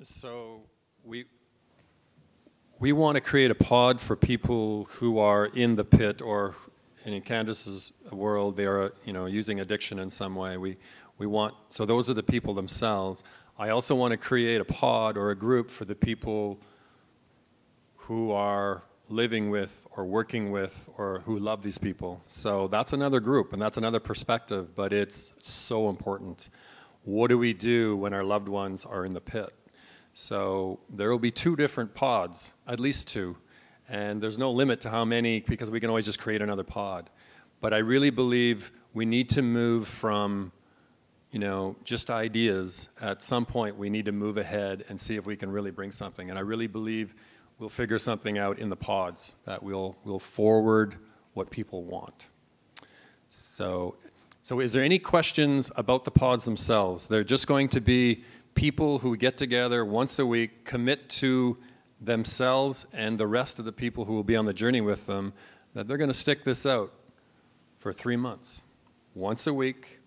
So we want to create a pod for people who are in the pit, or in Candace's world, they are using addiction in some way. So those are the people themselves. I also want to create a pod or a group for the people who are living with or working with or who love these people. So that's another group and that's another perspective, but it's so important. What do we do when our loved ones are in the pit? So there will be 2 different pods, at least 2. And there's no limit to how many, because we can always just create another pod. But I really believe we need to move from, just ideas. At some point, we need to move ahead and see if we can really bring something. And I really believe we'll figure something out in the pods that will forward what people want. So is there any questions about the pods themselves? They're just going to be people who get together once a week, commit to themselves and the rest of the people who will be on the journey with them, that they're going to stick this out for 3 months. Once a week,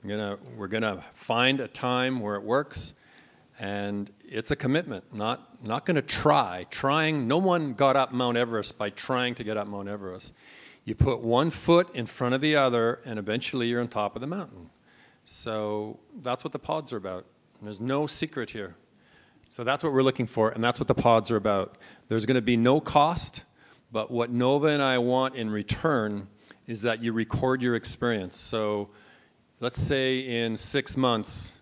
we're gonna find a time where it works, and it's a commitment, not going to trying. No one got up Mount Everest by trying to get up Mount Everest. You put one foot in front of the other, and eventually you're on top of the mountain. So that's what the pods are about. There's no secret here. So that's what we're looking for, and that's what the pods are about. There's going to be no cost, but what Nova and I want in return is that you record your experience. So let's say in 6 months,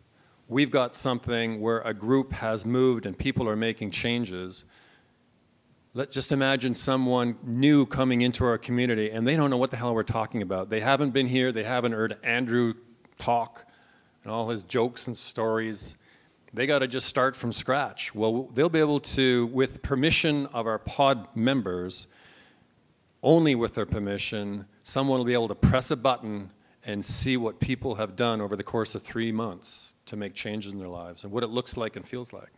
we've got something where a group has moved and people are making changes. Let's just imagine someone new coming into our community and they don't know what the hell we're talking about. They haven't been here, they haven't heard Andrew talk and all his jokes and stories. They got to just start from scratch. Well, they'll be able to, with permission of our pod members, only with their permission, someone will be able to press a button and see what people have done over the course of 3 months to make changes in their lives and what it looks like and feels like.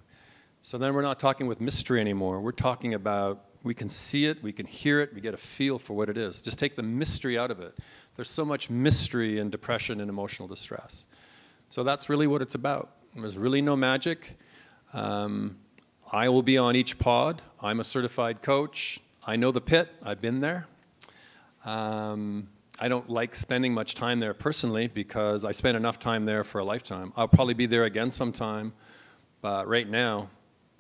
So then we're not talking with mystery anymore. We're talking about, we can see it, we can hear it, we get a feel for what it is. Just take the mystery out of it. There's so much mystery in depression and emotional distress. So that's really what it's about. There's really no magic. I will be on each pod. I'm a certified coach. I know the pit. I've been there. I don't like spending much time there personally because I spent enough time there for a lifetime. I'll probably be there again sometime, but right now,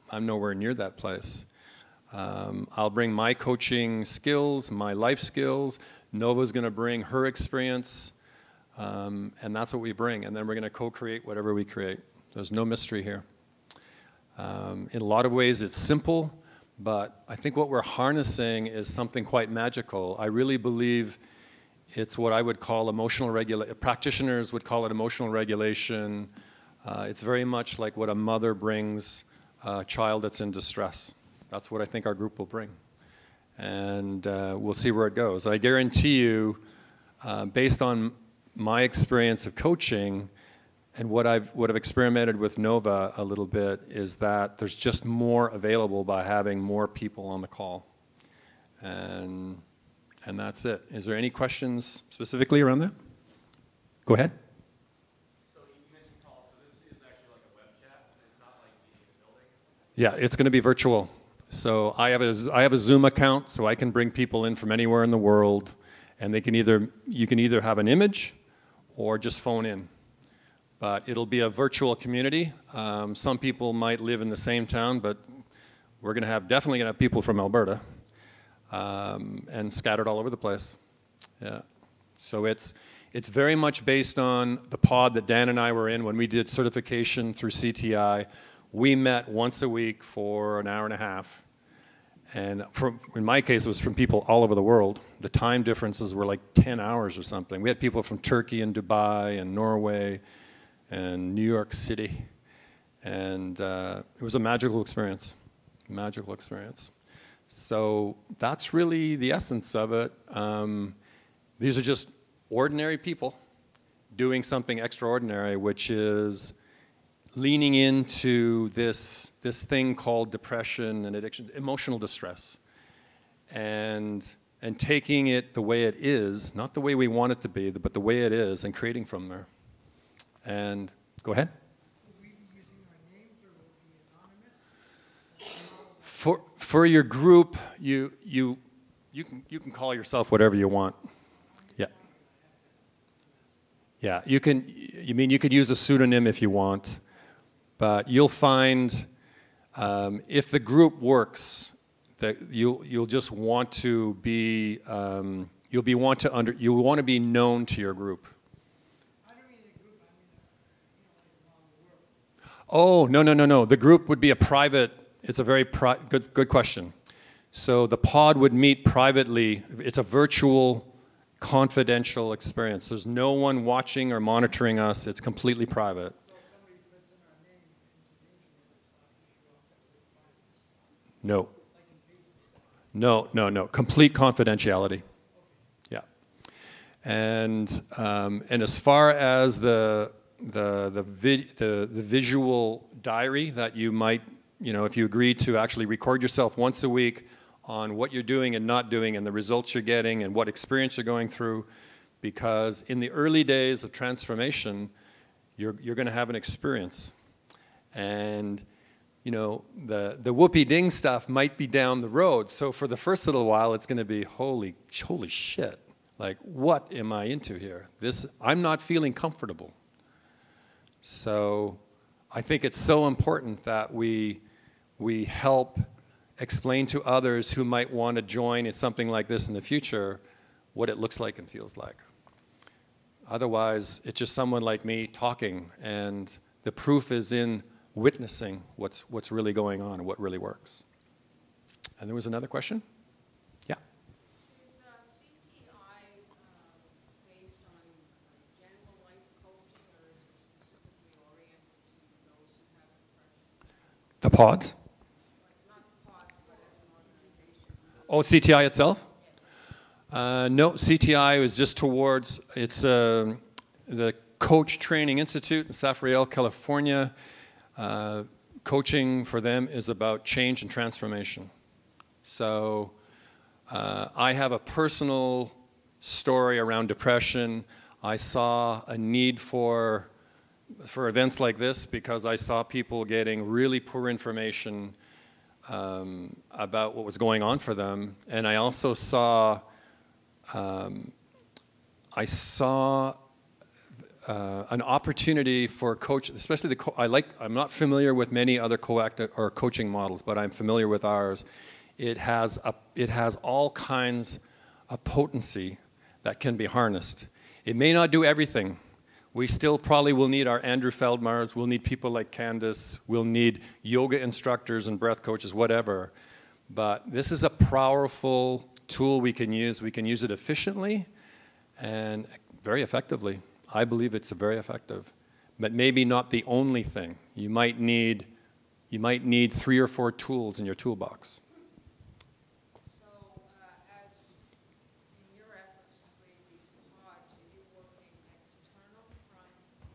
I'm nowhere near that place. I'll bring my coaching skills, my life skills. Nova's going to bring her experience, and that's what we bring. And then we're going to co-create whatever we create. There's no mystery here. In a lot of ways, it's simple, but I think what we're harnessing is something quite magical. I really believe it's what I would call emotional regulation. Practitioners would call it emotional regulation. It's very much like what a mother brings a child that's in distress. That's what I think our group will bring. And we'll see where it goes. I guarantee you, based on my experience of coaching and what I've experimented with Nova a little bit, is that there's just more available by having more people on the call. And that's it. Is there any questions specifically around that? Go ahead. So you mentioned calls, so this is actually like a web chat? It's not like being in the building? Yeah, it's going to be virtual. So I have a Zoom account, so I can bring people in from anywhere in the world, and you can either have an image or just phone in. But it'll be a virtual community. Some people might live in the same town, but we're definitely going to have people from Alberta. And scattered all over the place. Yeah. So it's very much based on the pod that Dan and I were in when we did certification through CTI. We met once a week for an hour and a half. And in my case, it was from people all over the world. The time differences were like 10 hours or something. We had people from Turkey and Dubai and Norway and New York City. And it was a magical experience. Magical experience. So that's really the essence of it. These are just ordinary people doing something extraordinary, which is leaning into this thing called depression and addiction, emotional distress, and taking it the way it is, not the way we want it to be, but the way it is, and creating from there. And go ahead. Will we be using our name For your group, you can call yourself whatever you want. Yeah. Yeah, you could use a pseudonym if you want, but you'll find if the group works, that you'll just want to be you'll want to be known to your group. Oh, no. The group would be a private, it's a very good question. So the pod would meet privately. It's a virtual, confidential experience. There's no one watching or monitoring us. It's completely private. No. No. Complete confidentiality. Yeah. And as far as the visual diary that you might, if you agree to actually record yourself once a week on what you're doing and not doing and the results you're getting and what experience you're going through, because in the early days of transformation, you're going to have an experience. And, the whoopee ding stuff might be down the road. So for the first little while, it's going to be, holy shit. Like, what am I into here? I'm not feeling comfortable. So I think it's so important that we help explain to others who might want to join in something like this in the future what it looks like and feels like. Otherwise, it's just someone like me talking, and the proof is in witnessing what's really going on and what really works. And there was another question? Yeah. Is CTI based on general life coaching, or is it specifically oriented to those who have depression? The pods? Not the pod, but as an organization. Oh, CTI itself? No, CTI is just towards, it's the Coach Training Institute in San Rafael, California. Coaching for them is about change and transformation. So I have a personal story around depression. I saw a need for events like this because I saw people getting really poor information about what was going on for them. And I also saw an opportunity for coach, especially I'm not familiar with many other or coaching models, but I'm familiar with ours. It has all kinds of potency that can be harnessed. It may not do everything. We still probably will need our Andrew Feldmars, we'll need people like Candace, we'll need yoga instructors and breath coaches, whatever. But this is a powerful tool we can use. We can use it efficiently and very effectively. I believe it's very effective, but maybe not the only thing. You might need 3 or 4 tools in your toolbox. So, as in your efforts to create these pods, are you working external from,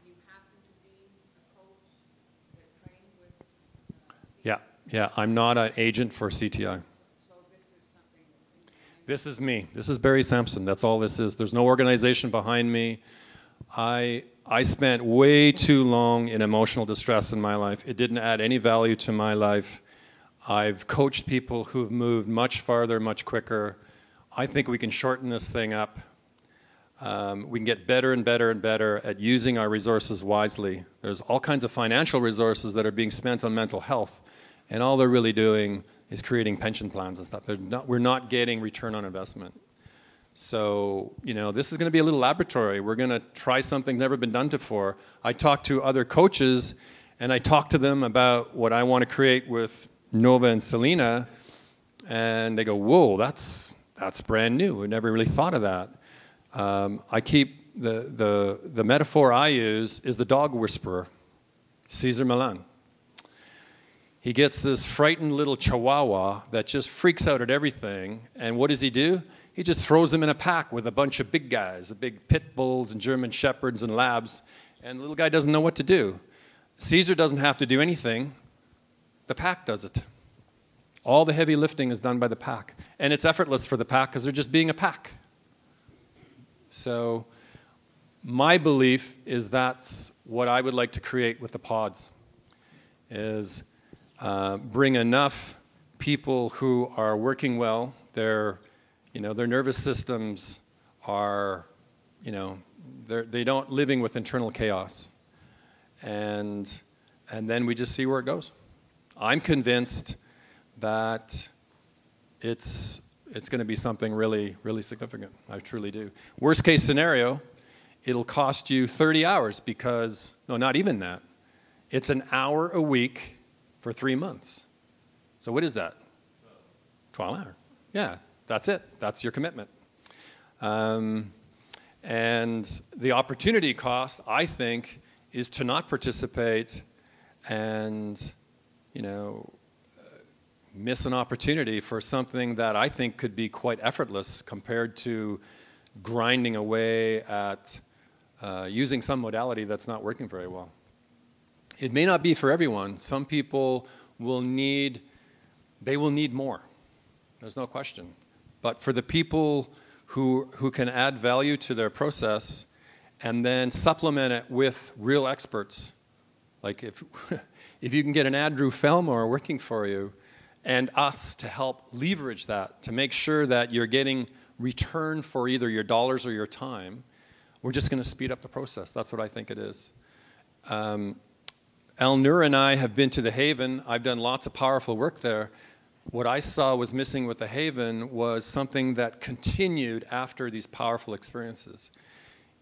you happen to be a coach that trained with CTI? Yeah, I'm not an agent for CTI. So this is something that's independent? This is me. This is Barry Sampson. That's all this is. There's no organization behind me. I spent way too long in emotional distress in my life. It didn't add any value to my life. I've coached people who've moved much farther, much quicker. I think we can shorten this thing up. We can get better and better and better at using our resources wisely. There's all kinds of financial resources that are being spent on mental health, and all they're really doing is creating pension plans and stuff. We're not getting return on investment. So, this is going to be a little laboratory. We're going to try something never been done before. I talk to other coaches, and I talk to them about what I want to create with Nova and Selena, and they go, whoa, that's brand new. We never really thought of that. I keep, the metaphor I use is the dog whisperer, Cesar Millan. He gets this frightened little chihuahua that just freaks out at everything, and what does he do? He just throws them in a pack with a bunch of big guys, the big pit bulls and German shepherds and labs, and the little guy doesn't know what to do. Caesar doesn't have to do anything. The pack does it. All the heavy lifting is done by the pack, and it's effortless for the pack because they're just being a pack. So my belief is that's what I would like to create with the pods, is bring enough people who are working well, their nervous systems are, they don't living with internal chaos. And then we just see where it goes. I'm convinced that it's going to be something really, really significant. I truly do. Worst case scenario, it'll cost you 30 hours because, no, not even that. It's an hour a week for 3 months. So what is that? 12 hours. Yeah, that's it. That's your commitment. And the opportunity cost, I think, is to not participate and, miss an opportunity for something that I think could be quite effortless compared to grinding away at using some modality that's not working very well. It may not be for everyone. Some people will need more. There's no question. But for the people who can add value to their process and then supplement it with real experts, like if you can get an Andrew Felmore working for you and us to help leverage that, to make sure that you're getting return for either your dollars or your time, we're just going to speed up the process. That's what I think it is. Al Nur and I have been to the Haven. I've done lots of powerful work there. What I saw was missing with the Haven was something that continued after these powerful experiences.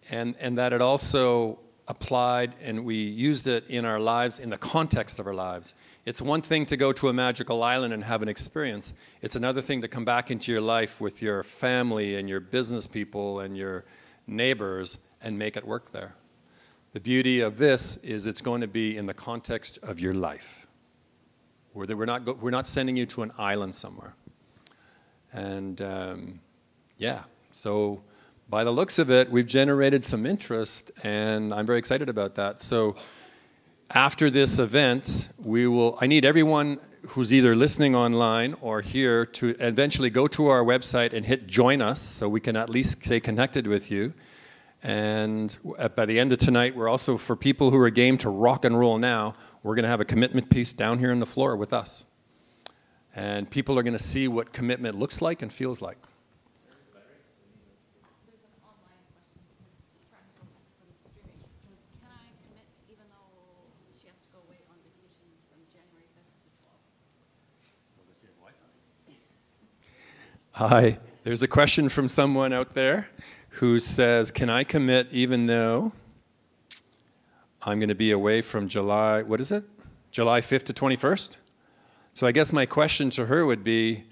And that it also applied and we used it in our lives, in the context of our lives. It's one thing to go to a magical island and have an experience. It's another thing to come back into your life with your family and your business people and your neighbors and make it work there. The beauty of this is it's going to be in the context of your life. We're not sending you to an island somewhere. And yeah, so by the looks of it, we've generated some interest, and I'm very excited about that. So after this event, I need everyone who's either listening online or here to eventually go to our website and hit join us so we can at least stay connected with you. And by the end of tonight, we're also, for people who are game to rock and roll now, we're going to have a commitment piece down here on the floor with us. And people are going to see what commitment looks like and feels like. There's an online question from streaming. It says, can I commit even though she has to go away on vacation from January 5th to 12th? Hi, there's a question from someone out there who says, can I commit even though I'm going to be away from July 5th to 21st? So I guess my question to her would be,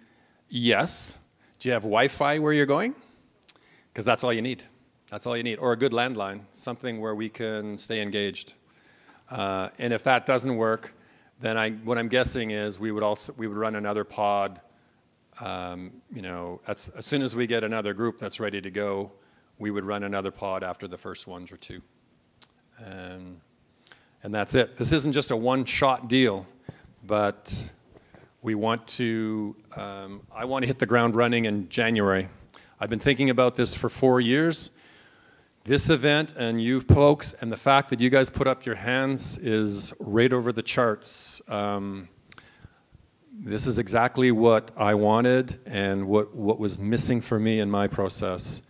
yes. Do you have Wi-Fi where you're going? Because that's all you need. That's all you need. Or a good landline, something where we can stay engaged. And if that doesn't work, then what I'm guessing is we would run another pod. As soon as we get another group that's ready to go, we would run another pod after the first ones or two. And that's it. This isn't just a one-shot deal, but we want to, I want to hit the ground running in January. I've been thinking about this for 4 years. This event and you folks and the fact that you guys put up your hands is right over the charts. This is exactly what I wanted and what was missing for me in my process.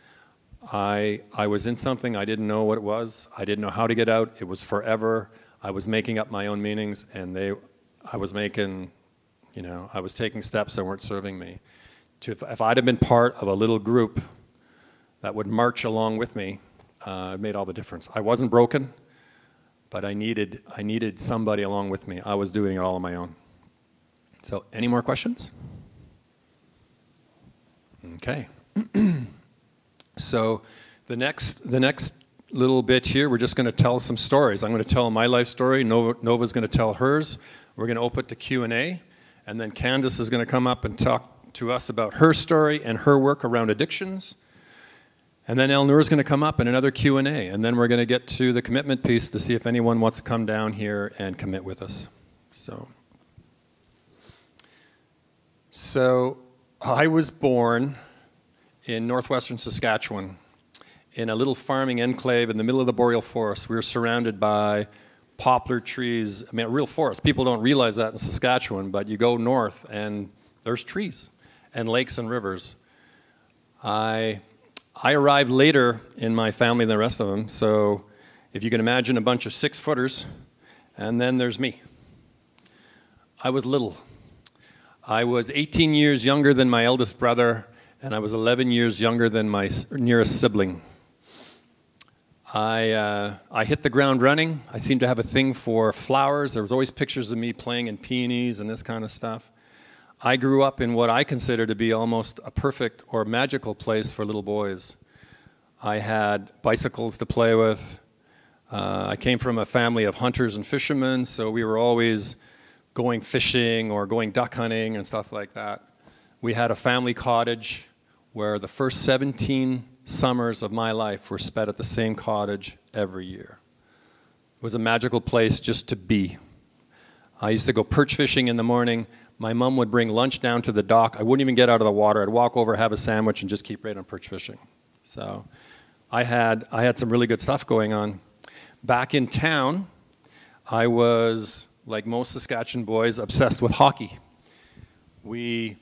I was in something, I didn't know what it was. I didn't know how to get out. It was forever. I was making up my own meanings, and I was taking steps that weren't serving me. If I'd have been part of a little group that would march along with me, it made all the difference. I wasn't broken, but I needed somebody along with me. I was doing it all on my own. So, any more questions? Okay. So, the next little bit here, we're just going to tell some stories. I'm going to tell my life story. Nova's going to tell hers. We're going to open it to Q&A, and then Candace is going to come up and talk to us about her story and her work around addictions. And then Elnur is going to come up in another Q&A, and then we're going to get to the commitment piece to see if anyone wants to come down here and commit with us. So I was born in northwestern Saskatchewan in a little farming enclave in the middle of the boreal forest. We were surrounded by poplar trees, a real forest. People don't realize that in Saskatchewan, but you go north and there's trees and lakes and rivers. I arrived later in my family than the rest of them, so if you can imagine a bunch of 6-footers, and then there's me. I was little. I was 18 years younger than my eldest brother, and I was 11 years younger than my nearest sibling. I hit the ground running. I seemed to have a thing for flowers. There was always pictures of me playing in peonies and this kind of stuff. I grew up in what I consider to be almost a perfect or magical place for little boys. I had bicycles to play with. I came from a family of hunters and fishermen, so we were always going fishing or going duck hunting and stuff like that. We had a family cottage where the first 17 summers of my life were spent at the same cottage every year. It was a magical place just to be. I used to go perch fishing in the morning. My mom would bring lunch down to the dock. I wouldn't even get out of the water. I'd walk over, have a sandwich, and just keep right on perch fishing. So I had some really good stuff going on. Back in town, I was, like most Saskatchewan boys, obsessed with hockey. When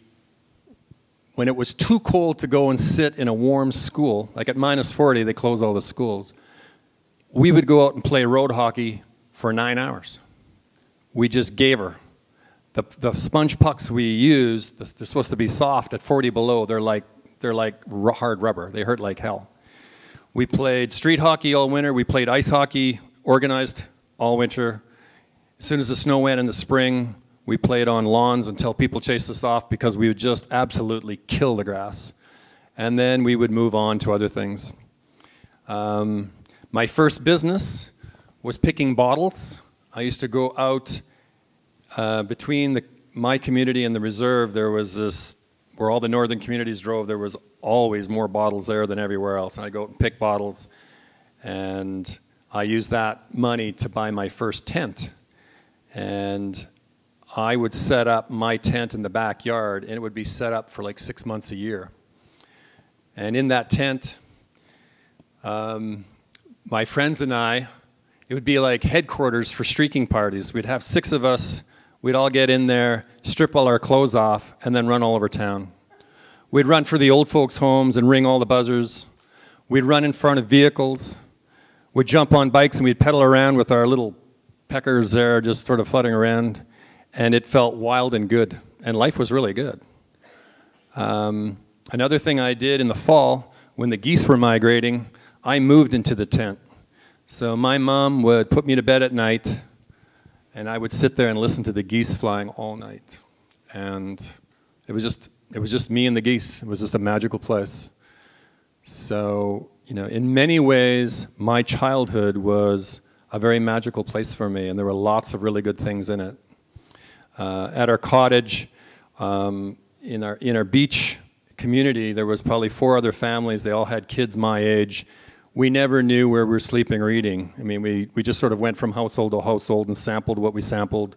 it was too cold to go and sit in a warm school, like at -40, they close all the schools, we would go out and play road hockey for 9 hours. We just gave her. The sponge pucks we used, they're supposed to be soft at 40 below. They're like hard rubber. They hurt like hell. We played street hockey all winter. We played ice hockey, organized all winter. As soon as the snow went in the spring, we played on lawns until people chased us off because we would just absolutely kill the grass. And then we would move on to other things. My first business was picking bottles. I used to go out between my community and the reserve. There was this, where all the northern communities drove, there was always more bottles there than everywhere else. And I'd go out and pick bottles. And I used that money to buy my first tent. And I would set up my tent in the backyard, and it would be set up for like 6 months a year. And in that tent, my friends and I, it would be like headquarters for streaking parties. We'd have 6 of us. We'd all get in there, strip all our clothes off, and then run all over town. We'd run for the old folks' homes and ring all the buzzers. We'd run in front of vehicles. We'd jump on bikes and we'd pedal around with our little peckers there, just sort of fluttering around. And it felt wild and good. And life was really good. Another thing I did in the fall, when the geese were migrating, I moved into the tent. So my mom would put me to bed at night, and I would sit there and listen to the geese flying all night. And it was just me and the geese. It was just a magical place. So, in many ways, my childhood was a very magical place for me, and there were lots of really good things in it. At our cottage, in our beach community, there was probably 4 other families. They all had kids my age. We never knew where we were sleeping or eating. I mean, we just sort of went from household to household and sampled what we sampled.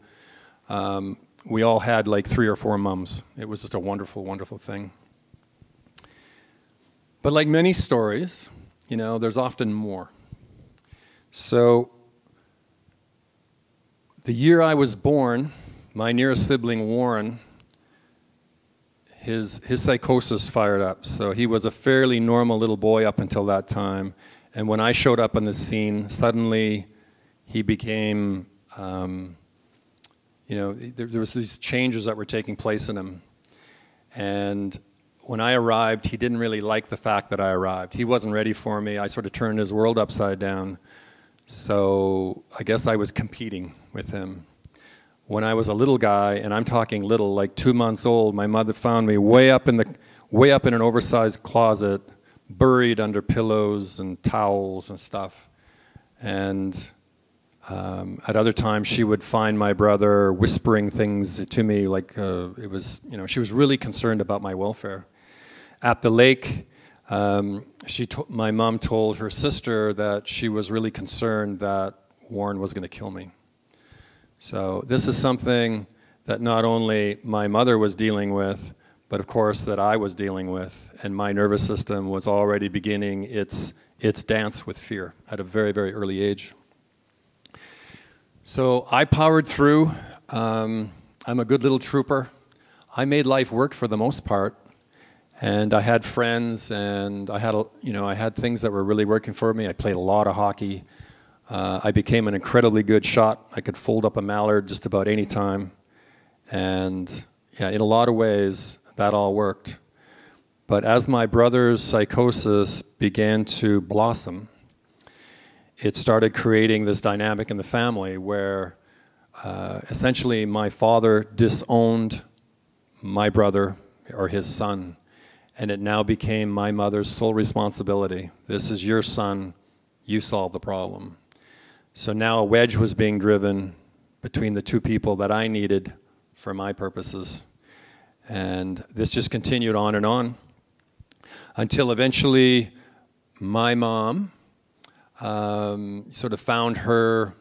We all had like 3 or 4 mums. It was just a wonderful, wonderful thing. But like many stories, there's often more. So the year I was born, my nearest sibling, Warren, his psychosis fired up. So he was a fairly normal little boy up until that time. And when I showed up on the scene, suddenly he became, there was these changes that were taking place in him. And when I arrived, he didn't really like the fact that I arrived. He wasn't ready for me. I sort of turned his world upside down. So I guess I was competing with him. When I was a little guy, and I'm talking little, like 2 months old, my mother found me way up in an oversized closet, buried under pillows and towels and stuff. And at other times, she would find my brother whispering things to me, like she was really concerned about my welfare. At the lake, my mom told her sister that she was really concerned that Warren was going to kill me. So this is something that not only my mother was dealing with, but of course that I was dealing with, and my nervous system was already beginning its dance with fear at a very, very early age. So I powered through. I'm a good little trooper. I made life work for the most part, and I had friends, and I had things that were really working for me. I played a lot of hockey. I became an incredibly good shot. I could fold up a mallard just about any time, and yeah, in a lot of ways, that all worked. But as my brother's psychosis began to blossom, it started creating this dynamic in the family where essentially my father disowned my brother or his son, and it now became my mother's sole responsibility. This is your son, you solve the problem. So now a wedge was being driven between the two people that I needed for my purposes. And this just continued on until eventually my mom sort of found her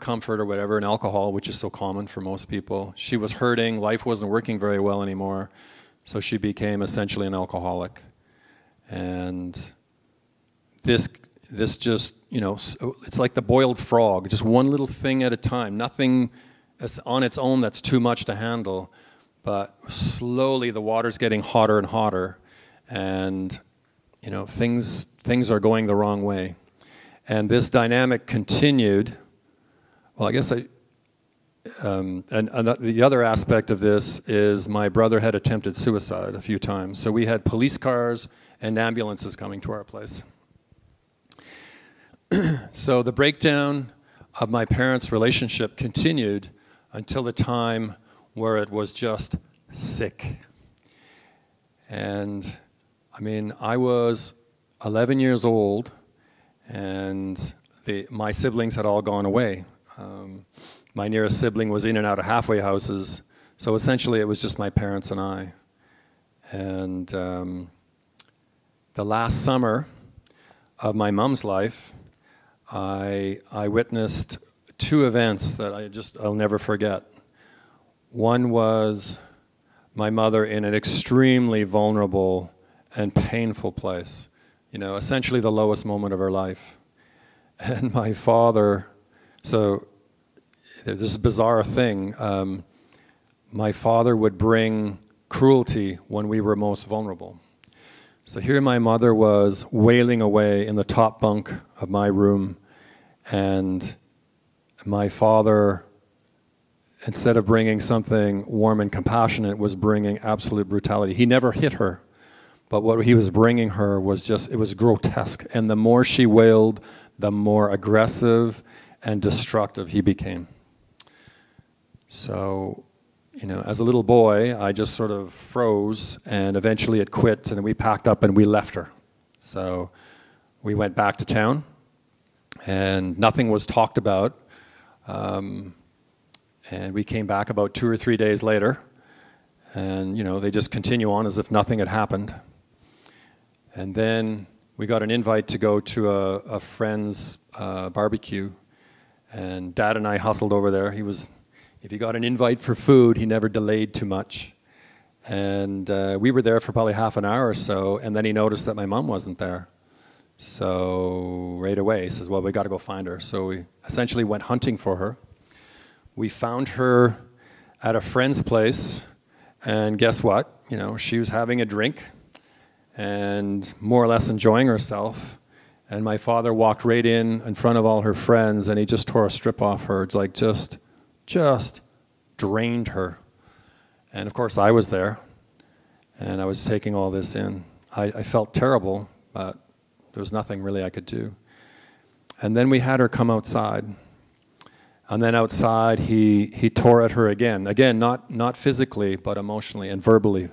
comfort or whatever in alcohol, which is so common for most people. She was hurting, life wasn't working very well anymore, so she became essentially an alcoholic. And this just, it's like the boiled frog, just one little thing at a time. Nothing on its own that's too much to handle, but slowly the water's getting hotter and hotter, and things are going the wrong way. And this dynamic continued. Well, I guess and the other aspect of this is my brother had attempted suicide a few times. So we had police cars and ambulances coming to our place. So the breakdown of my parents' relationship continued until the time where it was just sick. And I mean, I was 11 years old, and my siblings had all gone away. My nearest sibling was in and out of halfway houses, so essentially it was just my parents and I. And the last summer of my mom's life, I witnessed two events that I'll never forget. One was my mother in an extremely vulnerable and painful place, essentially the lowest moment of her life. And my father, so there's this bizarre thing. My father would bring cruelty when we were most vulnerable. So here my mother was wailing away in the top bunk of my room, and my father, instead of bringing something warm and compassionate, was bringing absolute brutality. He never hit her, but what he was bringing her was it was grotesque. And the more she wailed, the more aggressive and destructive he became. So, as a little boy, I just sort of froze, and eventually it quit, and we packed up and we left her. So we went back to town, and nothing was talked about. And we came back about 2 or 3 days later, and they just continue on as if nothing had happened. And then we got an invite to go to a friend's barbecue, and Dad and I hustled over there. If he got an invite for food, he never delayed too much. And we were there for probably half an hour or so, and then he noticed that my mom wasn't there. So right away he says, well, we got to go find her. So we essentially went hunting for her. We found her at a friend's place, and guess what? She was having a drink and more or less enjoying herself. And my father walked right in front of all her friends, and he just tore a strip off her. It's like just drained her. And of course I was there, and I was taking all this in. I felt terrible, but there was nothing really I could do. And then we had her come outside. And then outside, he tore at her again. Again, not physically, but emotionally and verbally.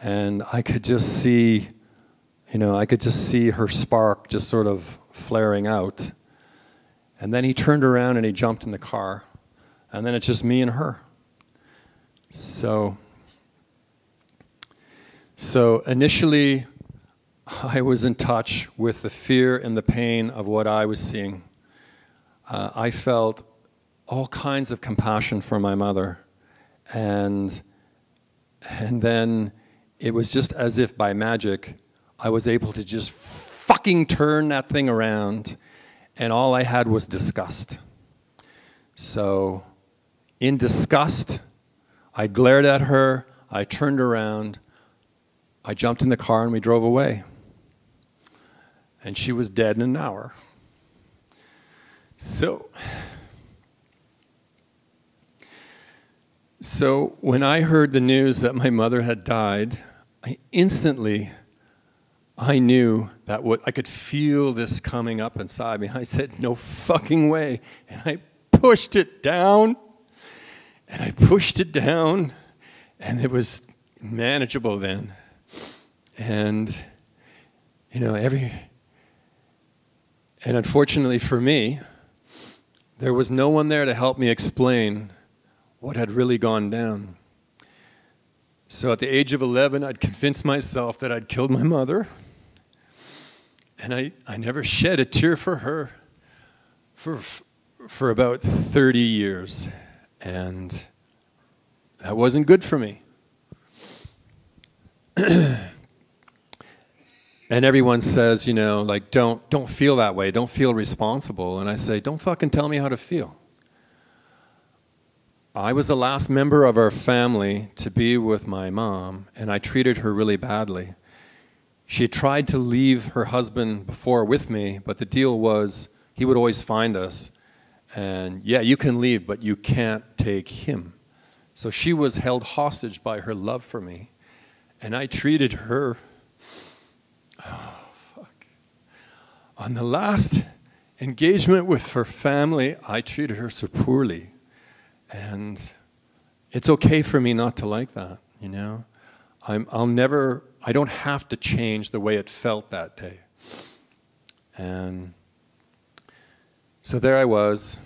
And I could just see, her spark just sort of flaring out. And then he turned around and he jumped in the car. And then it's just me and her. So initially, I was in touch with the fear and the pain of what I was seeing. I felt all kinds of compassion for my mother, and then it was just as if by magic I was able to just fucking turn that thing around, and all I had was disgust. So in disgust, I glared at her, I turned around, I jumped in the car, and we drove away. And she was dead in an hour. So when I heard the news that my mother had died, I knew that I could feel this coming up inside me. I said, no fucking way. And I pushed it down, and I pushed it down, and it was manageable then. And, you know, and unfortunately for me, there was no one there to help me explain what had really gone down. So at the age of 11, I'd convinced myself that I'd killed my mother, and I never shed a tear for her for about 30 years, and that wasn't good for me. And everyone says, you know, like, don't feel that way, don't feel responsible. And I say, don't fucking tell me how to feel. I was the last member of our family to be with my mom, and I treated her really badly. She tried to leave her husband before with me, but the deal was he would always find us. And yeah, you can leave, but you can't take him. So she was held hostage by her love for me. And I treated her, on the last engagement with her family, I treated her so poorly. And it's okay for me not to like that, you know? I don't have to change the way it felt that day. And so there I was.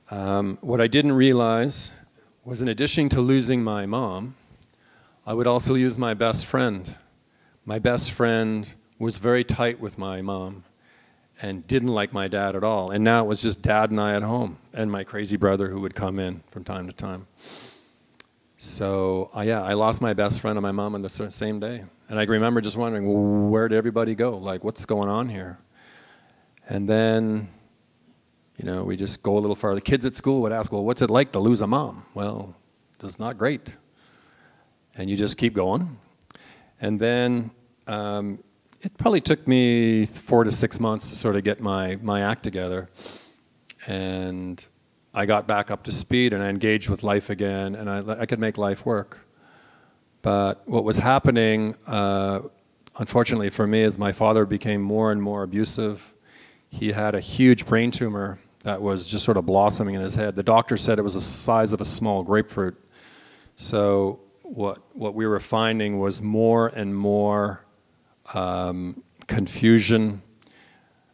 What I didn't realize was, in addition to losing my mom, I would also lose my best friend. My best friend was very tight with my mom and didn't like my dad at all. And now it was just Dad and I at home, and my crazy brother who would come in from time to time. So, I lost my best friend and my mom on the same day. And I remember just wondering, well, where did everybody go? Like, what's going on here? And then, you know, we just go a little farther. The kids at school would ask, well, what's it like to lose a mom? Well, it's not great. And you just keep going. And then it probably took me 4 to 6 months to sort of get my act together. And I got back up to speed, and I engaged with life again, and I could make life work. But what was happening, unfortunately for me, is my father became more and more abusive. He had a huge brain tumor that was just sort of blossoming in his head. The doctor said it was the size of a small grapefruit. So what we were finding was more and more confusion.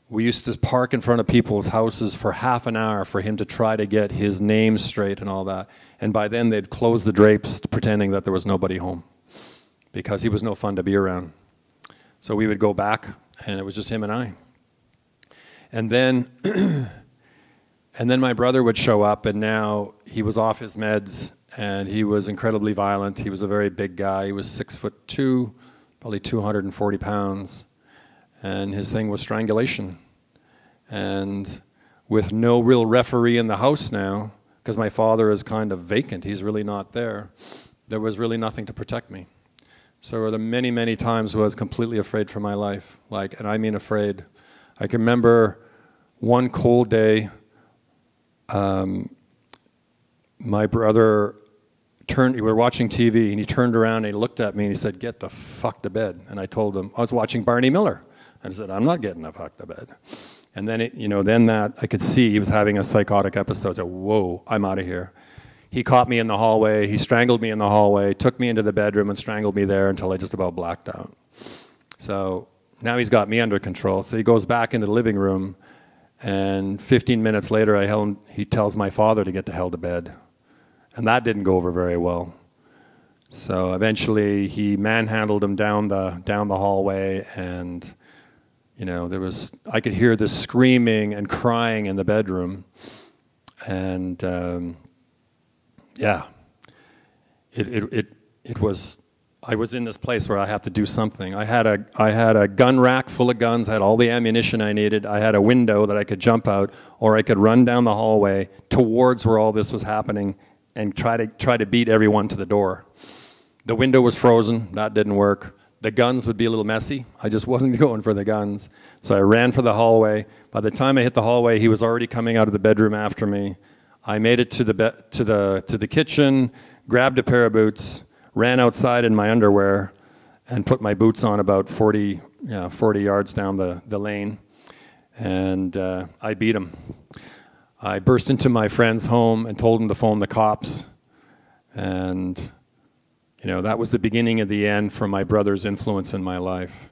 We used to park in front of people's houses for half an hour for him to try to get his name straight and all that. And by then they'd close the drapes pretending that there was nobody home because he was no fun to be around. So we would go back, and it was just him and I. And then my brother would show up, and now he was off his meds, and he was incredibly violent. He was a very big guy. He was 6'2", probably 240 pounds. And his thing was strangulation. And with no real referee in the house now, because my father is kind of vacant, he's really not there, there was really nothing to protect me. So there many, many times I was completely afraid for my life. And I mean afraid. I can remember one cold day, my brother we were watching TV, and he turned around and he looked at me and he said, "Get the fuck to bed." And I told him, I was watching Barney Miller. And I said, "I'm not getting the fuck to bed." And then, I could see he was having a psychotic episode. I said, "Whoa, I'm out of here." He caught me in the hallway, he strangled me in the hallway, took me into the bedroom and strangled me there until I just about blacked out. So now he's got me under control. So he goes back into the living room, and 15 minutes later he tells my father to get the hell to bed. And that didn't go over very well. So eventually he manhandled him down the hallway, and I could hear this screaming and crying in the bedroom. And I was in this place where I had to do something. I had a gun rack full of guns, I had all the ammunition I needed, I had a window that I could jump out, or I could run down the hallway towards where all this was happening and try to beat everyone to the door. The window was frozen. That didn't work. The guns would be a little messy. I just wasn't going for the guns. So I ran for the hallway. By the time I hit the hallway, he was already coming out of the bedroom after me. I made it to the kitchen, grabbed a pair of boots, ran outside in my underwear, and put my boots on about 40 yards down the lane. And I beat him. I burst into my friend's home and told him to phone the cops. And that was the beginning of the end for my brother's influence in my life.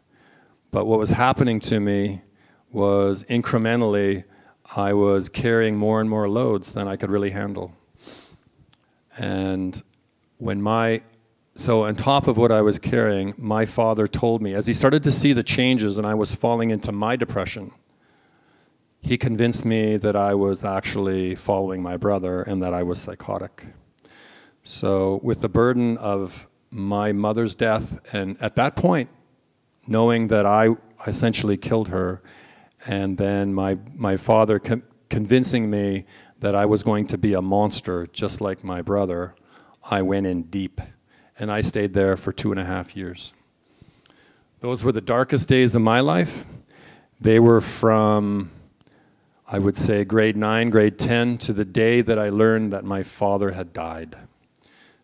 But what was happening to me was incrementally, I was carrying more and more loads than I could really handle. And so on top of what I was carrying, my father told me, as he started to see the changes and I was falling into my depression, he convinced me that I was actually following my brother and that I was psychotic. So with the burden of my mother's death, and at that point, knowing that I essentially killed her, and then my father convincing me that I was going to be a monster just like my brother, I went in deep. And I stayed there for 2.5 years. Those were the darkest days of my life. They were from, I would say, grade 9, grade 10, to the day that I learned that my father had died.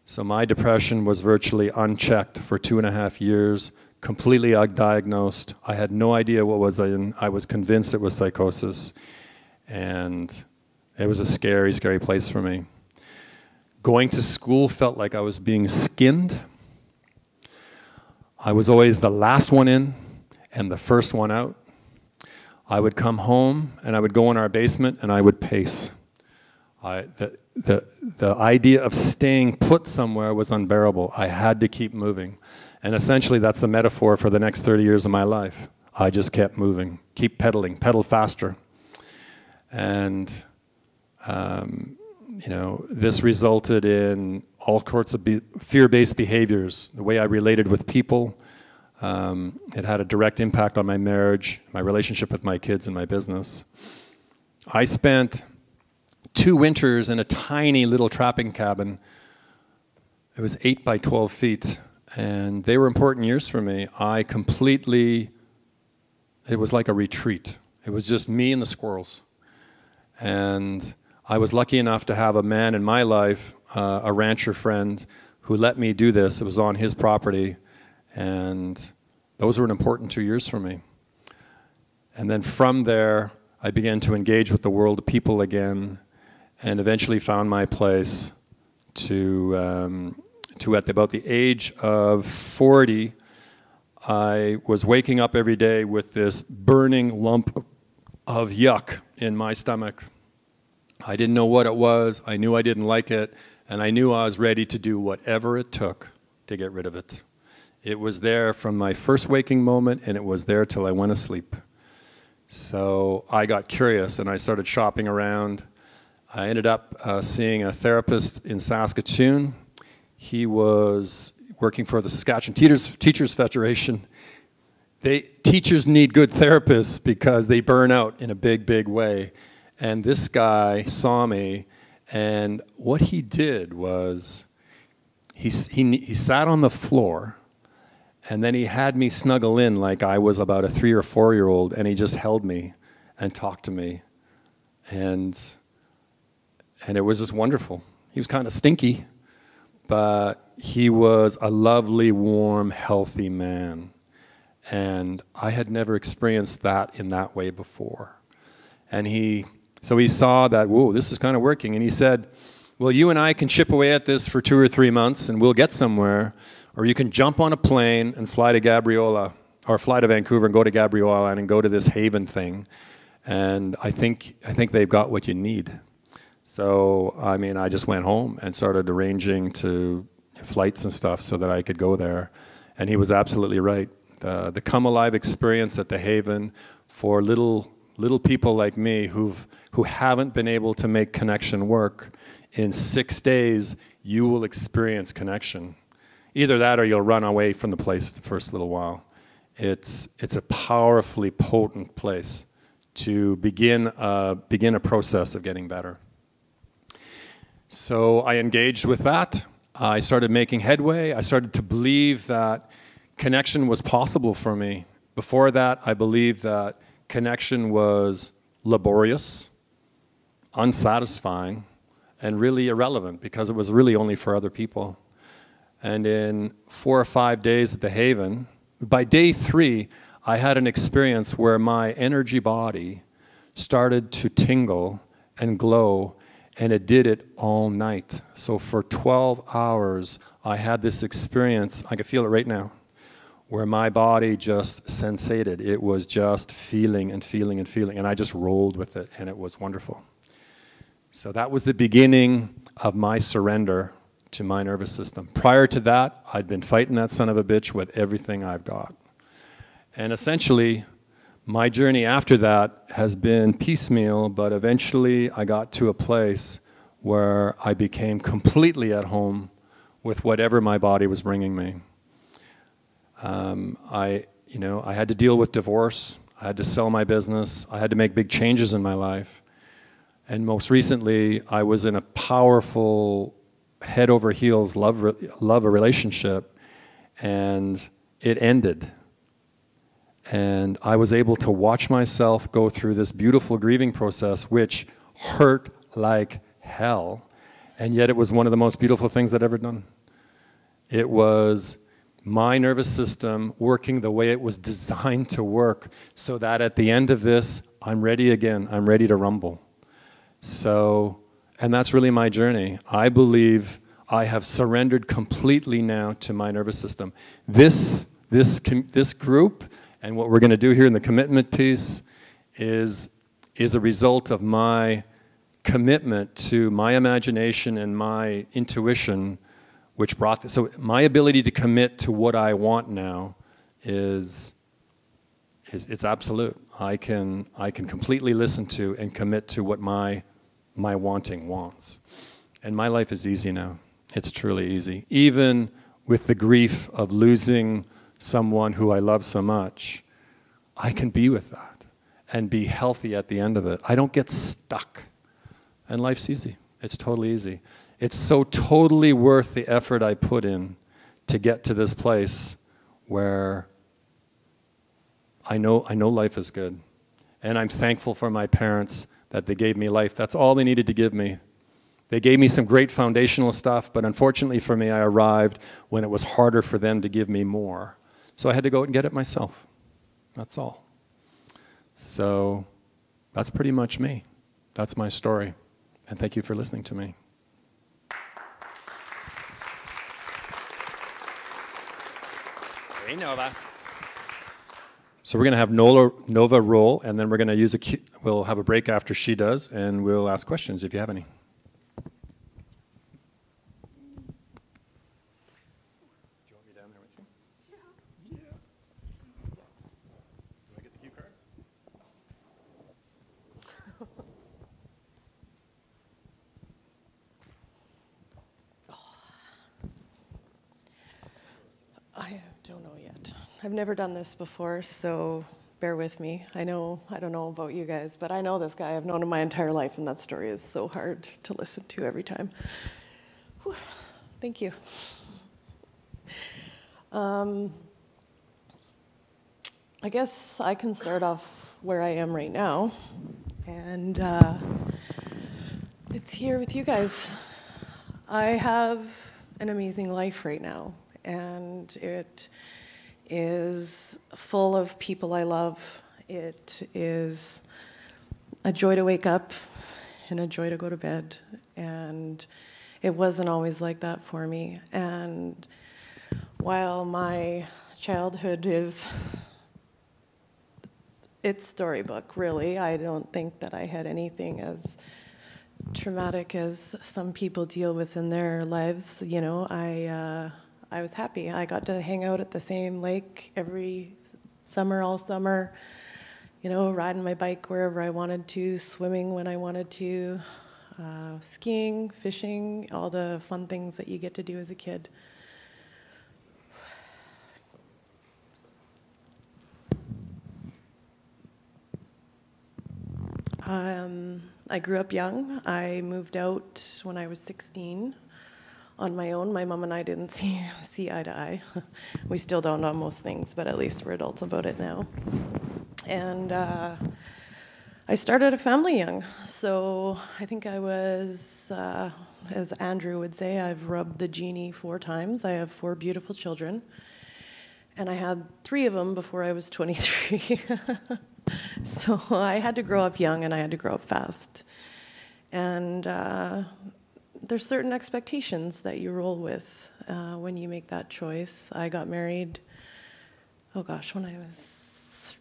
So my depression was virtually unchecked for 2.5 years, completely undiagnosed. I had no idea what was in. I was convinced it was psychosis. And it was a scary, scary place for me. Going to school felt like I was being skinned. I was always the last one in and the first one out. I would come home and I would go in our basement and I would pace. The idea of staying put somewhere was unbearable. I had to keep moving. And essentially that's a metaphor for the next 30 years of my life. I just kept moving, keep pedaling, pedal faster. And this resulted in all sorts of fear-based behaviors, the way I related with people. It had a direct impact on my marriage, my relationship with my kids, and my business. I spent 2 winters in a tiny little trapping cabin. It was 8 by 12 feet, and they were important years for me. It was like a retreat. It was just me and the squirrels. And I was lucky enough to have a man in my life, a rancher friend, who let me do this. It was on his property, and those were an important 2 years for me. And then from there, I began to engage with the world of people again, and eventually found my place to at about the age of 40, I was waking up every day with this burning lump of yuck in my stomach. I didn't know what it was. I knew I didn't like it, and I knew I was ready to do whatever it took to get rid of it. It was there from my first waking moment, and it was there till I went asleep. So I got curious, and I started shopping around. I ended up seeing a therapist in Saskatoon. He was working for the Saskatchewan Teachers Federation. Teachers need good therapists because they burn out in a big, big way. And this guy saw me, and what he did was he sat on the floor, and then he had me snuggle in like I was about a 3 or 4-year-old, and he just held me and talked to me. And it was just wonderful. He was kind of stinky, but he was a lovely, warm, healthy man. And I had never experienced that in that way before. And so he saw that, whoa, this is kind of working. And he said, well, you and I can chip away at this for 2 or 3 months and we'll get somewhere. Or you can jump on a plane and fly to Gabriola, or fly to Vancouver and go to Gabriola Island and go to this haven thing. And I think they've got what you need. So, I just went home and started arranging to flights and stuff so that I could go there. And he was absolutely right. The Come Alive experience at the Haven for little people like me who haven't been able to make connection work, in 6 days you will experience connection. Either that or you'll run away from the place the first little while. It's a powerfully potent place to begin a process of getting better. So I engaged with that. I started making headway. I started to believe that connection was possible for me. Before that, I believed that connection was laborious, unsatisfying, and really irrelevant because it was really only for other people. And in 4 or 5 days at the Haven, by day 3, I had an experience where my energy body started to tingle and glow, and it did it all night. So for 12 hours, I had this experience, I can feel it right now, where my body just sensated. It was just feeling and feeling and feeling, and I just rolled with it, and it was wonderful. So that was the beginning of my surrender to my nervous system. Prior to that, I'd been fighting that son of a bitch with everything I've got. And essentially, my journey after that has been piecemeal, but eventually I got to a place where I became completely at home with whatever my body was bringing me. I had to deal with divorce. I had to sell my business. I had to make big changes in my life. And most recently, I was in a powerful head over heels love relationship, and it ended. And I was able to watch myself go through this beautiful grieving process, which hurt like hell, and yet it was one of the most beautiful things I'd ever done. It was my nervous system working the way it was designed to work, so that at the end of this, I'm ready again. I'm ready to rumble. So, and that's really my journey. I believe I have surrendered completely now to my nervous system. This group, and what we're going to do here in the commitment piece, is a result of my commitment to my imagination and my intuition, which brought this. So my ability to commit to what I want now is it's absolute. I can completely listen to and commit to what my wanting wants. And my life is easy now. It's truly easy. Even with the grief of losing someone who I love so much, I can be with that and be healthy at the end of it. I don't get stuck. And life's easy. It's totally easy. It's so totally worth the effort I put in to get to this place where I know life is good. And I'm thankful for my parents that they gave me life. That's all they needed to give me. They gave me some great foundational stuff, but unfortunately for me, I arrived when it was harder for them to give me more. So I had to go out and get it myself. That's all. So that's pretty much me. That's my story. And thank you for listening to me. Hey, Nova. So we're going to have Nova roll, and then we're going to use we'll have a break after she does, and we'll ask questions if you have any. I don't know yet. I've never done this before, so bear with me. I don't know about you guys, but I know this guy. I've known him my entire life, and that story is so hard to listen to every time. Whew. Thank you. I guess I can start off where I am right now, and it's here with you guys. I have an amazing life right now, and it is full of people I love. It is a joy to wake up and a joy to go to bed, and it wasn't always like that for me. And while my childhood is its storybook, really, I don't think that I had anything as traumatic as some people deal with in their lives. You know, I was happy. I got to hang out at the same lake every summer, all summer, you know, riding my bike wherever I wanted to, swimming when I wanted to, skiing, fishing, all the fun things that you get to do as a kid. I grew up young. I moved out when I was 16 on my own. My mom and I didn't see eye to eye. We still don't on most things, but at least we're adults about it now. And I started a family young. So I think I was, as Andrew would say, I've rubbed the genie 4 times. I have 4 beautiful children. And I had 3 of them before I was 23. So I had to grow up young and I had to grow up fast. And there's certain expectations that you roll with when you make that choice. I got married, oh gosh, when I was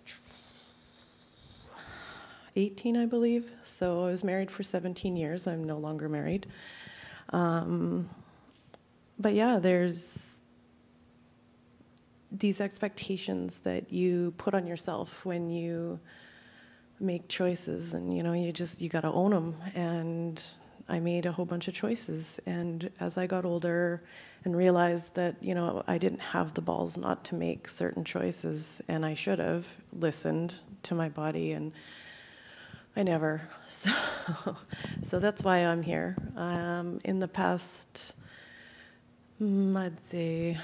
18, I believe. So I was married for 17 years. I'm no longer married. But yeah, there's these expectations that you put on yourself when you make choices, and you got to own them. And I made a whole bunch of choices, and as I got older and realized that I didn't have the balls not to make certain choices, and I should have listened to my body, and I never. So that's why I'm here. In the past, I'd say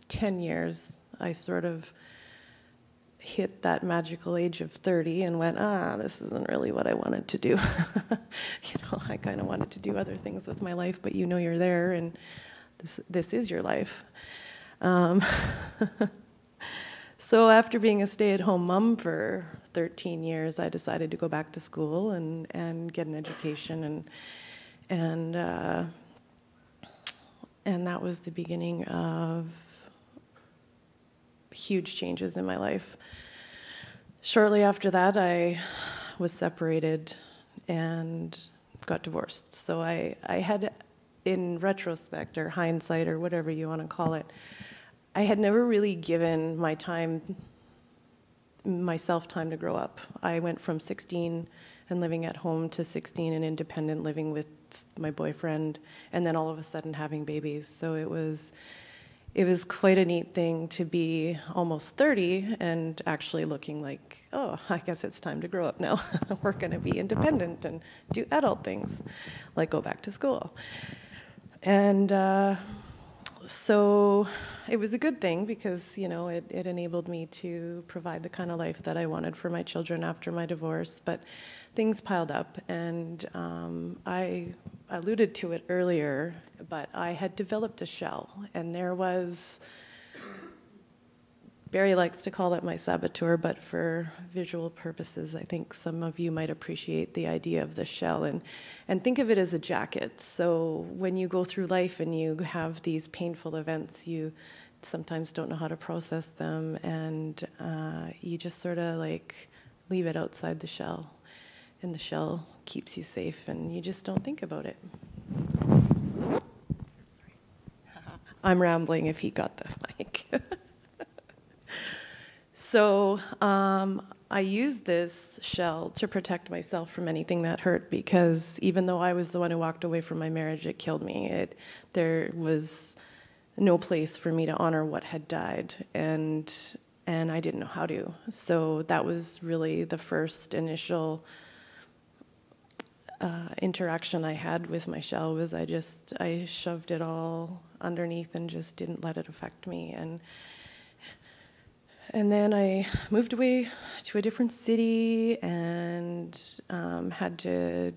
10 years, I sort of hit that magical age of 30 and went, this isn't really what I wanted to do. I kind of wanted to do other things with my life, but you're there, and this is your life. So after being a stay-at-home mom for 13 years, I decided to go back to school and get an education, and that was the beginning of huge changes in my life. Shortly after that, I was separated and got divorced. So I had, in retrospect or hindsight or whatever you want to call it, I had never really given myself time to grow up. I went from 16 and living at home to 16 and independent living with my boyfriend, and then all of a sudden having babies. So it was quite a neat thing to be almost 30 and actually looking like, oh, I guess it's time to grow up now. We're going to be independent and do adult things, like go back to school. And so it was a good thing because, it enabled me to provide the kind of life that I wanted for my children after my divorce. But things piled up, and I alluded to it earlier, but I had developed a shell, and there was, Barry likes to call it my saboteur, but for visual purposes, I think some of you might appreciate the idea of the shell, and think of it as a jacket. So when you go through life and you have these painful events, you sometimes don't know how to process them, and you just sort of like leave it outside the shell, and the shell keeps you safe, and you just don't think about it. Sorry. I'm rambling if he got the mic. So I used this shell to protect myself from anything that hurt, because even though I was the one who walked away from my marriage, it killed me. There was no place for me to honor what had died, and I didn't know how to. So that was really the first initial interaction I had with my shell. Was I shoved it all underneath and just didn't let it affect me. And then I moved away to a different city and had to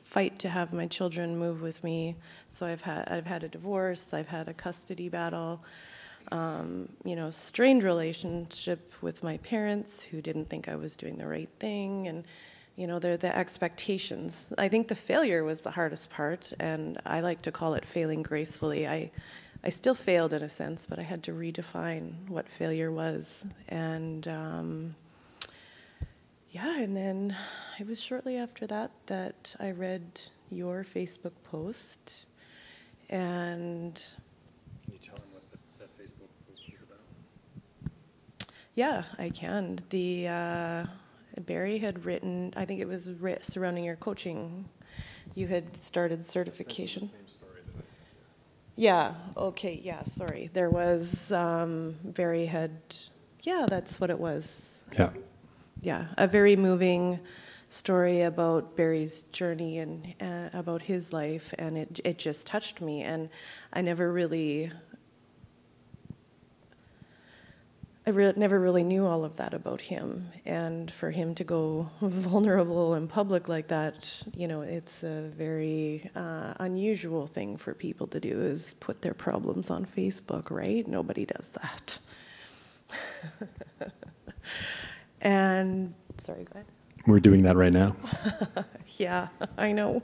fight to have my children move with me. So I've had a divorce, I've had a custody battle, strained relationship with my parents who didn't think I was doing the right thing, and they're the expectations. I think the failure was the hardest part, and I like to call it failing gracefully. I still failed in a sense, but I had to redefine what failure was. And and then it was shortly after that I read your Facebook post. And Can you tell them what that Facebook post was about? yeah, I can. Barry had written, I think it was surrounding your coaching. You had started certification. Essentially the same story that I had. Yeah, okay, yeah, sorry. There was, Barry had, yeah, that's what it was. Yeah. Yeah, a very moving story about Barry's journey and about his life, and it just touched me. And I never really never really knew all of that about him, and for him to go vulnerable in public like that, you know, it's a very unusual thing for people to do, is put their problems on Facebook, right? Nobody does that. And, sorry, go ahead. We're doing that right now. Yeah, I know.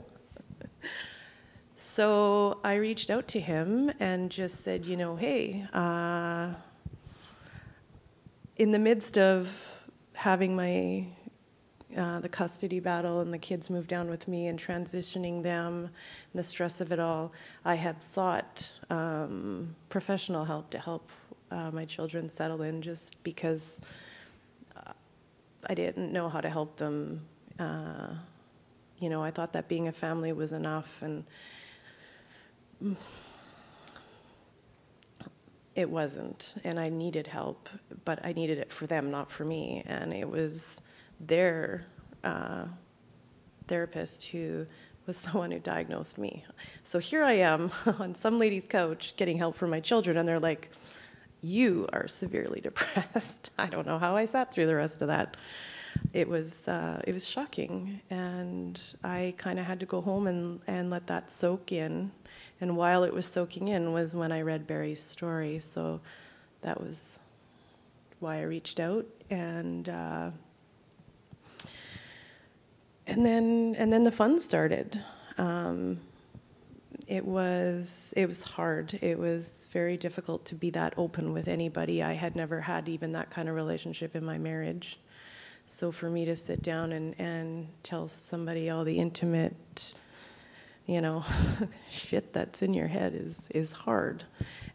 So I reached out to him and just said, you know, hey, in the midst of having my the custody battle and the kids moved down with me and transitioning them and the stress of it all, I had sought professional help to help my children settle in, just because I didn't know how to help them. You know, I thought that being a family was enough, and it wasn't, and I needed help, but I needed it for them, not for me. And it was their therapist who was the one who diagnosed me. So here I am on some lady's couch getting help for my children, and they're like, you are severely depressed. I don't know how I sat through the rest of that. It was shocking, and I kind of had to go home and let that soak in. And while it was soaking in was when I read Barry's story. So that was why I reached out, and then the fun started. It was hard. It was very difficult to be that open with anybody. I had never had even that kind of relationship in my marriage. So for me to sit down and tell somebody all the intimate, you know, shit that's in your head is hard.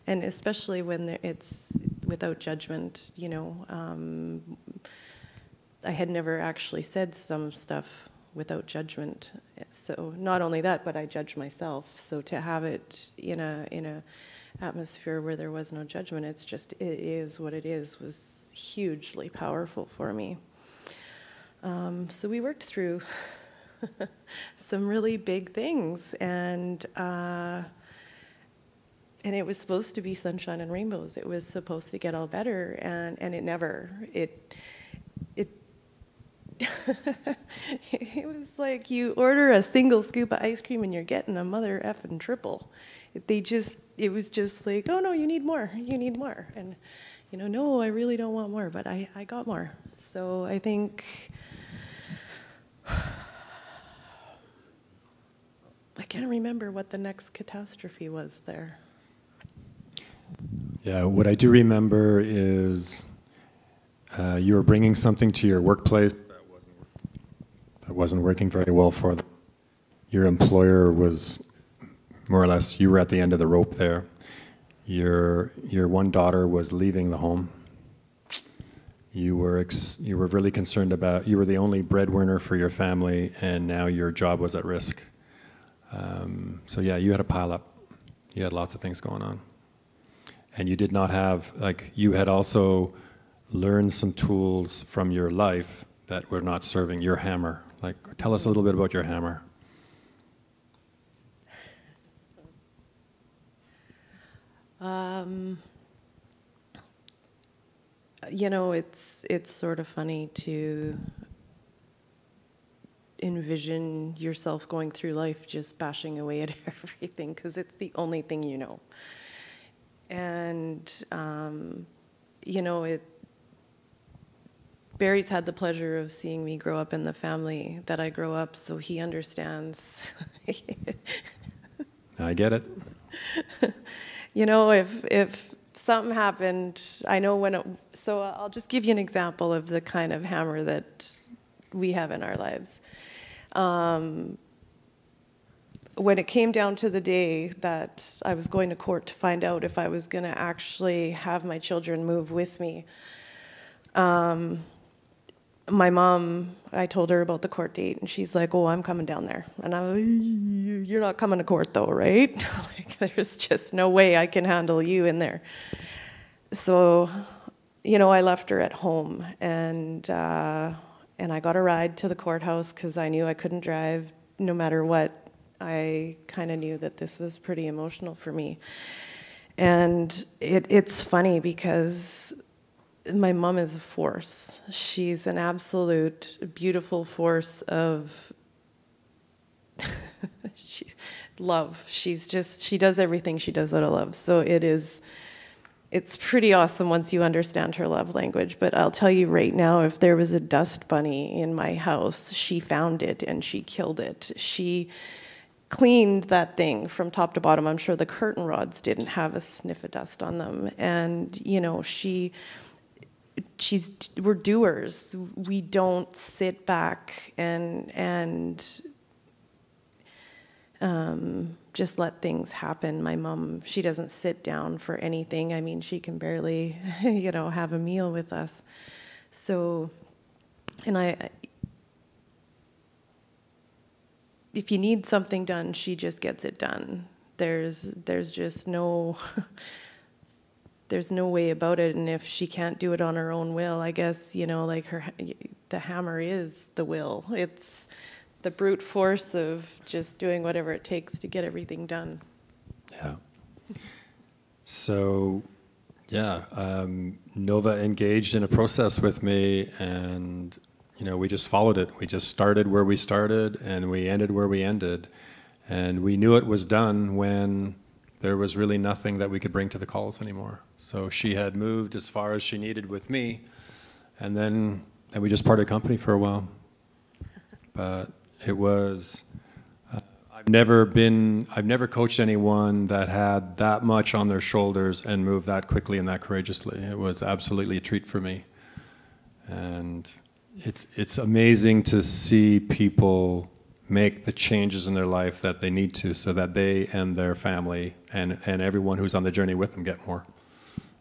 And especially when it's without judgment, you know. I had never actually said some stuff without judgment. So not only that, but I judged myself. So to have it in a atmosphere where there was no judgment, it is what it is, was hugely powerful for me. So we worked through some really big things, and it was supposed to be sunshine and rainbows. It was supposed to get all better, and it never. It it was like you order a single scoop of ice cream and you're getting a mother effing triple. It was just like, oh no, you need more, and you know, no, I really don't want more, but I got more. So I think. I can't remember what the next catastrophe was there. Yeah, what I do remember is you were bringing something to your workplace that wasn't working very well for them. Your employer was more or less, you were at the end of the rope there. Your one daughter was leaving the home. You were really concerned about, you were the only breadwinner for your family, and now your job was at risk. So yeah, you had a pile up. You had lots of things going on. And you did not have, like, you had also learned some tools from your life that were not serving your hammer. Like, tell us a little bit about your hammer. You know, it's sort of funny to envision yourself going through life just bashing away at everything, because it's the only thing you know. And, you know, Barry's had the pleasure of seeing me grow up in the family that I grow up, so he understands. I get it. You know, if something happened, I know so I'll just give you an example of the kind of hammer that we have in our lives. When it came down to the day that I was going to court to find out if I was going to actually have my children move with me, my mom, I told her about the court date, and she's like, oh, I'm coming down there. And I'm like, you're not coming to court though, right? Like, there's just no way I can handle you in there. So, you know, I left her at home, and and I got a ride to the courthouse because I knew I couldn't drive no matter what. I kind of knew that this was pretty emotional for me. And it's funny because my mom is a force. She's an absolute beautiful force of love. She does everything she does out of love. So it's pretty awesome once you understand her love language. But I'll tell you right now, if there was a dust bunny in my house, she found it and she killed it. She cleaned that thing from top to bottom. I'm sure the curtain rods didn't have a sniff of dust on them. And, you know, we're doers. We don't sit back and just let things happen. My mom, she doesn't sit down for anything. I mean, she can barely, you know, have a meal with us. So, and if you need something done, she just gets it done. There's just no, there's no way about it. And if she can't do it on her own will, I guess, you know, like the hammer is the will. It's the brute force of just doing whatever it takes to get everything done. Yeah. So, yeah, Nova engaged in a process with me, and you know, we just followed it. We just started where we started, and we ended where we ended, and we knew it was done when there was really nothing that we could bring to the calls anymore. So she had moved as far as she needed with me, and then we just parted company for a while. But it was. I've never coached anyone that had that much on their shoulders and moved that quickly and that courageously. It was absolutely a treat for me. And it's amazing to see people make the changes in their life that they need to so that they and their family and everyone who's on the journey with them get more.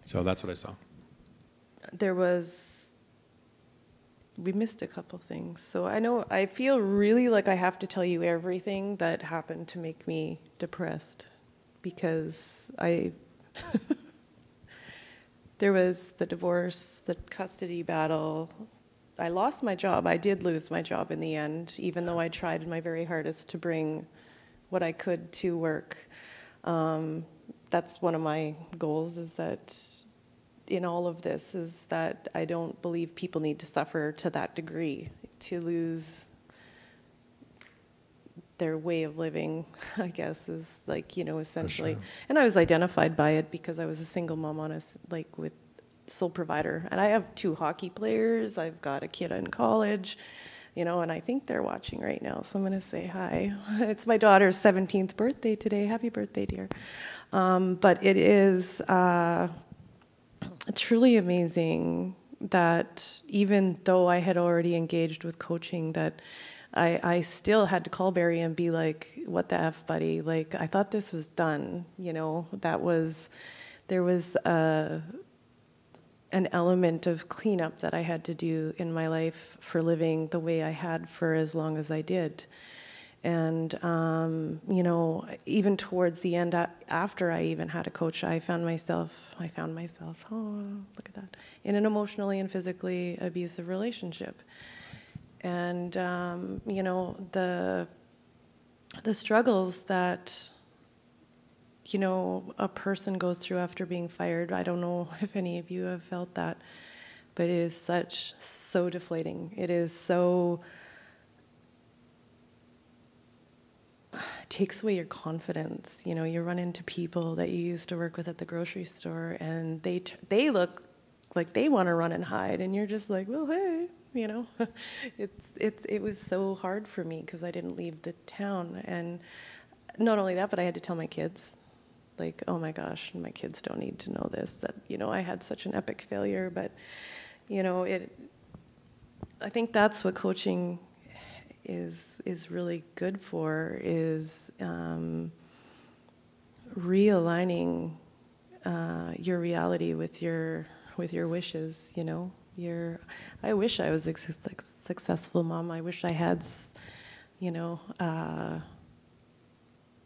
So that's what I saw. We missed a couple things. So I feel really like I have to tell you everything that happened to make me depressed, because there was the divorce, the custody battle. I lost my job. I did lose my job in the end, even though I tried my very hardest to bring what I could to work. That's one of my goals, is that in all of this, is that I don't believe people need to suffer to that degree, to lose their way of living, I guess, is like, you know, essentially. Sure. And I was identified by it because I was a single mom with sole provider. And I have 2 hockey players. I've got a kid in college, you know, and I think they're watching right now, so I'm going to say hi. It's my daughter's 17th birthday today. Happy birthday, dear. But it is truly amazing that even though I had already engaged with coaching, that I still had to call Barry and be like, what the F, buddy? Like, I thought this was done, you know. There was an element of cleanup that I had to do in my life for living the way I had for as long as I did. And, you know, even towards the end, after I even had a coach, I found myself, oh, look at that, in an emotionally and physically abusive relationship. And, you know, the struggles that, you know, a person goes through after being fired, I don't know if any of you have felt that, but it is so deflating. It is so, takes away your confidence. You know, you run into people that you used to work with at the grocery store, and they look like they want to run and hide, and you're just like, well, hey, you know. It was so hard for me because I didn't leave the town, and not only that, but I had to tell my kids, like, oh my gosh, my kids don't need to know this, that, you know, I had such an epic failure. But, you know, I think that's what coaching is really good for, is realigning your reality with your wishes, you know. I wish I was a successful mom. I wish I had, you know,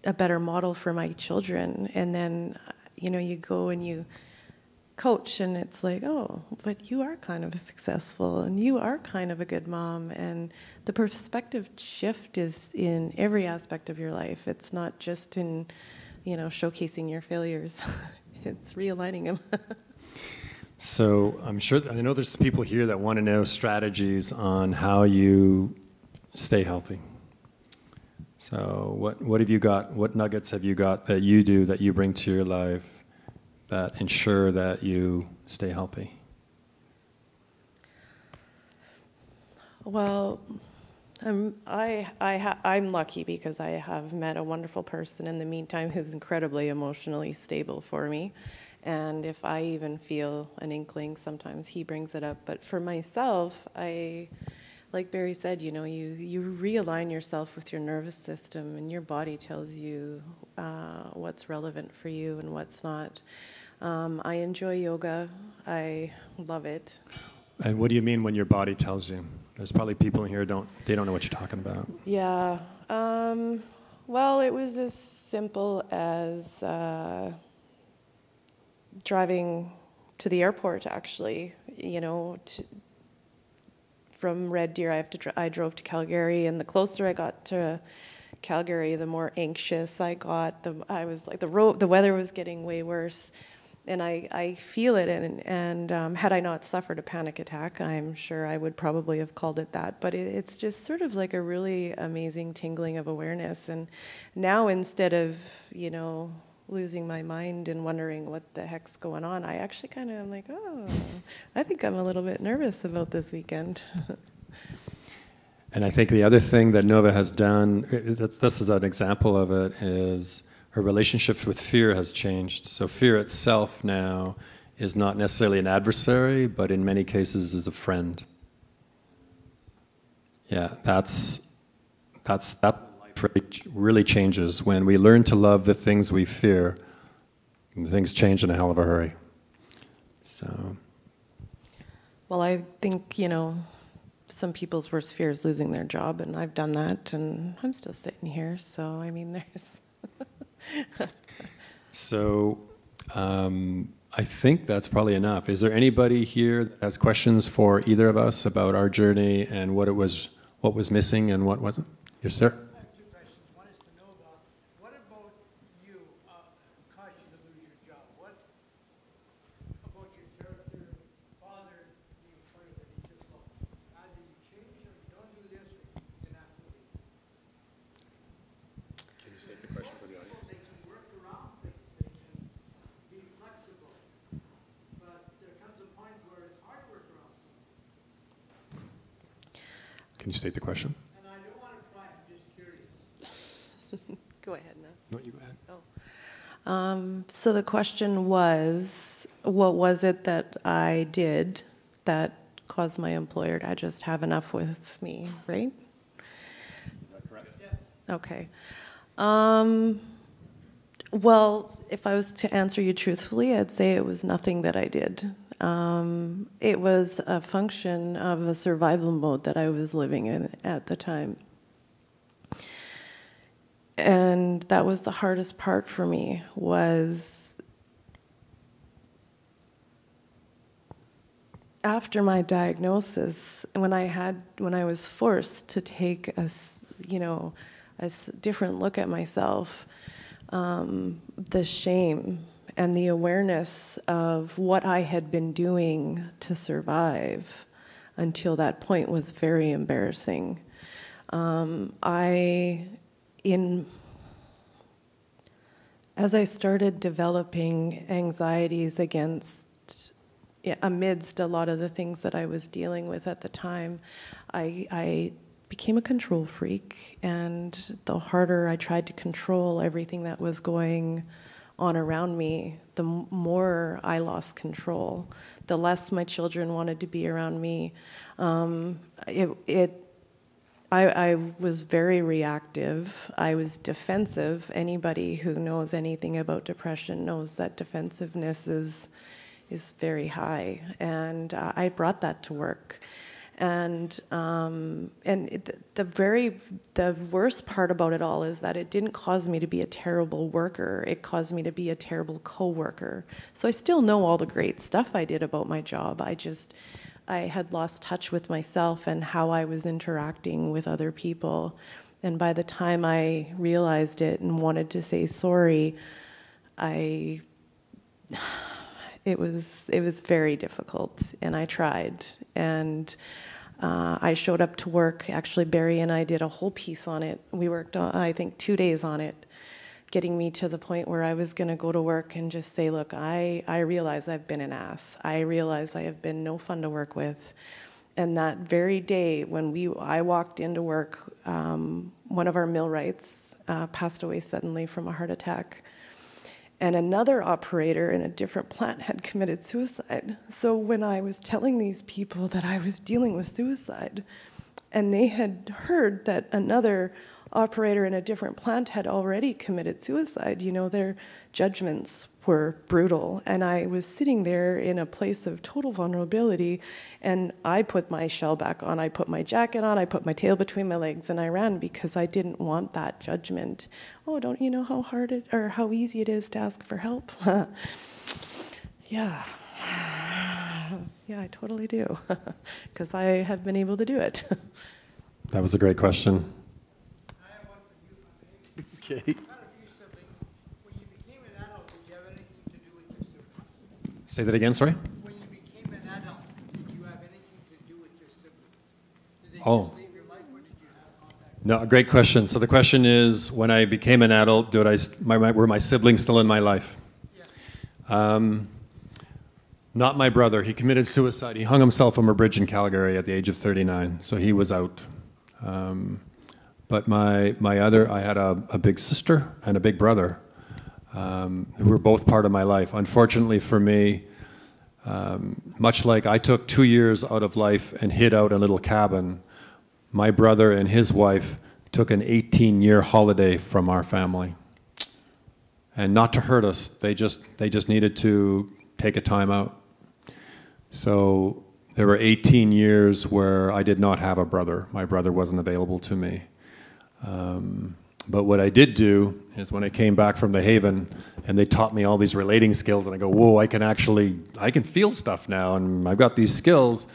a better model for my children. And then, you know, you go and you coach, and it's like, oh, but you are kind of successful, and you are kind of a good mom, and the perspective shift is in every aspect of your life. It's not just in, showcasing your failures. It's realigning them. So I'm sure, I know there's people here that want to know strategies on how you stay healthy. So what have you got? What nuggets have you got that you do, that you bring to your life, that ensure that you stay healthy? Well, I'm lucky because I have met a wonderful person in the meantime who's incredibly emotionally stable for me. And if I even feel an inkling, sometimes he brings it up. But for myself, like Barry said, you realign yourself with your nervous system, and your body tells you what's relevant for you and what's not. I enjoy yoga. I love it. And what do you mean when your body tells you? There's probably people in here they don't know what you're talking about. Yeah. Well, it was as simple as driving to the airport, actually. From Red Deer, I drove to Calgary, and the closer I got to Calgary, the more anxious I got. I was like, the weather was getting way worse, and I feel it. And had I not suffered a panic attack, I'm sure I would probably have called it that. But it's just sort of like a really amazing tingling of awareness. And now, instead of losing my mind and wondering what the heck's going on, I actually kind of am like, oh, I think I'm a little bit nervous about this weekend. And I think the other thing that Nova has done, this is an example of it, is her relationship with fear has changed. So fear itself now is not necessarily an adversary, but in many cases is a friend. Yeah, that's really changes. When we learn to love the things we fear, things change in a hell of a hurry. So. Well, I think, some people's worst fear is losing their job, and I've done that, and I'm still sitting here, so, there's... So, I think that's probably enough. Is there anybody here that has questions for either of us about our journey and what was missing and what wasn't? Yes, sir. I have two questions. One is to Nova. What about you caused you to lose your job? What about your character, father, being part of it? He says, well, either you change or you don't do this, or you're going to have to leave. Can you state the question for the audience? They can work around things. They can be flexible. But there comes a point where it's hard to work around something. Can you state the question? And I don't want to pry. I'm just curious. Go ahead, Ness. No, you go ahead. So the question was, what was it that I did that caused my employer to just have enough with me, right? Is that correct? Okay. Well, if I was to answer you truthfully, I'd say it was nothing that I did. It was a function of a survival mode that I was living in at the time. And that was the hardest part for me, was after my diagnosis, when I was forced to take a different look at myself, the shame and the awareness of what I had been doing to survive until that point was very embarrassing. As I started developing anxieties amidst a lot of the things that I was dealing with at the time, I became a control freak, and the harder I tried to control everything that was going on around me, the more I lost control, the less my children wanted to be around me. I was very reactive. I was defensive. Anybody who knows anything about depression knows that defensiveness is very high, and I brought that to work. The worst part about it all is that it didn't cause me to be a terrible worker. It caused me to be a terrible coworker. So I still know all the great stuff I did about my job. I had lost touch with myself and how I was interacting with other people. And by the time I realized it and wanted to say sorry, it was very difficult, and I tried. And I showed up to work. Actually, Barry and I did a whole piece on it. We worked on, I think, 2 days on it, getting me to the point where I was going to go to work and just say, look, I realize I've been an ass. I realize I have been no fun to work with. And that very day when I walked into work, one of our millwrights passed away suddenly from a heart attack. And another operator in a different plant had committed suicide. So when I was telling these people that I was dealing with suicide, and they had heard that another operator in a different plant had already committed suicide, their judgments were brutal. And I was sitting there in a place of total vulnerability, and I put my shell back on, I put my jacket on, I put my tail between my legs, and I ran because I didn't want that judgment. Oh, don't you know how hard or how easy it is to ask for help? Yeah. Yeah, I totally do, because I have been able to do it. That was a great question. I have one for you, if I may. Okay. How about you siblings? When you became an adult, did you have anything to do with your siblings? Say that again, sorry? When you became an adult, did you have anything to do with your siblings? Did they Oh. just leave your life, or did you have contact? No, great question. So the question is, when I became an adult, were my siblings still in my life? Yeah. Not my brother. He committed suicide. He hung himself from a bridge in Calgary at the age of 39, so he was out. But I had a big sister and a big brother who were both part of my life. Unfortunately for me, much like I took 2 years out of life and hid out in a little cabin, my brother and his wife took an 18-year holiday from our family. And not to hurt us, they just needed to take a time out. So there were 18 years where I did not have a brother. My brother wasn't available to me. But what I did do is when I came back from the Haven and they taught me all these relating skills, and I go, whoa, I can feel stuff now, and I've got these skills.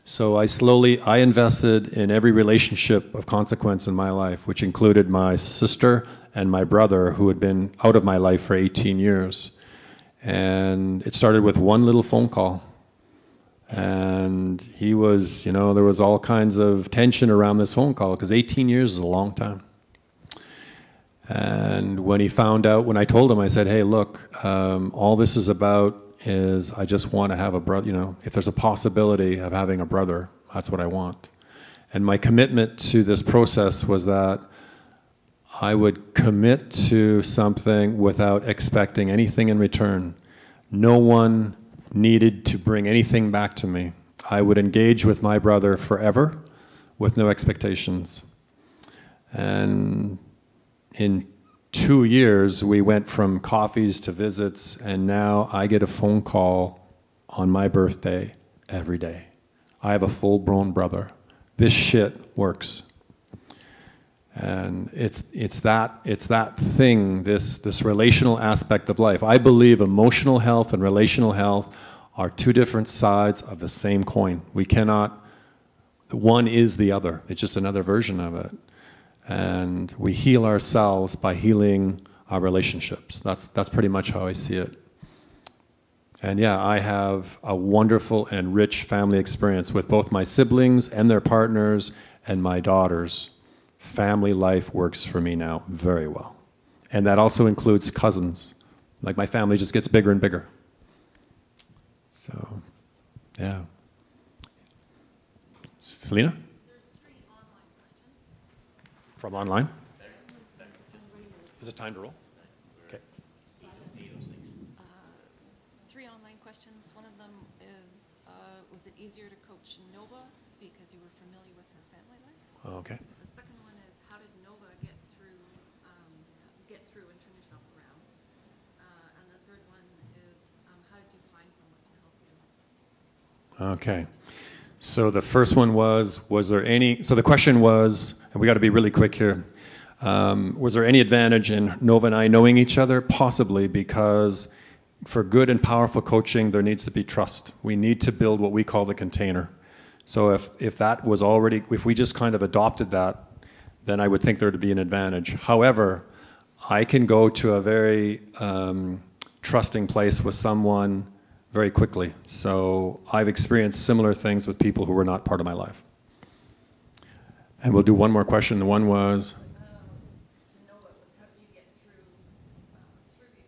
So I invested in every relationship of consequence in my life, which included my sister and my brother, who had been out of my life for 18 years. And it started with one little phone call. And he was, there was all kinds of tension around this phone call, because 18 years is a long time. And when he found out, when I told him, I said, hey, look, all this is about is I just want to have a brother, if there's a possibility of having a brother, that's what I want. And my commitment to this process was that I would commit to something without expecting anything in return. No one needed to bring anything back to me. I would engage with my brother forever with no expectations. And in 2 years, we went from coffees to visits, and now I get a phone call on my birthday every day. I have a full-blown brother. This shit works. And it's that thing, this relational aspect of life. I believe emotional health and relational health are two different sides of the same coin. One is the other. It's just another version of it. And we heal ourselves by healing our relationships. That's pretty much how I see it. And yeah, I have a wonderful and rich family experience with both my siblings and their partners and my daughters. Family life works for me now very well. And that also includes cousins. Like, my family just gets bigger and bigger. So, yeah. Selena? There's 3 online questions. From online? Is it time to roll? Okay. 3 online questions. One of them is, was it easier to coach Nova because you were familiar with her family life? Oh, okay. The second one is, how did Nova get through and turn yourself around? And the third one is, how did you find someone to help you? Okay. So the first one was there any, so the question was, and we got to be really quick here, was there any advantage in Nova and I knowing each other? Possibly, because for good and powerful coaching, there needs to be trust. We need to build what we call the container. So if that was already, if we just kind of adopted that, then I would think there would be an advantage. However, I can go to a very trusting place with someone very quickly. So I've experienced similar things with people who were not part of my life. And we'll do one more question. The one was, To know what was, how did you get through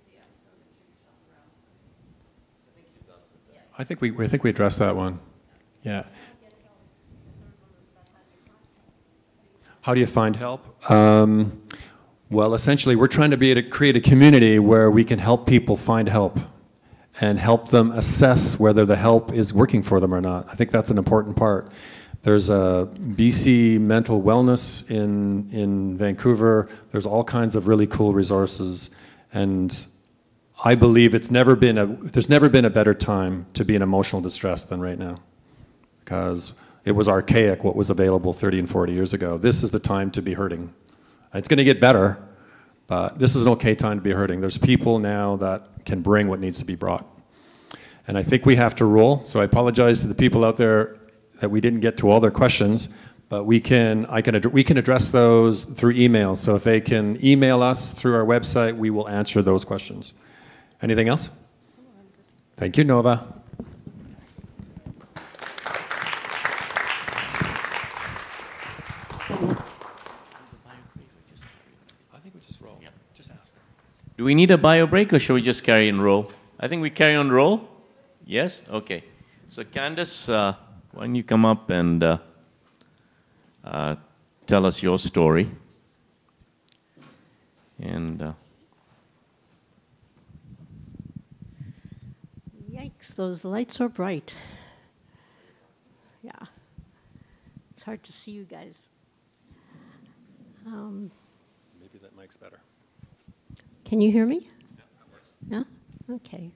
the episode and turn yourself around? I think we addressed that one. Yeah. How do you find help? Well, essentially, we're trying to create a community where we can help people find help and help them assess whether the help is working for them or not. I think that's an important part. There's a BC Mental Wellness in Vancouver. There's all kinds of really cool resources, and I believe there's never been a better time to be in emotional distress than right now, because it was archaic what was available 30 and 40 years ago. This is the time to be hurting. It's going to get better, but this is an okay time to be hurting. There's people now that can bring what needs to be brought. And I think we have to roll, so I apologize to the people out there that we didn't get to all their questions, but we can address those through email. So if they can email us through our website, we will answer those questions. Anything else? Thank you, Nova. I think we just roll. Yeah. Just ask. Do we need a bio break or should we just carry and roll? I think we carry on roll. Yes? Okay. So Candace, why don't you come up and tell us your story? And Yikes, those lights are bright. Yeah. It's hard to see you guys. Maybe that mic's better. Can you hear me? Yeah? Okay.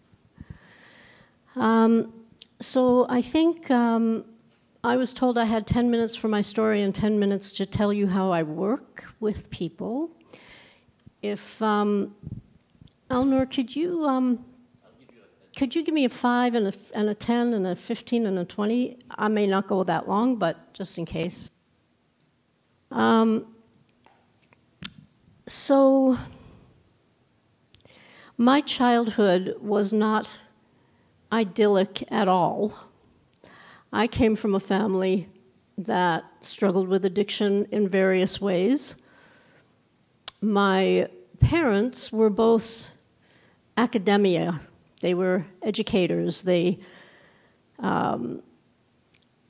So I think I was told I had 10 minutes for my story and 10 minutes to tell you how I work with people. If, Elnor, could you give me a 5 and a 10 and a 15 and a 20? I may not go that long, but just in case. So my childhood was not idyllic at all. I came from a family that struggled with addiction in various ways. My parents were both academia. They were educators.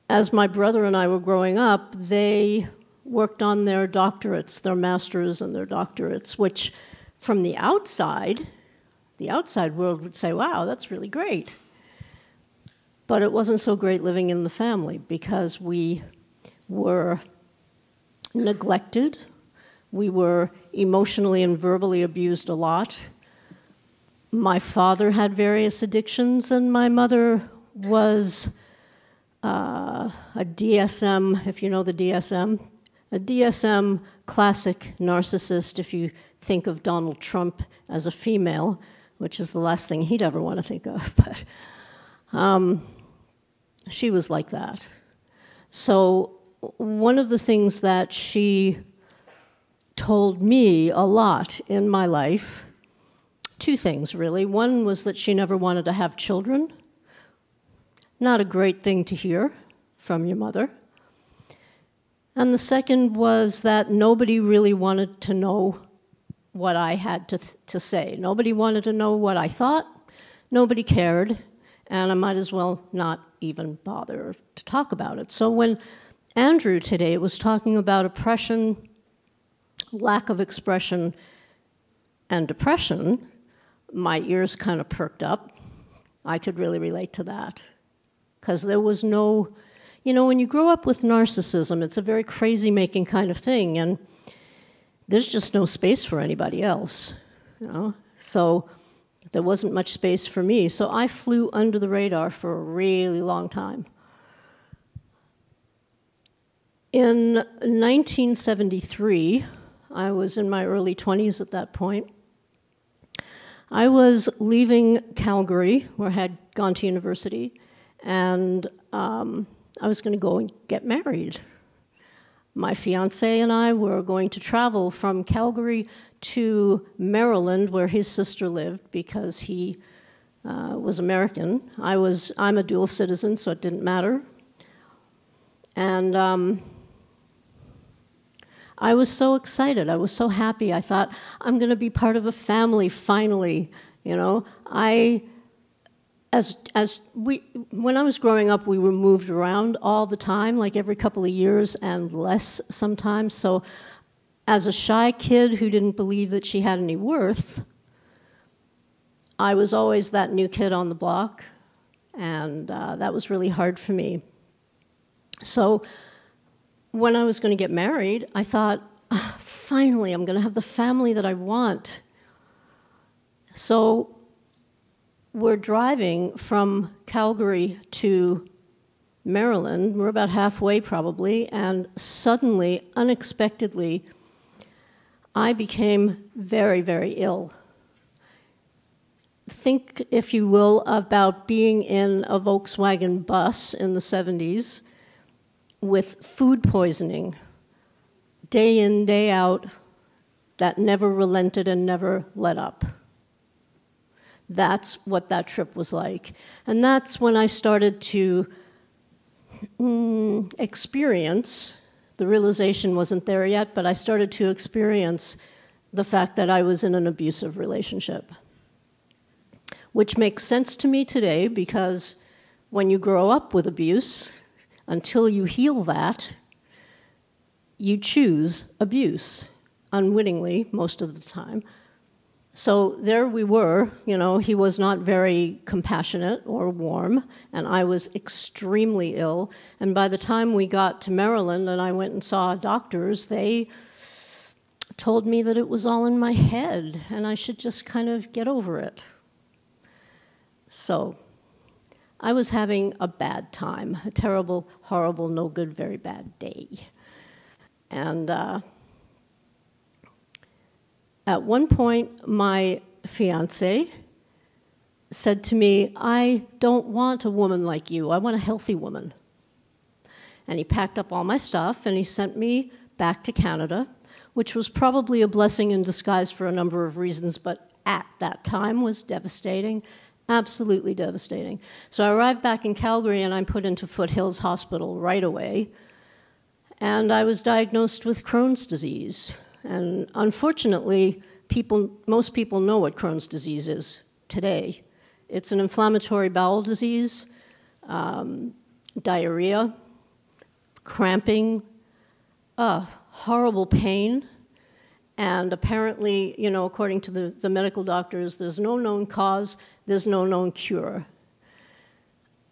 As my brother and I were growing up, they worked on their doctorates, their masters and their doctorates, which from the outside world would say, wow, that's really great. But it wasn't so great living in the family because we were neglected. We were emotionally and verbally abused a lot. My father had various addictions, and my mother was a DSM, if you know the DSM, a DSM classic narcissist if you think of Donald Trump as a female, which is the last thing he'd ever want to think of, but she was like that. So one of the things that she told me a lot in my life, two things really. One was that she never wanted to have children. Not a great thing to hear from your mother. And the second was that nobody really wanted to know what I had to say. Nobody wanted to know what I thought. Nobody cared. And I might as well not even bother to talk about it. So when Andrew today was talking about oppression, lack of expression, and depression, my ears kind of perked up. I could really relate to that. Because there was no, when you grow up with narcissism, it's a very crazy-making kind of thing, and there's just no space for anybody else, So there wasn't much space for me. So I flew under the radar for a really long time. In 1973, I was in my early 20s at that point. I was leaving Calgary, where I had gone to university, and I was going to go and get married. My fiance and I were going to travel from Calgary to Maryland, where his sister lived, because he was American. I'm a dual citizen, so it didn't matter. And I was so excited. I was so happy. I thought, I'm going to be part of a family finally. You know, when I was growing up, we were moved around all the time, like every couple of years and less sometimes. So as a shy kid who didn't believe that she had any worth, I was always that new kid on the block, and that was really hard for me. So when I was going to get married, I thought, finally, I'm going to have the family that I want. So we're driving from Calgary to Maryland. We're about halfway probably, and suddenly, unexpectedly, I became very, very ill. Think, if you will, about being in a Volkswagen bus in the 70s with food poisoning, day in, day out, that never relented and never let up. That's what that trip was like. And that's when I started to experience, the realization wasn't there yet, but I started to experience the fact that I was in an abusive relationship. Which makes sense to me today, because when you grow up with abuse, until you heal that, you choose abuse, unwittingly most of the time. So there we were, you know, he was not very compassionate or warm, and I was extremely ill. And by the time we got to Maryland and I went and saw doctors, they told me that it was all in my head and I should just kind of get over it. So I was having a bad time, a terrible, horrible, no good, very bad day. And at one point, my fiancé said to me, I don't want a woman like you. I want a healthy woman. And he packed up all my stuff and he sent me back to Canada, which was probably a blessing in disguise for a number of reasons, but at that time was devastating. Absolutely devastating. So I arrived back in Calgary and I'm put into Foothills Hospital right away. And I was diagnosed with Crohn's disease. And unfortunately, most people know what Crohn's disease is today. It's an inflammatory bowel disease, diarrhea, cramping, horrible pain. And apparently, you know, according to the medical doctors, there's no known cause, there's no known cure.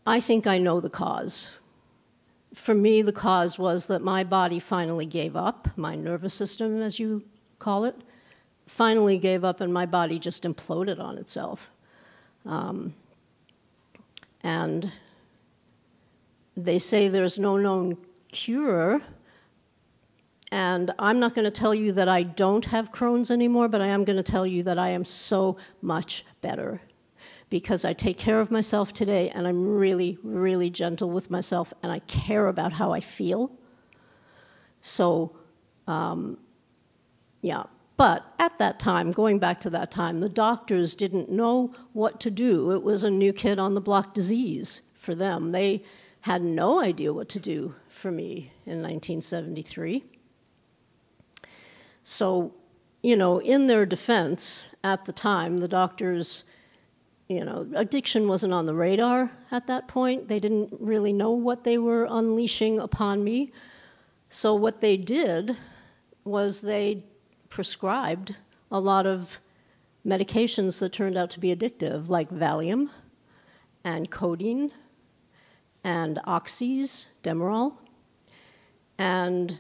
I think I know the cause. For me, the cause was that my body finally gave up, my nervous system, as you call it, finally gave up and my body just imploded on itself. And they say there's no known cure. And I'm not going to tell you that I don't have Crohn's anymore, but I am going to tell you that I am so much better because I take care of myself today and I'm really, really gentle with myself and I care about how I feel. So, yeah. But at that time, going back to that time, the doctors didn't know what to do. It was a new kid on the block disease for them. They had no idea what to do for me in 1973. So, you know, in their defense, at the time, the doctors, you know, addiction wasn't on the radar at that point. They didn't really know what they were unleashing upon me. So what they did was they prescribed a lot of medications that turned out to be addictive, like Valium and codeine and oxys, Demerol. And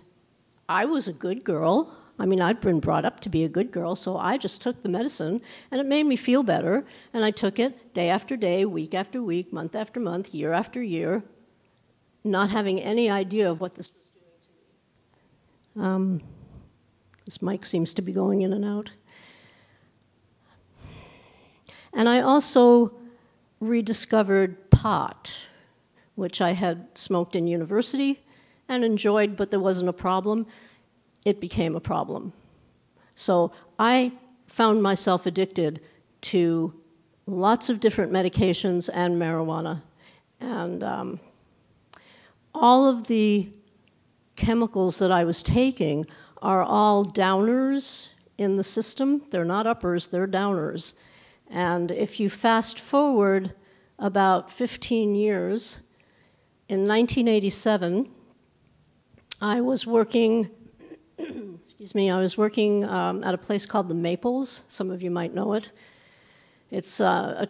I was a good girl. I mean, I'd been brought up to be a good girl, so I just took the medicine, and it made me feel better, and I took it day after day, week after week, month after month, year after year, not having any idea of what this was doing to me. This mic seems to be going in and out. And I also rediscovered pot, which I had smoked in university and enjoyed, but there wasn't a problem. It became a problem. So I found myself addicted to lots of different medications and marijuana. And all of the chemicals that I was taking are all downers in the system. They're not uppers, they're downers. And if you fast forward about 15 years, in 1987, I was working, excuse me, I was working at a place called the Maples. Some of you might know it. It's a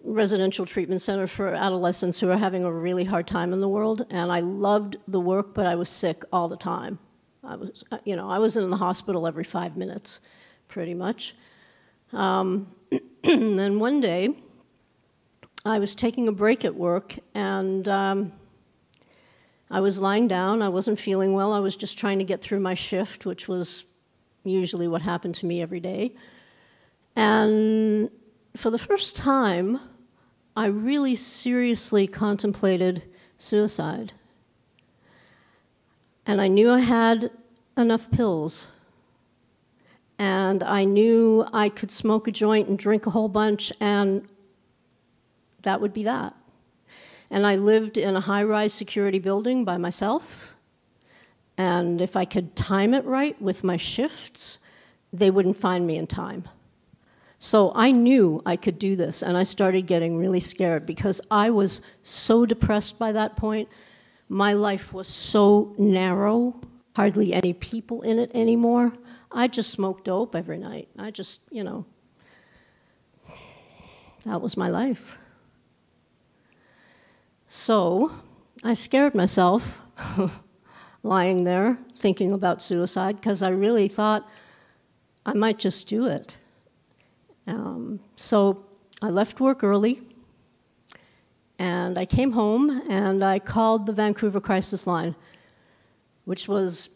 residential treatment center for adolescents who are having a really hard time in the world. And I loved the work, but I was sick all the time. I was in the hospital every 5 minutes, pretty much. And then one day, I was taking a break at work, and I was lying down. I wasn't feeling well. I was just trying to get through my shift, which was usually what happened to me every day. And for the first time, I really seriously contemplated suicide. And I knew I had enough pills. And I knew I could smoke a joint and drink a whole bunch, and that would be that. And I lived in a high-rise security building by myself. And if I could time it right with my shifts, they wouldn't find me in time. So I knew I could do this, and I started getting really scared because I was so depressed by that point. My life was so narrow, hardly any people in it anymore. I just smoked dope every night. I just, that was my life. So I scared myself lying there thinking about suicide because I really thought I might just do it. So I left work early, and I came home, and I called the Vancouver Crisis Line, which was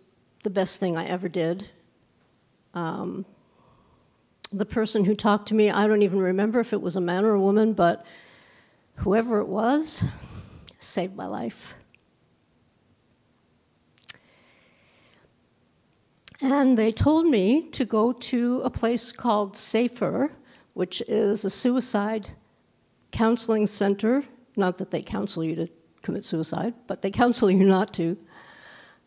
the best thing I ever did. The person who talked to me, I don't even remember if it was a man or a woman, but whoever it was saved my life. And they told me to go to a place called SAFER, which is a suicide counseling center. Not that they counsel you to commit suicide, but they counsel you not to.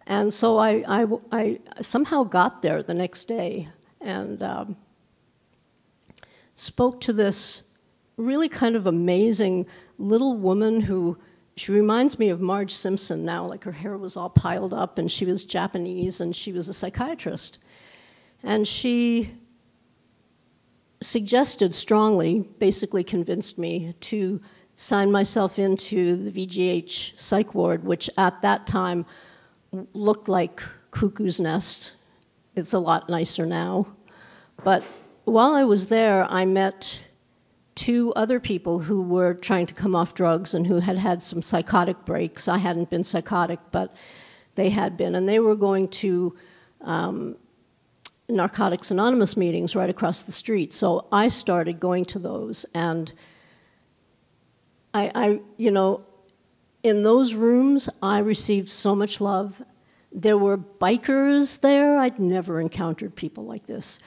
And so I somehow got there the next day and spoke to this really kind of amazing little woman who, she reminds me of Marge Simpson now, like her hair was all piled up, and she was Japanese, and she was a psychiatrist. And she suggested strongly, basically convinced me to sign myself into the VGH psych ward, which at that time looked like Cuckoo's Nest. It's a lot nicer now. But while I was there, I met 2 other people who were trying to come off drugs and who had had some psychotic breaks. I hadn't been psychotic, but they had been. And they were going to Narcotics Anonymous meetings right across the street. So I started going to those. And I in those rooms, I received so much love. There were bikers there. I'd never encountered people like this.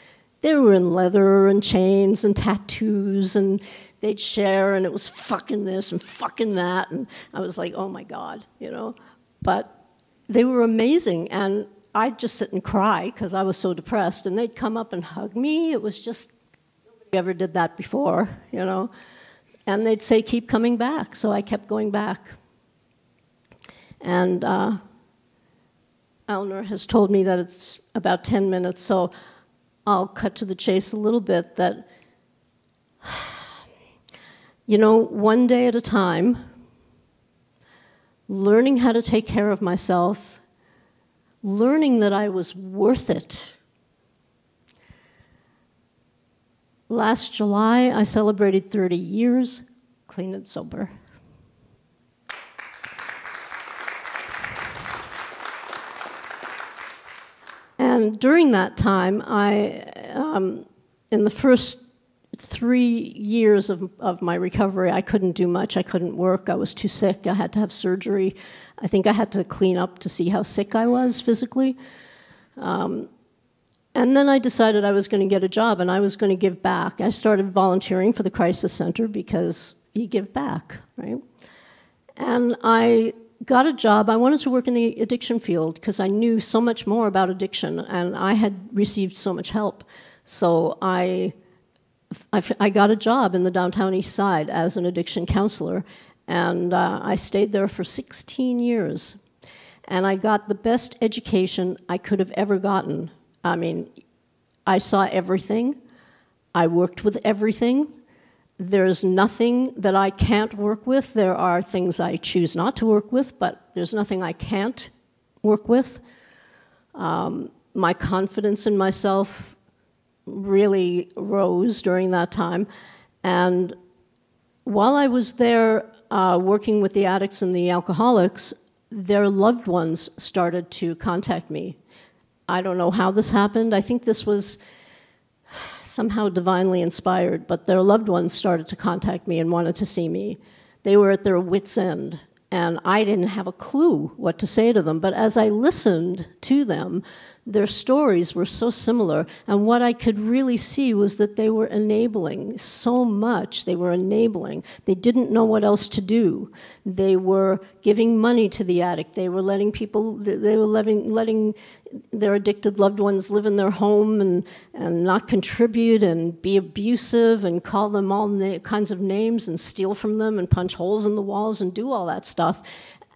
They were in leather and chains and tattoos, and they'd share, and it was fucking this and fucking that, and I was like, oh my God, But they were amazing, and I'd just sit and cry because I was so depressed, and they'd come up and hug me. It was just, nobody ever did that before, And they'd say, keep coming back, so I kept going back. And Eleanor has told me that it's about 10 minutes, so I'll cut to the chase a little bit, that, one day at a time, learning how to take care of myself, learning that I was worth it. Last July, I celebrated 30 years clean and sober. And during that time, in the first 3 years of my recovery, I couldn't do much. I couldn't work. I was too sick. I had to have surgery. I think I had to clean up to see how sick I was physically. And then I decided I was going to get a job and I was going to give back. I started volunteering for the Crisis Center because you give back, right? And I got a job. I wanted to work in the addiction field because I knew so much more about addiction and I had received so much help. So I got a job in the downtown East Side as an addiction counselor, and I stayed there for 16 years. And I got the best education I could have ever gotten. I mean, I saw everything. I worked with everything. There's nothing that I can't work with. There are things I choose not to work with, but there's nothing I can't work with. My confidence in myself really rose during that time. And while I was there working with the addicts and the alcoholics, their loved ones started to contact me. I don't know how this happened. I think this was somehow divinely inspired, but their loved ones started to contact me and wanted to see me. They were at their wits' end, and I didn't have a clue what to say to them. But as I listened to them, their stories were so similar, and what I could really see was that they were enabling so much. They were enabling. They didn't know what else to do. They were giving money to the addict. They were letting people, they were letting their addicted loved ones live in their home and not contribute and be abusive and call them all kinds of names and steal from them and punch holes in the walls and do all that stuff.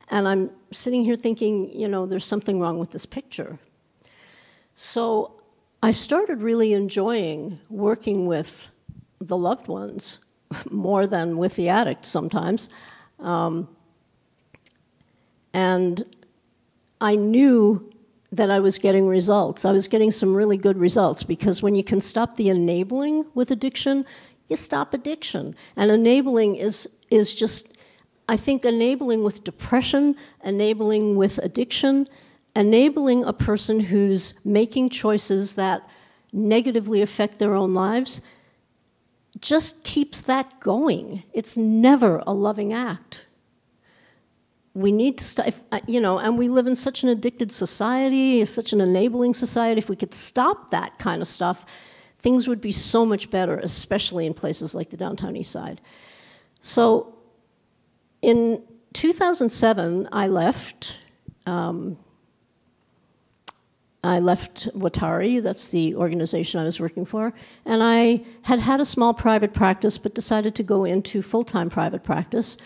And I'm sitting here thinking, you know, there's something wrong with this picture. So I started really enjoying working with the loved ones more than with the addict sometimes. And I knew that I was getting results. I was getting some really good results because when you can stop the enabling with addiction, you stop addiction. And enabling is just, I think enabling with depression, enabling with addiction, enabling a person who's making choices that negatively affect their own lives just keeps that going. It's never a loving act. We need to stop, you know, and we live in such an addicted society, such an enabling society. If we could stop that kind of stuff, things would be so much better, especially in places like the downtown East Side. So in 2007, I left Watari, that's the organization I was working for, and I had had a small private practice but decided to go into full-time private practice.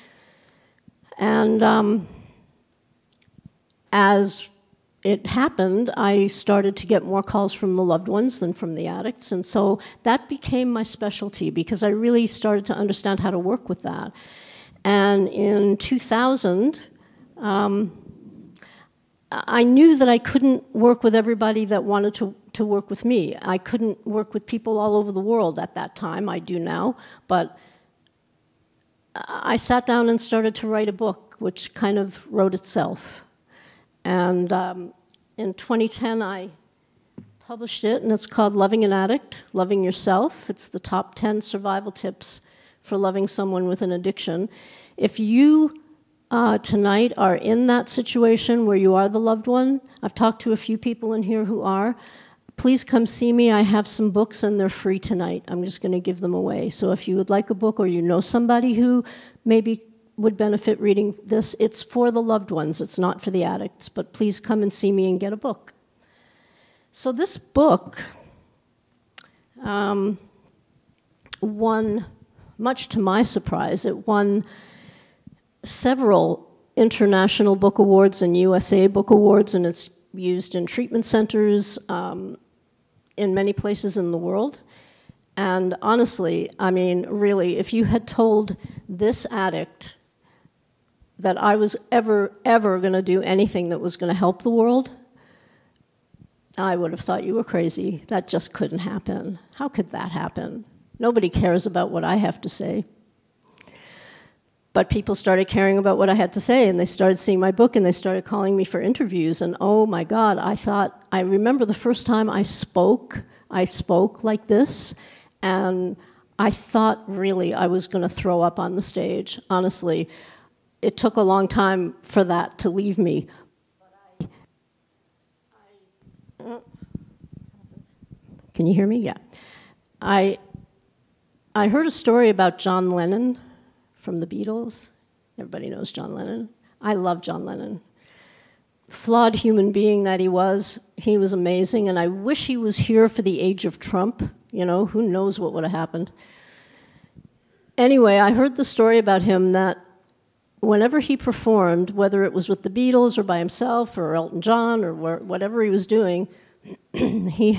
And as it happened, I started to get more calls from the loved ones than from the addicts, and so that became my specialty because I really started to understand how to work with that. And in 2000, I knew that I couldn't work with everybody that wanted to work with me. I couldn't work with people all over the world at that time. I do now, but I sat down and started to write a book, which kind of wrote itself. And in 2010, I published it, and it's called Loving an Addict, Loving Yourself. It's the top 10 survival tips for loving someone with an addiction. If you tonight are in that situation where you are the loved one, I've talked to a few people in here who are, please come see me. I have some books and they're free tonight. I'm just going to give them away. So if you would like a book or you know somebody who maybe would benefit reading this, it's for the loved ones. It's not for the addicts. But please come and see me and get a book. So this book won, much to my surprise, it won several international book awards and USA book awards, and it's used in treatment centers in many places in the world. And honestly, I mean, really, if you had told this addict that I was ever going to do anything that was going to help the world, I would have thought you were crazy. That just couldn't happen. How could that happen? Nobody cares about what I have to say. But people started caring about what I had to say, and they started seeing my book, and they started calling me for interviews. And oh my God, I remember the first time I spoke like this, and I thought really I was going to throw up on the stage. Honestly, it took a long time for that to leave me. Can you hear me? Yeah. I heard a story about John Lennon from the Beatles. Everybody knows John Lennon. I love John Lennon. Flawed human being that he was amazing, and I wish he was here for the age of Trump. You know, who knows what would have happened. Anyway, I heard the story about him that whenever he performed, whether it was with the Beatles or by himself or Elton John or whatever he was doing, he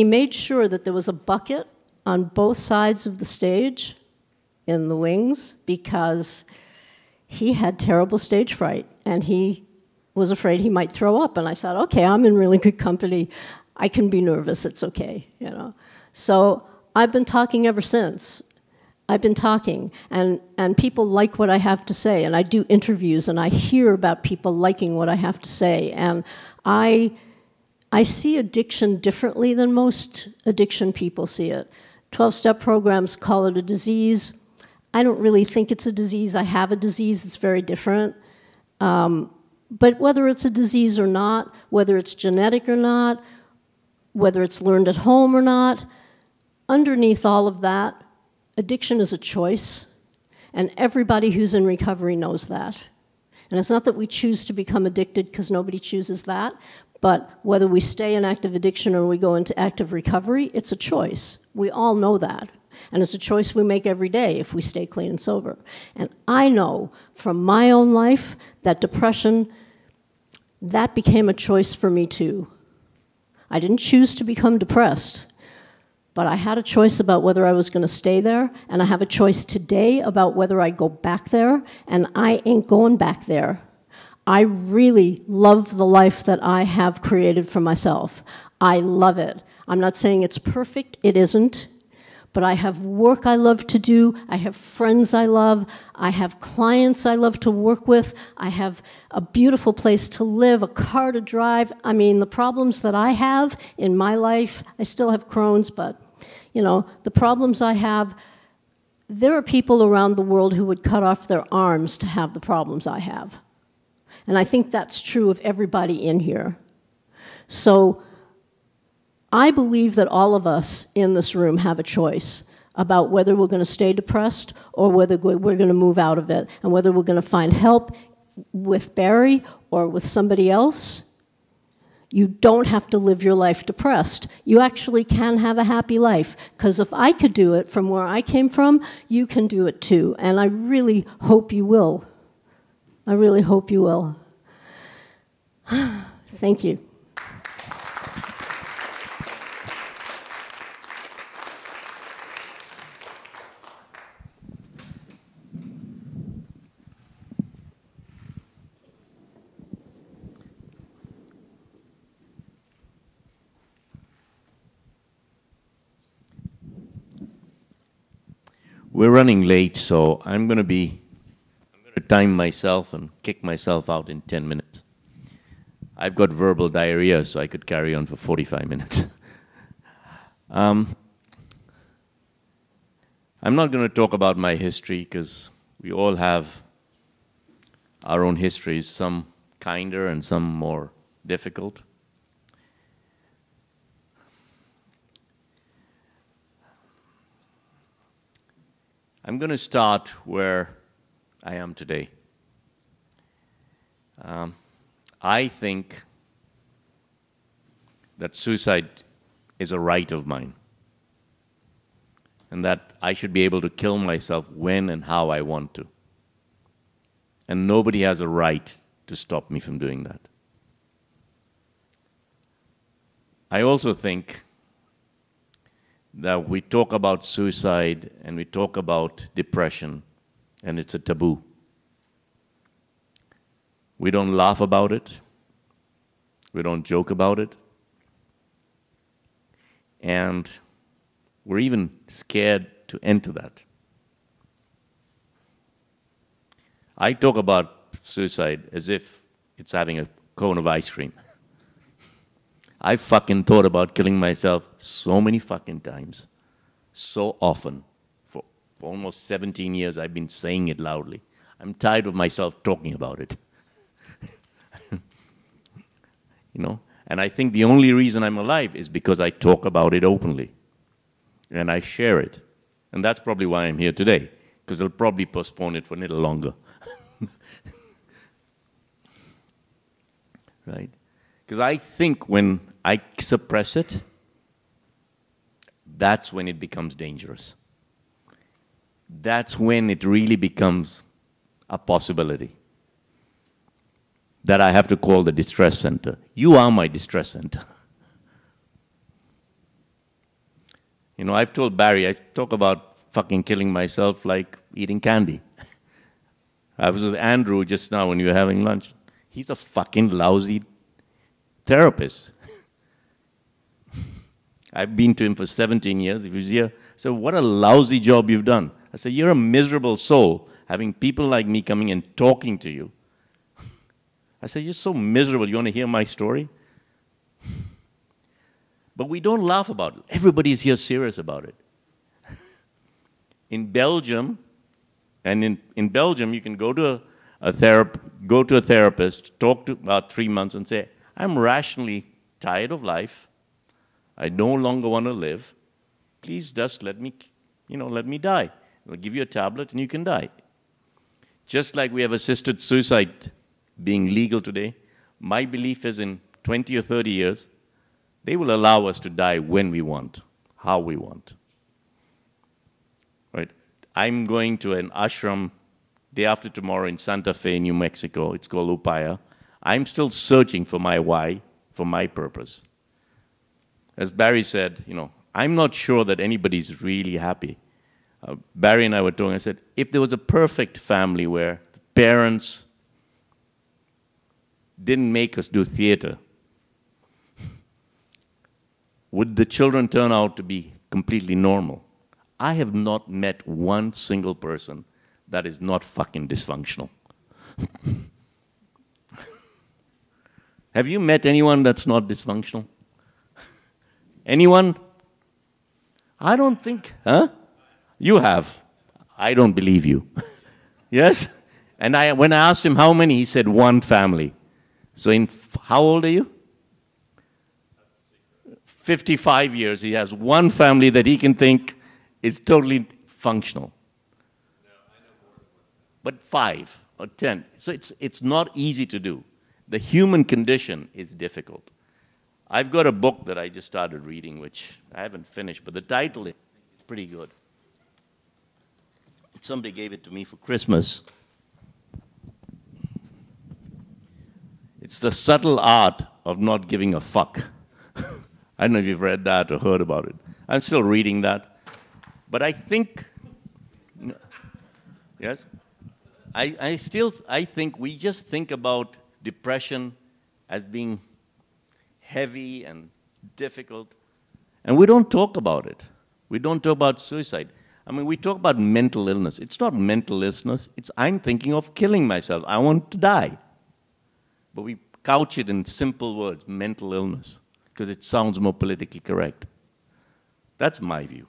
made sure that there was a bucket on both sides of the stage in the wings because he had terrible stage fright and he was afraid he might throw up. And I thought, okay, I'm in really good company. I can be nervous, it's okay, you know. So I've been talking ever since. I've been talking, and people like what I have to say, and I do interviews, and I hear about people liking what I have to say, and I see addiction differently than most addiction people see it. 12-step programs call it a disease. I don't really think it's a disease. I have a disease. It's very different. But whether it's a disease or not, whether it's genetic or not, whether it's learned at home or not, underneath all of that, addiction is a choice, and everybody who's in recovery knows that. And it's not that we choose to become addicted because nobody chooses that, but whether we stay in active addiction or we go into active recovery, it's a choice. We all know that. And it's a choice we make every day if we stay clean and sober. And I know from my own life that depression, that became a choice for me too. I didn't choose to become depressed, but I had a choice about whether I was going to stay there, and I have a choice today about whether I go back there, and I ain't going back there. I really love the life that I have created for myself. I love it. I'm not saying it's perfect, it isn't, but I have work I love to do, I have friends I love, I have clients I love to work with, I have a beautiful place to live, a car to drive. I mean, the problems that I have in my life, I still have Crohn's, but, you know, the problems I have, there are people around the world who would cut off their arms to have the problems I have. And I think that's true of everybody in here. So I believe that all of us in this room have a choice about whether we're going to stay depressed or whether we're going to move out of it, and whether we're going to find help with Barry or with somebody else. You don't have to live your life depressed. You actually can have a happy life, because if I could do it from where I came from, you can do it too, and I really hope you will. I really hope you will. Thank you. We're running late, so I'm going to time myself and kick myself out in 10 minutes. I've got verbal diarrhea, so I could carry on for 45 minutes. I'm not going to talk about my history, because we all have our own histories, some kinder and some more difficult. I'm going to start where I am today. I think that suicide is a right of mine, and that I should be able to kill myself when and how I want to. And nobody has a right to stop me from doing that. I also think that we talk about suicide and we talk about depression, and it's a taboo. We don't laugh about it. We don't joke about it. And we're even scared to enter that. I talk about suicide as if it's having a cone of ice cream. I fucking thought about killing myself so many fucking times, so often. For almost 17 years, I've been saying it loudly. I'm tired of myself talking about it. You know? And I think the only reason I'm alive is because I talk about it openly. And I share it. And that's probably why I'm here today, because they'll probably postpone it for a little longer. Right? Because I think when I suppress it, that's when it becomes dangerous. That's when it really becomes a possibility that I have to call the distress center. You are my distress center. You know, I've told Barry, I talk about fucking killing myself like eating candy. I was with Andrew just now when you were having lunch. He's a fucking lousy therapist. I've been to him for 17 years. If he was here, I said, what a lousy job you've done. I said, you're a miserable soul having people like me coming and talking to you. I said, you're so miserable. You want to hear my story? But we don't laugh about it. Everybody's here serious about it. In Belgium, and in Belgium, you can go to a therapist, talk to about 3 months and say, I'm rationally tired of life. I no longer want to live. Please just let me die. I'll give you a tablet and you can die. Just like we have assisted suicide being legal today, my belief is in 20 or 30 years, they will allow us to die when we want, how we want. Right? I'm going to an ashram day after tomorrow in Santa Fe, New Mexico. It's called Upaya. I'm still searching for my why, for my purpose. As Barry said, you know, I'm not sure that anybody's really happy. Barry and I were talking, I said, if there was a perfect family where the parents didn't make us do theater, would the children turn out to be completely normal? I have not met one single person that is not fucking dysfunctional. Have you met anyone that's not dysfunctional? Anyone? I don't think, huh? You have. I don't believe you. Yes? And when I asked him how many, he said one family. So how old are you? 55 years, he has one family that he can think is totally functional. But 5 or 10. So it's not easy to do. The human condition is difficult. I've got a book that I just started reading, which I haven't finished, but the title is pretty good. Somebody gave it to me for Christmas. It's The Subtle Art of Not Giving a Fuck. I don't know if you've read that or heard about it. I'm still reading that. But I think, yes? I think we just think about depression as being heavy and difficult, and we don't talk about it. We don't talk about suicide. I mean, we talk about mental illness. It's not mental illness. It's I'm thinking of killing myself. I want to die. But we couch it in simple words, mental illness, because it sounds more politically correct. That's my view.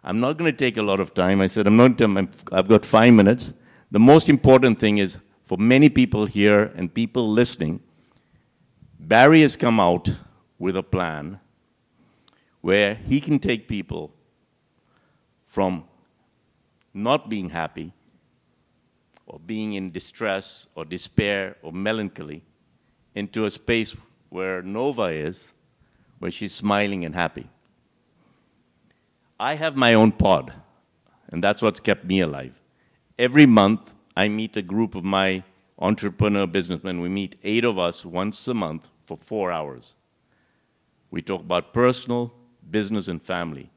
I'm not going to take a lot of time. I said I've got 5 minutes. The most important thing is for many people here and people listening, Barry has come out with a plan where he can take people from not being happy or being in distress or despair or melancholy into a space where Nova is, where she's smiling and happy. I have my own pod, and that's what's kept me alive. Every month, I meet a group of my entrepreneur businessmen. We meet 8 of us once a month for 4 hours. We talk about personal, business, and family.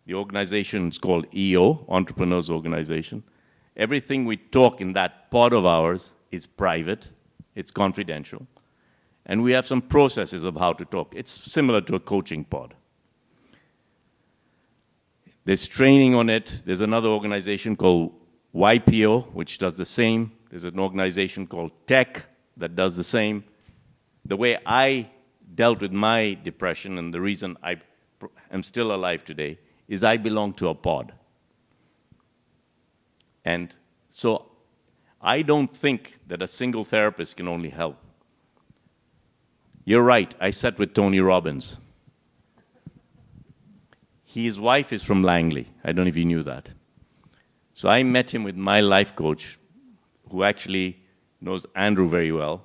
The organization is called EO, Entrepreneurs Organization. Everything we talk in that pod of ours is private, it's confidential, and we have some processes of how to talk. It's similar to a coaching pod. There's training on it. There's another organization called YPO, which does the same. There's an organization called TEC that does the same. The way I dealt with my depression and the reason I am still alive today is I belong to a pod. And so I don't think that a single therapist can only help. You're right, I sat with Tony Robbins. His wife is from Langley. I don't know if you knew that. So I met him with my life coach, who actually knows Andrew very well.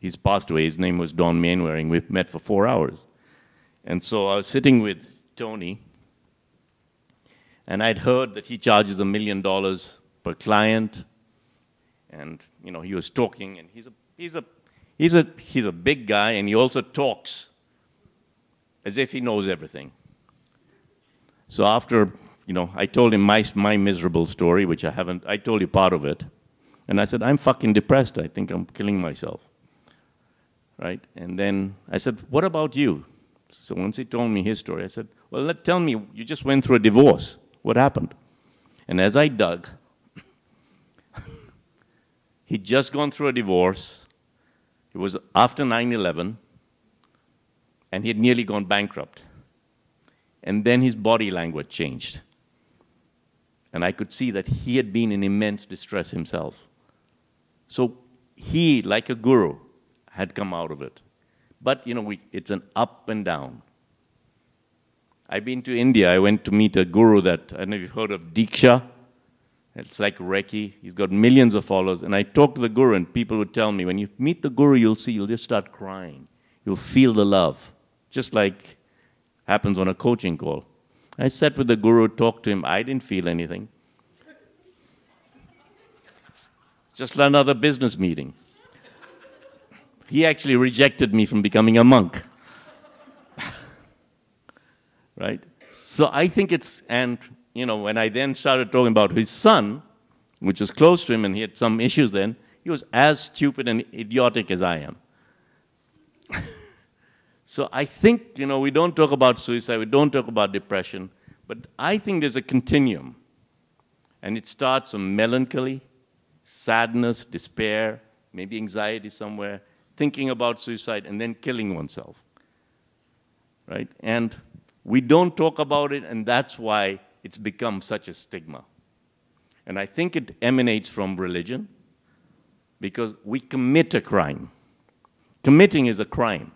He's passed away. His name was Don Mainwaring. We met for 4 hours. And so I was sitting with Tony, and I'd heard that he charges $1 million per client. And he was talking, and he's a big guy, and he also talks as if he knows everything. So after, I told him my miserable story, which I told you part of it. And I said, I'm fucking depressed. I think I'm killing myself. Right? And then I said, what about you? So once he told me his story, I said, well, tell me, you just went through a divorce. What happened? And as I dug, he'd just gone through a divorce. It was after 9/11, and he had nearly gone bankrupt. And then his body language changed. And I could see that he had been in immense distress himself. So he, like a guru, had come out of it. But, it's an up and down. I've been to India. I went to meet a guru that, I don't know if you've heard of Diksha. It's like Reiki. He's got millions of followers. And I talked to the guru, and people would tell me, when you meet the guru, you'll just start crying. You'll feel the love, just like happens on a coaching call. I sat with the guru, talked to him. I didn't feel anything. Just another business meeting. He actually rejected me from becoming a monk. Right? So I think when I then started talking about his son, which was close to him and he had some issues then, he was as stupid and idiotic as I am. So I think, we don't talk about suicide, we don't talk about depression, but I think there's a continuum. And it starts from melancholy, sadness, despair, maybe anxiety somewhere, thinking about suicide, and then killing oneself. Right? And we don't talk about it, and that's why it's become such a stigma. And I think it emanates from religion, because we commit a crime. Committing is a crime.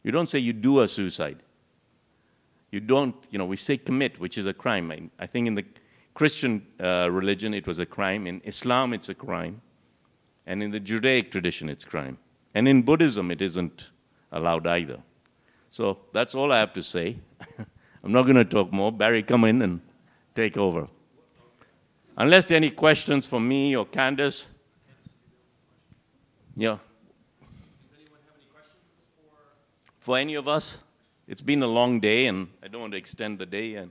You don't say you do a suicide. You don't, we say commit, which is a crime. I think in the Christian religion, it was a crime. In Islam, it's a crime. And in the Judaic tradition, it's crime. And in Buddhism, it isn't allowed either. So that's all I have to say. I'm not going to talk more. Barry, come in and take over. Unless there are any questions for me or Candace. Yeah. Does anyone have any questions For any of us? It's been a long day, and I don't want to extend the day. And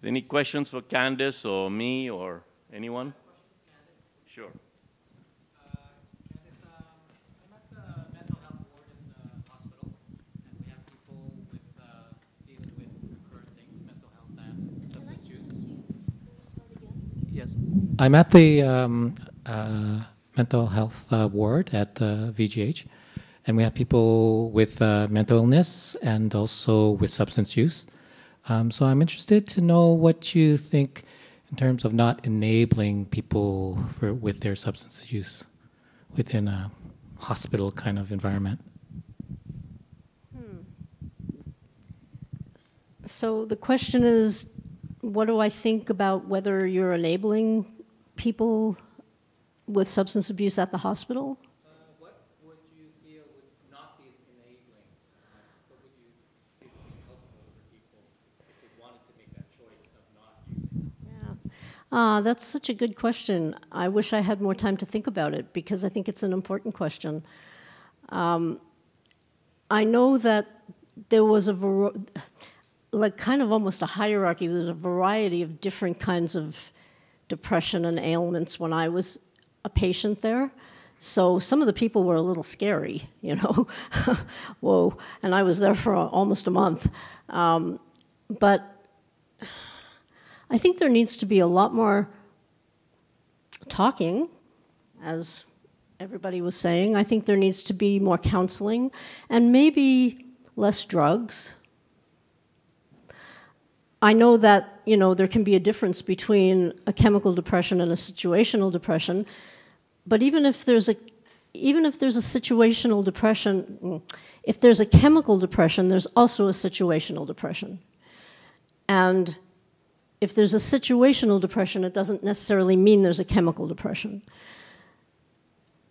any questions for Candace or me or anyone? Sure. Candice, I'm at the mental health ward in the hospital, and we have people dealing with recurrent things, mental health and substance use. Yes. I'm at the mental health ward at VGH, and we have people with mental illness and also with substance use. So I'm interested to know what you think in terms of not enabling people with their substance use within a hospital kind of environment. So the question is, what do I think about whether you're enabling people with substance abuse at the hospital? What would you feel would not be enabling? What would you feel would be helpful for people if they wanted to make that choice of not using? Yeah. That's such a good question. I wish I had more time to think about it because I think it's an important question. I know that there was kind of almost a hierarchy. There's a variety of different kinds of depression and ailments when I was a patient there. So some of the people were a little scary, Whoa. And I was there for almost a month. But I think there needs to be a lot more talking, as everybody was saying. I think there needs to be more counseling and maybe less drugs. I know that, there can be a difference between a chemical depression and a situational depression, but even if there's a situational depression, if there's a chemical depression, there's also a situational depression. And if there's a situational depression, it doesn't necessarily mean there's a chemical depression.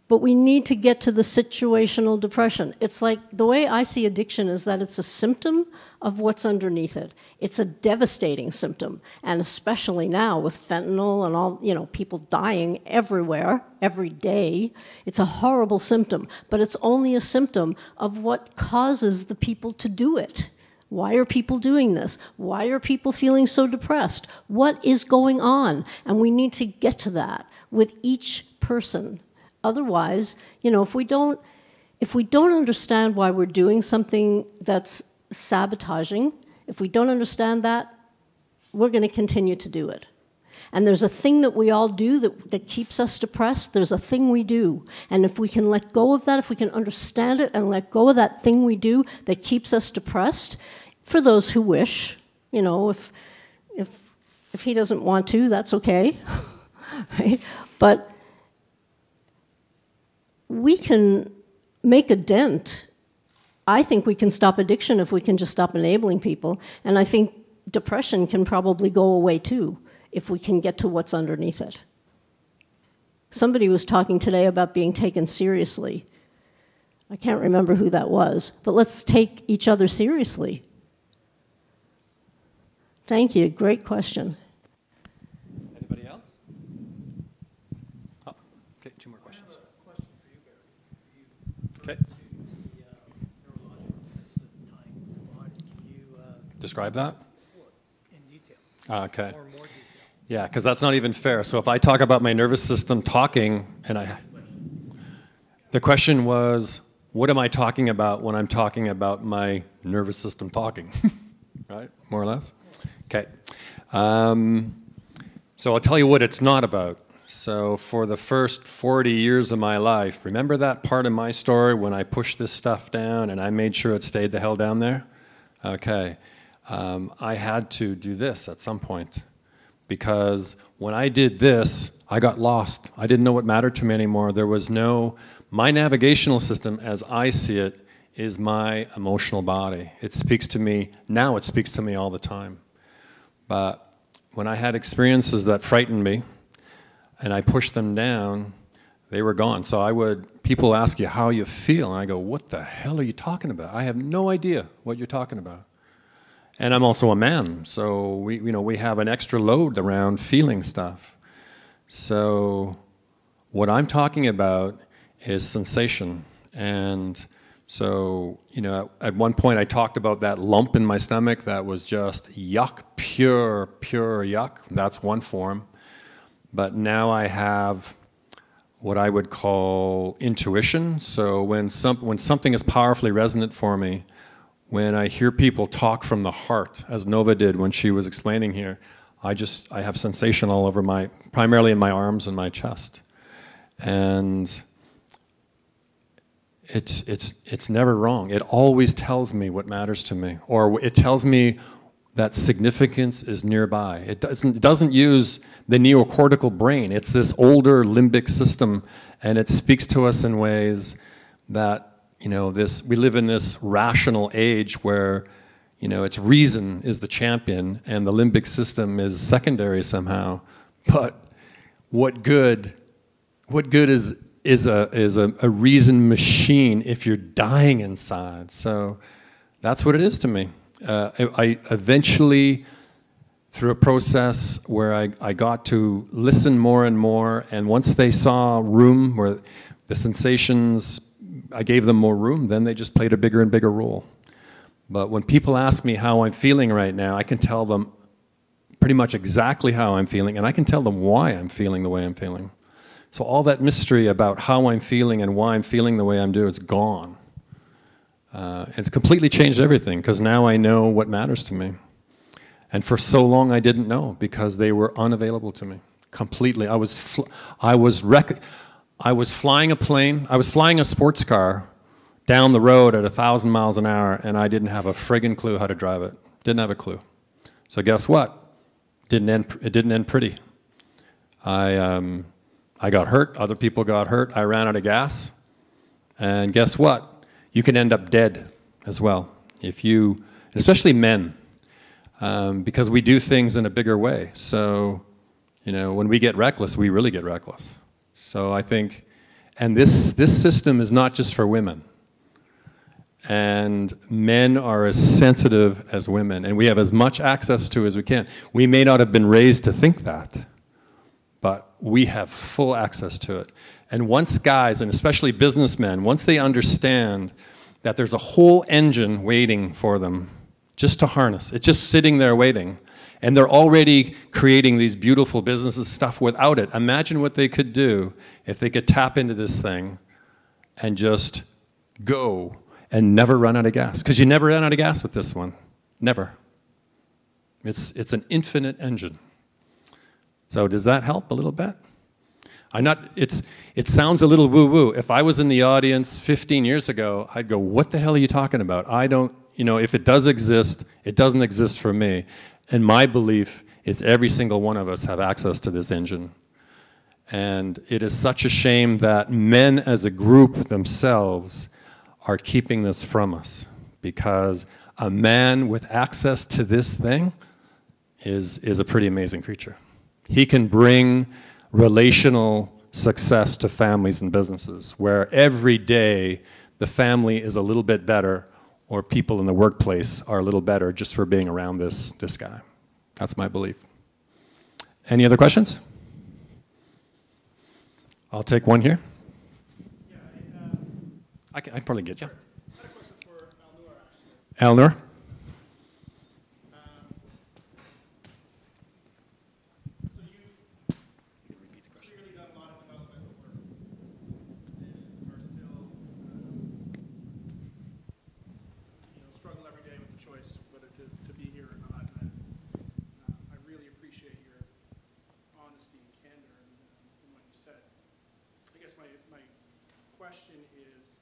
But we need to get to the situational depression. It's like, the way I see addiction is that it's a symptom of what's underneath it. It's a devastating symptom, and especially now with fentanyl and all, people dying everywhere, every day. It's a horrible symptom, but it's only a symptom of what causes the people to do it. Why are people doing this? Why are people feeling so depressed? What is going on? And we need to get to that with each person. Otherwise, if we don't understand why we're doing something that's sabotaging, if we don't understand that, we're going to continue to do it. And there's a thing that we all do that keeps us depressed. There's a thing we do. And if we can let go of that, if we can understand it and let go of that thing we do that keeps us depressed, for those who wish, if he doesn't want to, that's okay. Right? But we can make a dent. I think we can stop addiction if we can just stop enabling people. And I think depression can probably go away too if we can get to what's underneath it. Somebody was talking today about being taken seriously. I can't remember who that was, but let's take each other seriously. Thank you. Great question. Anybody else? Oh, okay, 2 more questions. Okay. Describe that? In detail. Okay. More detail. Yeah, because that's not even fair. So if I talk about my nervous system talking, the question was, what am I talking about when I'm talking about my nervous system talking? Right? More or less? Okay. So I'll tell you what it's not about. So for the first 40 years of my life, remember that part of my story when I pushed this stuff down and I made sure it stayed the hell down there? Okay. I had to do this at some point because when I did this, I got lost. I didn't know what mattered to me anymore. There was my navigational system as I see it is my emotional body. It speaks to me, now it speaks to me all the time. But when I had experiences that frightened me, and I pushed them down, they were gone. So people ask you how you feel, and I go, what the hell are you talking about? I have no idea what you're talking about. And I'm also a man, so we have an extra load around feeling stuff. So what I'm talking about is sensation. And so, at one point I talked about that lump in my stomach that was just yuck, pure yuck. That's one form. But now I have what I would call intuition. So when something is powerfully resonant for me, when I hear people talk from the heart, as Nova did when she was explaining here, I have sensation all over primarily in my arms and my chest. And it's never wrong. It always tells me what matters to me, or it tells me that significance is nearby. It doesn't use the neocortical brain. It's this older limbic system, and it speaks to us in ways that, we live in this rational age where, it's reason is the champion and the limbic system is secondary somehow. But what good is a reason machine if you're dying inside? So that's what it is to me. I eventually, through a process where I got to listen more and more, and once they saw room where the sensations, I gave them more room, then they just played a bigger and bigger role. But when people ask me how I'm feeling right now, I can tell them pretty much exactly how I'm feeling, and I can tell them why I'm feeling the way I'm feeling. So all that mystery about how I'm feeling and why I'm feeling the way I'm doing is gone. It's completely changed everything, because now I know what matters to me. And for so long I didn't know, because they were unavailable to me. completely. I was flying a plane. I was flying a sports car down the road at 1,000 miles an hour, and I didn't have a friggin' clue how to drive it. Didn't have a clue. So guess what? It didn't end pretty. I got hurt. Other people got hurt. I ran out of gas. And guess what? You can end up dead as well. Especially men, because we do things in a bigger way. So, when we get reckless, we really get reckless. So I think, and this system is not just for women. And men are as sensitive as women, and we have as much access to as we can. We may not have been raised to think that, but we have full access to it. And once guys, and especially businessmen, once they understand that there's a whole engine waiting for them just to harness, it's just sitting there waiting, and they're already creating these beautiful businesses stuff without it. Imagine what they could do if they could tap into this thing and just go and never run out of gas. Because you never run out of gas with this one. Never. It's an infinite engine. So does that help a little bit? It sounds a little woo-woo. If I was in the audience 15 years ago, I'd go, what the hell are you talking about? I don't, if it does exist, it doesn't exist for me. And my belief is every single one of us have access to this engine. And it is such a shame that men as a group themselves are keeping this from us, because a man with access to this thing is a pretty amazing creature. He can bring relational success to families and businesses, where every day the family is a little bit better, or people in the workplace are a little better just for being around this guy. That's my belief. Any other questions? I'll take one here. I can probably get you. I had a question for Alnur, actually. Alnur? So you've clearly done a lot of developmental work and are still, struggle every day with the choice whether to be here or not. And I really appreciate your honesty and candor in what you said. I guess my question is,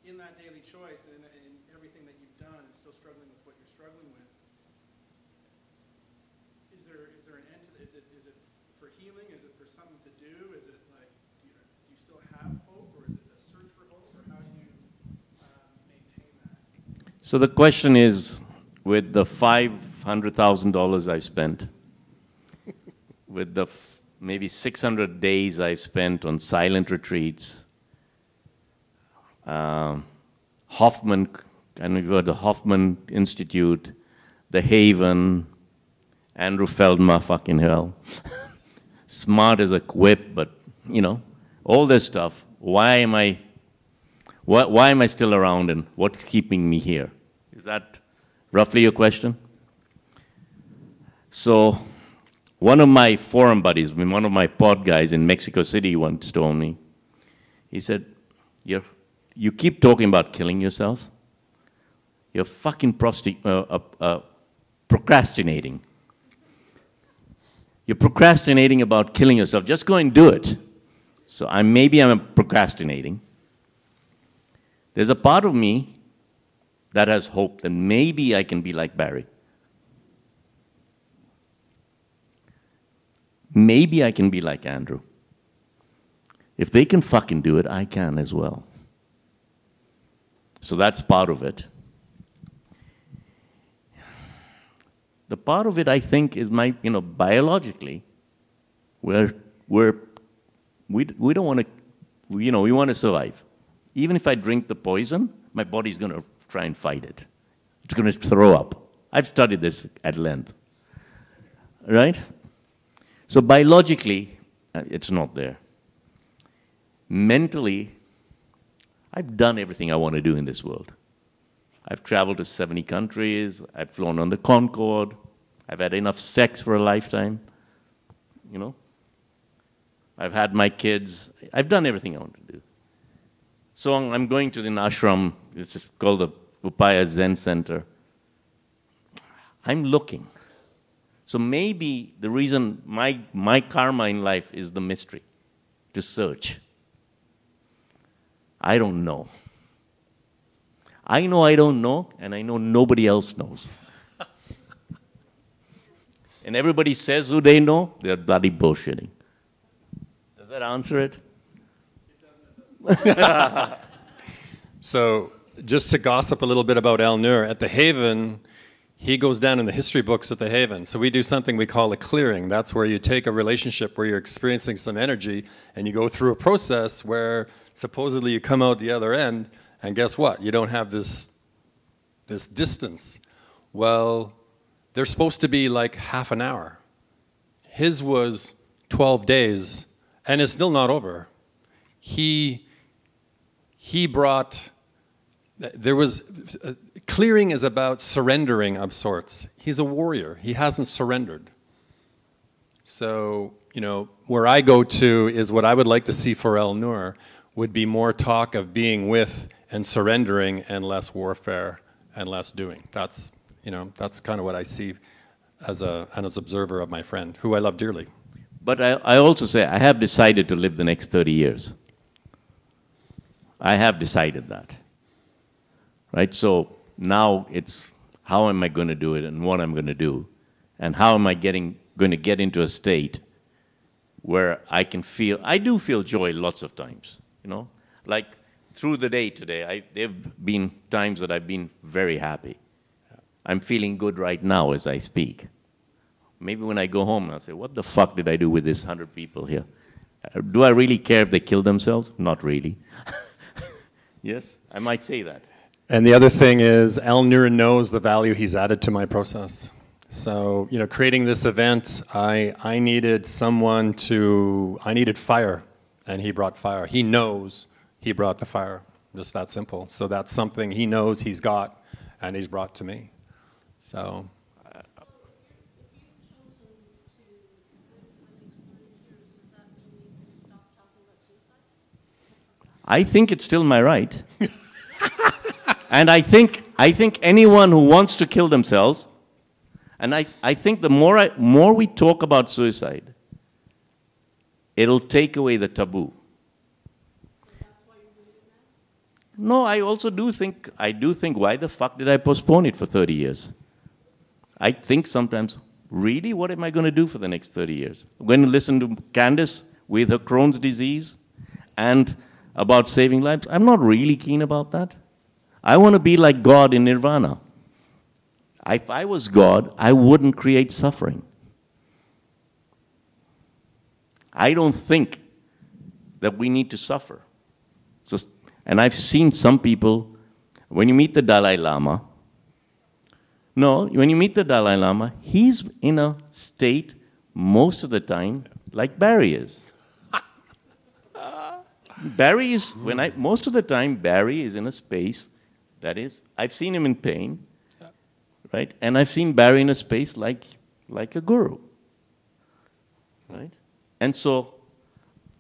in that daily choice and in everything that you've done and still struggling with what you're struggling with, is there an end to it? Is it for healing? Is it for something to do? Is it like, do you still have hope, or is it a search for hope, or how do you maintain that? So the question is, with the $500,000 I spent, with the maybe 600 days I spent on silent retreats, Hoffman, and we've got the Hoffman Institute, the Haven, Andrew Feldman, fucking hell. Smart as a whip, but, all this stuff. Why am I still around, and what's keeping me here? Is that roughly your question? So one of my forum buddies, one of my pod guys in Mexico City once told me, he said, you keep talking about killing yourself. You're fucking procrastinating. You're procrastinating about killing yourself. Just go and do it. So maybe I'm procrastinating. There's a part of me that has hope that maybe I can be like Barry. Maybe I can be like Andrew. If they can fucking do it, I can as well. So that's part of it. The part of it, I think, is biologically, we don't want to, we want to survive. Even if I drink the poison, my body's going to try and fight it. It's going to throw up. I've studied this at length. Right? So biologically, it's not there. Mentally, I've done everything I want to do in this world. I've traveled to 70 countries. I've flown on the Concorde. I've had enough sex for a lifetime. I've had my kids. I've done everything I want to do. So I'm going to an ashram. It's called the Upaya Zen Center. I'm looking So maybe the reason my karma in life is the mystery, to search. I don't know. I know I don't know, and I know nobody else knows. And everybody says who they know, they're bloody bullshitting. Does that answer it? So just to gossip a little bit about El Nur, at the Haven, he goes down in the history books at the Haven. So we do something we call a clearing. That's where you take a relationship where you're experiencing some energy and you go through a process where supposedly you come out the other end, and guess what? You don't have this distance. Well, they're supposed to be like half an hour. His was 12 days, and it's still not over. He brought, clearing is about surrendering of sorts. He's a warrior. He hasn't surrendered. So, you know, where I go to is what I would like to see for El Nur would be more talk of being with and surrendering and less warfare and less doing. That's, you know, that's kind of what I see as an observer of my friend, who I love dearly. But I also say I have decided to live the next 30 years. I have decided that. Right? So now it's how am I going to do it and what I'm going to do, and how am I going to get into a state where I can feel, I do feel joy lots of times, you know? Like through the day today, there have been times that I've been very happy. I'm feeling good right now as I speak. Maybe when I go home, I'll say, what the fuck did I do with this 100 people here? Do I really care if they kill themselves? Not really. Yes, I might say that. And the other thing is, El Nur knows the value he's added to my process. So, you know, creating this event, I needed someone to, I needed fire, and he brought fire. He knows he brought the fire, just that simple. So that's something he knows he's got, and he's brought to me. So. I think it's still my right. And I think anyone who wants to kill themselves, and I think the more we talk about suicide, it'll take away the taboo. No, I also do think why the fuck did I postpone it for 30 years? I think sometimes, really, what am I going to do for the next 30 years? I'm going to listen to Candace with her Crohn's disease and about saving lives. I'm not really keen about that. I want to be like God in Nirvana. If I was God, I wouldn't create suffering. I don't think that we need to suffer. And I've seen some people, when you meet the Dalai Lama, when you meet the Dalai Lama, he's in a state most of the time like Barry is. Barry is, most of the time, Barry is in a space that is, I've seen him in pain, right? And I've seen Barry in a space like a guru, right? And so,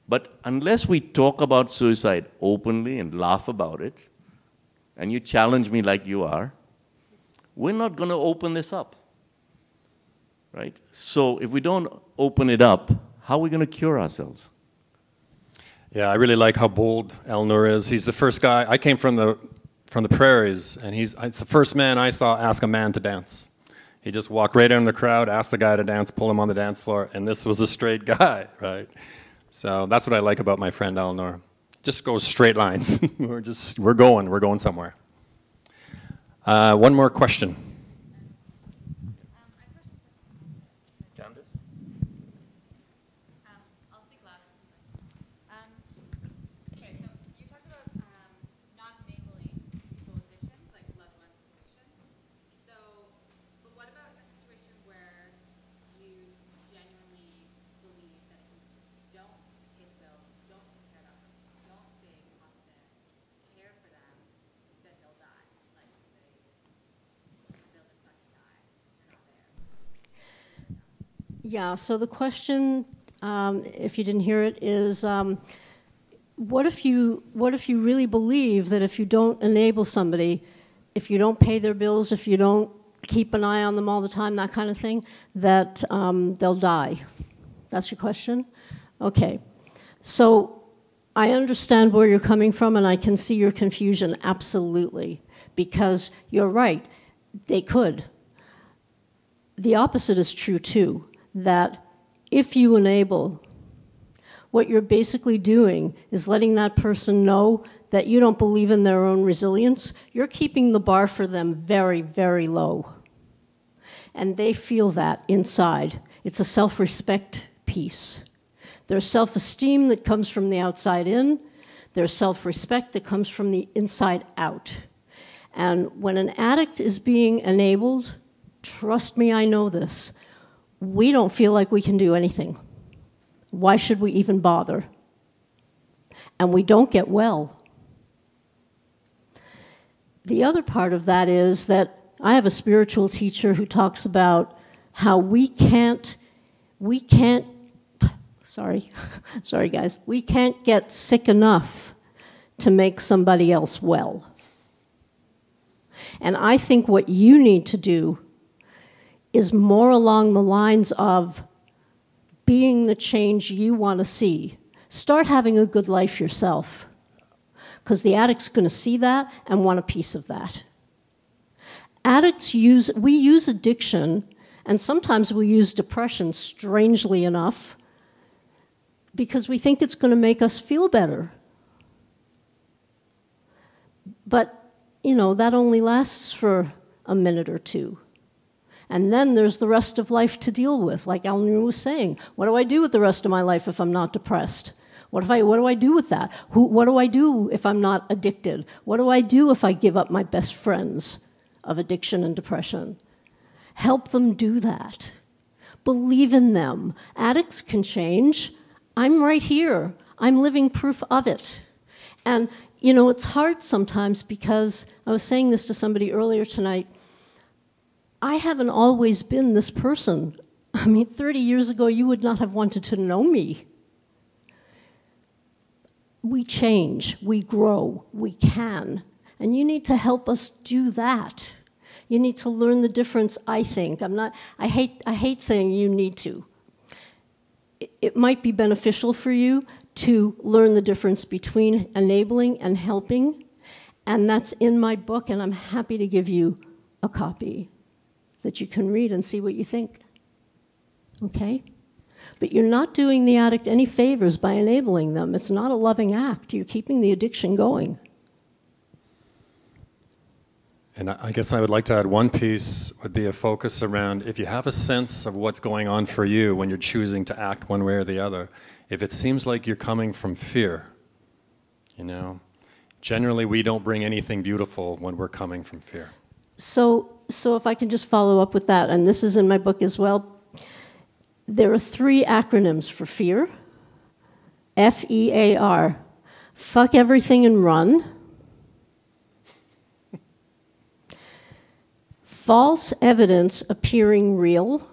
but unless we talk about suicide openly and laugh about it, and you challenge me like you are, we're not going to open this up, right? So if we don't open it up, how are we going to cure ourselves? Yeah, I really like how bold El Nur is. He's the first guy. I came from the prairies, and it's the first man I saw ask a man to dance. He just walked right in the crowd, asked the guy to dance, pull him on the dance floor, and this was a straight guy, right? So that's what I like about my friend El Nur. Just goes straight lines. we're going somewhere. One more question. I'll speak louder. Okay, so you talked about not enabling people's addictions, like loved ones' addictions. So, but what about a situation where you genuinely believe that if you don't pay the bill, don't take care of that person, don't stay constant, care for them, that they'll die? Like, they'll just fucking die. You're not there. Yeah, so the question, if you didn't hear it, is what if you really believe that if you don't enable somebody, if you don't pay their bills, if you don't keep an eye on them all the time, that kind of thing, that they'll die. That's your question? Okay. So I understand where you're coming from, and I can see your confusion, absolutely, because you're right, they could. The opposite is true, too, that if you enable, what you're basically doing is letting that person know that you don't believe in their own resilience. You're keeping the bar for them very, very low. And they feel that inside. It's a self-respect piece. There's self-esteem that comes from the outside in. There's self-respect that comes from the inside out. And when an addict is being enabled, trust me, I know this, we don't feel like we can do anything. Why should we even bother? And we don't get well. The other part of that is that I have a spiritual teacher who talks about how we can't, sorry guys, we can't get sick enough to make somebody else well. And I think what you need to do is more along the lines of being the change you want to see. Start having a good life yourself, because the addict's going to see that and want a piece of that. We use addiction, and sometimes we use depression, strangely enough, because we think it's going to make us feel better. But, that only lasts for a minute or two. And then there's the rest of life to deal with, like Alan was saying. What do I do with the rest of my life if I'm not depressed? What do I do with that? What do I do if I'm not addicted? What do I do if I give up my best friends of addiction and depression? Help them do that. Believe in them. Addicts can change. I'm right here. I'm living proof of it. And, it's hard sometimes because I was saying this to somebody earlier tonight. I haven't always been this person. 30 years ago, you would not have wanted to know me. We change, we grow, we can. And you need to help us do that. You need to learn the difference, I think. I hate saying you need to. It might be beneficial for you to learn the difference between enabling and helping. And that's in my book, and I'm happy to give you a copy that you can read and see what you think. Okay? But you're not doing the addict any favors by enabling them. It's not a loving act. You're keeping the addiction going. And I guess I would like to add one piece would be a focus around if you have a sense of what's going on for you when you're choosing to act one way or the other, if it seems like you're coming from fear, generally we don't bring anything beautiful when we're coming from fear. So if I can just follow up with that, and this is in my book as well, there are 3 acronyms for fear. FEAR. Fuck everything and run. False evidence appearing real.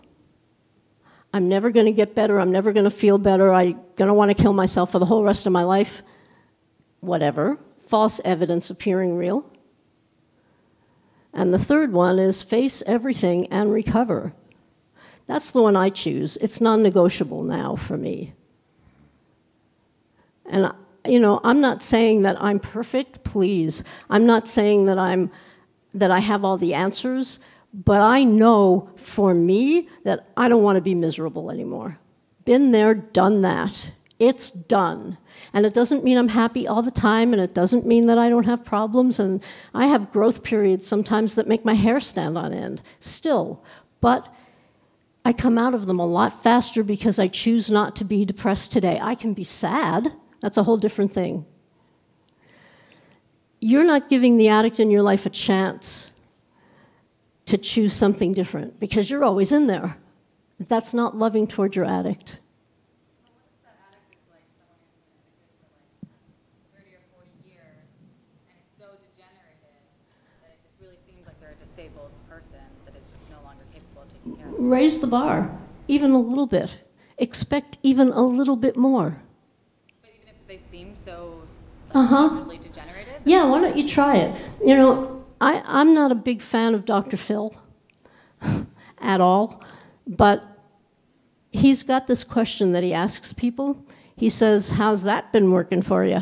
I'm never going to get better. I'm never going to feel better. I'm going to want to kill myself for the whole rest of my life. Whatever. False evidence appearing real. And the third one is face everything and recover. That's the one I choose. It's non-negotiable now for me. And, I'm not saying that I'm perfect, please. I'm not saying that I have all the answers, but I know for me that I don't want to be miserable anymore. Been there, done that. It's done. And it doesn't mean I'm happy all the time, and it doesn't mean that I don't have problems, and I have growth periods sometimes that make my hair stand on end, still. But I come out of them a lot faster because I choose not to be depressed today. I can be sad. That's a whole different thing. You're not giving the addict in your life a chance to choose something different because you're always in there. That's not loving toward your addict. Raise the bar, even a little bit. Expect even a little bit more. But even if they seem so really degenerated? Yeah, why don't you try it? I'm not a big fan of Dr. Phil. at all, but he's got this question that he asks people. He says, how's that been working for you?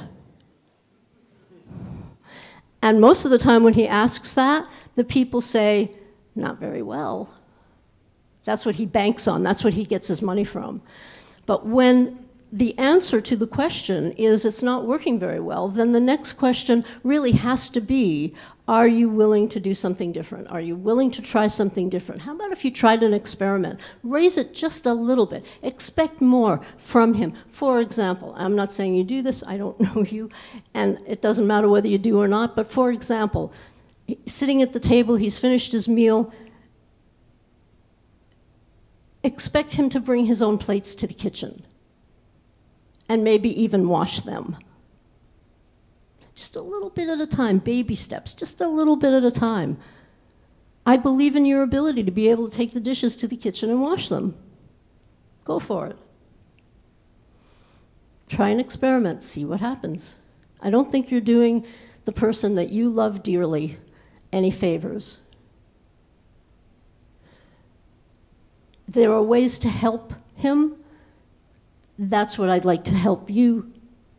And most of the time when he asks that, the people say, not very well. That's what he banks on. That's what he gets his money from. But when the answer to the question is it's not working very well, then the next question really has to be, are you willing to do something different? Are you willing to try something different? How about if you tried an experiment? Raise it just a little bit. Expect more from him. For example, I'm not saying you do this, I don't know you, and it doesn't matter whether you do or not, but for example, sitting at the table, he's finished his meal, expect him to bring his own plates to the kitchen and maybe even wash them. Just a little bit at a time, baby steps, just a little bit at a time. I believe in your ability to be able to take the dishes to the kitchen and wash them. Go for it. Try an experiment, see what happens. I don't think you're doing the person that you love dearly any favors. There are ways to help him. That's what I'd like to help you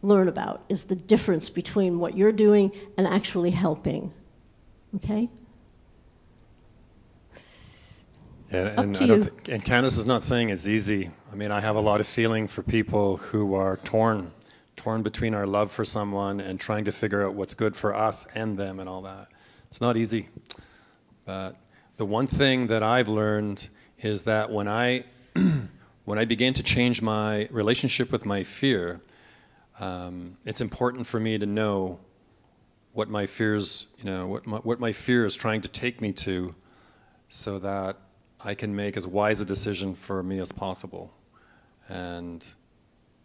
learn about, is the difference between what you're doing and actually helping. Okay? And to you. And Candace is not saying it's easy. I mean, I have a lot of feeling for people who are torn between our love for someone and trying to figure out what's good for us and them and all that. It's not easy. But the one thing that I've learned is that when I began to change my relationship with my fear, it's important for me to know what my fears, what my fear is trying to take me to, so that I can make as wise a decision for me as possible. And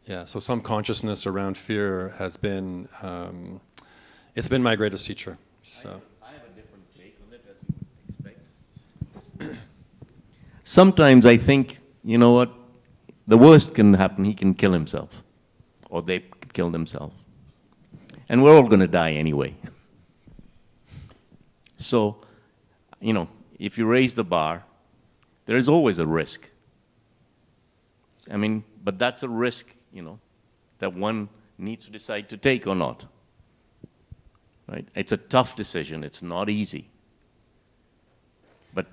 yeah, so some consciousness around fear has been, it's been my greatest teacher. So. I have a different take on it, as you would expect. Sometimes I think, you know what, the worst can happen, he can kill himself, or they could kill themselves. And we're all going to die anyway. So, if you raise the bar, there is always a risk. I mean, but that's a risk, that one needs to decide to take or not. Right? It's a tough decision. It's not easy. But,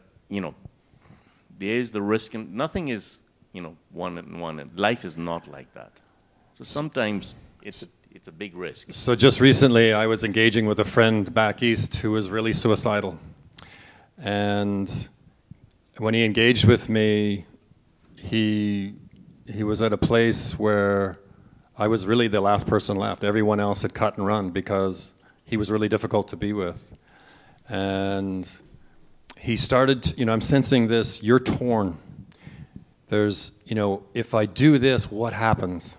there's the risk, and nothing is, one and one. And life is not like that. So sometimes it's a big risk. So just recently, I was engaging with a friend back east who was really suicidal. And when he engaged with me, he was at a place where I was really the last person left. Everyone else had cut and run because he was really difficult to be with. And he started, I'm sensing this, you're torn. There's, if I do this, what happens?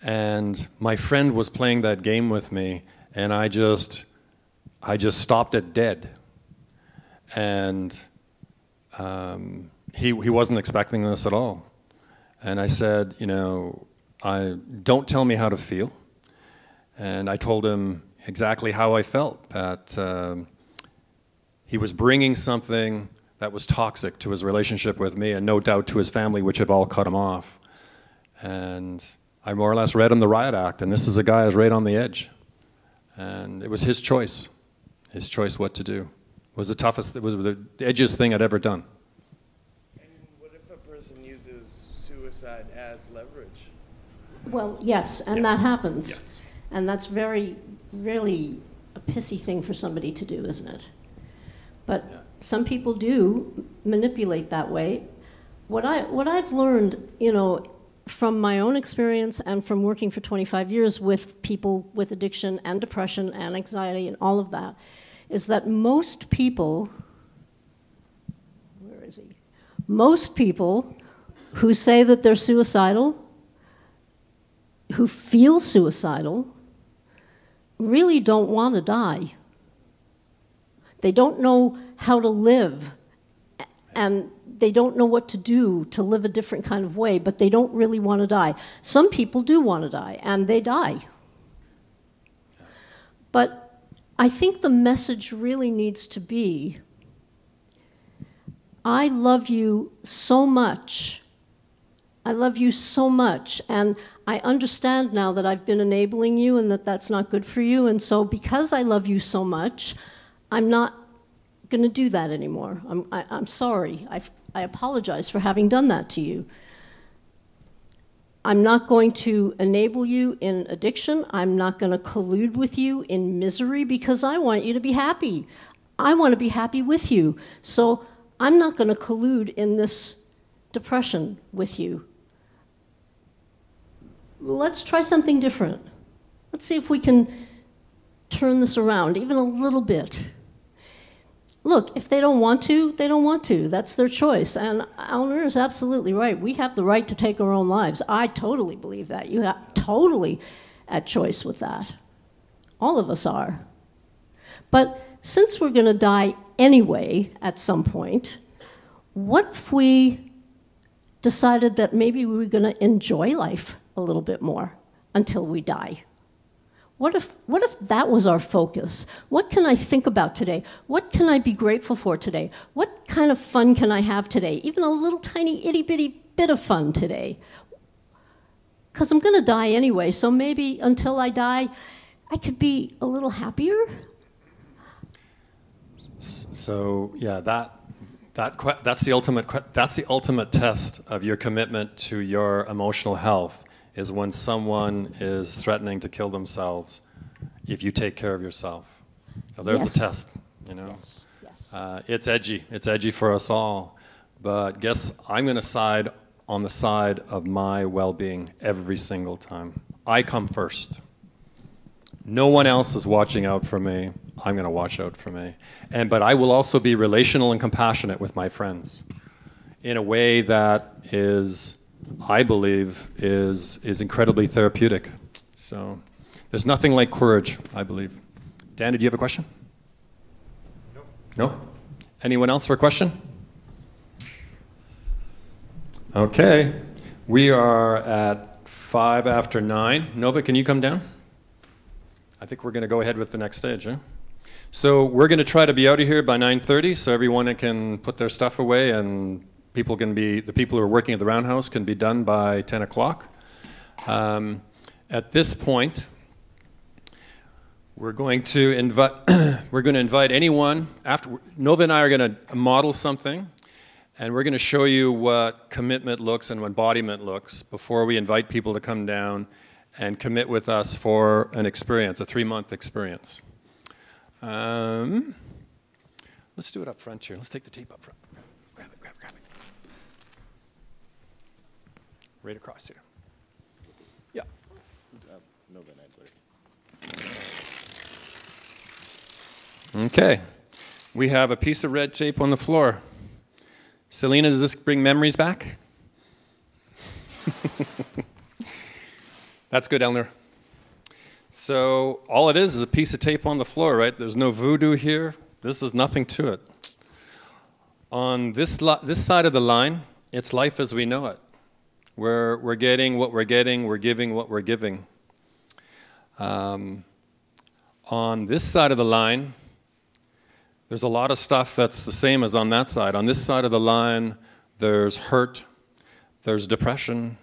And my friend was playing that game with me, and I just stopped it dead. And he wasn't expecting this at all. And I said, don't tell me how to feel. And I told him exactly how I felt, that he was bringing something that was toxic to his relationship with me, and no doubt to his family, which had all cut him off. And I more or less read him the riot act, and this is a guy who's right on the edge. And it was his choice what to do. It was it was the edgiest thing I'd ever done. And what if a person uses suicide as leverage? Well, yes, and that happens. Yes. And that's really a pissy thing for somebody to do, isn't it? But some people do manipulate that way. What I've learned, from my own experience and from working for 25 years with people with addiction and depression and anxiety and all of that, is that most people, where is he? Most people who say that they're suicidal, who feel suicidal, really don't want to die. They don't know how to live, and they don't know what to do to live a different kind of way, but they don't really want to die. Some people do want to die, and they die. But I think the message really needs to be, I love you so much. I love you so much, and I understand now that I've been enabling you and that that's not good for you, and so because I love you so much, I'm not going to do that anymore. I'm sorry. I apologize for having done that to you. I'm not going to enable you in addiction. I'm not going to collude with you in misery because I want you to be happy. I want to be happy with you. So I'm not going to collude in this depression with you. Let's try something different. Let's see if we can turn this around even a little bit. Look, if they don't want to, they don't want to. That's their choice. And Eleanor is absolutely right. We have the right to take our own lives. I totally believe that. You have totally at choice with that. All of us are. But since we're going to die anyway at some point, what if we decided that maybe we were going to enjoy life a little bit more until we die? What if that was our focus? What can I think about today? What can I be grateful for today? What kind of fun can I have today? Even a little tiny itty-bitty bit of fun today. Because I'm going to die anyway, so maybe until I die, I could be a little happier. So yeah, that's the ultimate test of your commitment to your emotional health, is when someone is threatening to kill themselves if you take care of yourself. So there's Yes. the test, you know. Yes. It's edgy. It's edgy for us all. But guess I'm going to side on the side of my well-being every single time. I come first. No one else is watching out for me. I'm going to watch out for me. But I will also be relational and compassionate with my friends in a way that is, I believe, is incredibly therapeutic. So there's nothing like courage, I believe. Dan, did you have a question? No? Anyone else for a question? Okay. We are at 5 after 9. Nova, can you come down? I think we're going to go ahead with the next stage. Huh? So we're going to try to be out of here by 9:30 so everyone can put their stuff away and the people who are working at the Roundhouse can be done by 10 o'clock. At this point, we're going to invite anyone. Nova and I are going to model something, and we're going to show you what commitment looks and what embodiment looks before we invite people to come down and commit with us for an experience, a 3-month experience. Let's do it up front here. Let's take the tape up front. Grab it. Right across here. Yeah. Okay. We have a piece of red tape on the floor. Selena, does this bring memories back? That's good, Eleanor. So all it is a piece of tape on the floor, right? There's no voodoo here. This is nothing to it. On this side of the line, it's life as we know it. We're getting what we're getting, we're giving what we're giving. On this side of the line, there's a lot of stuff that's the same as on that side. On this side of the line, there's hurt, there's depression,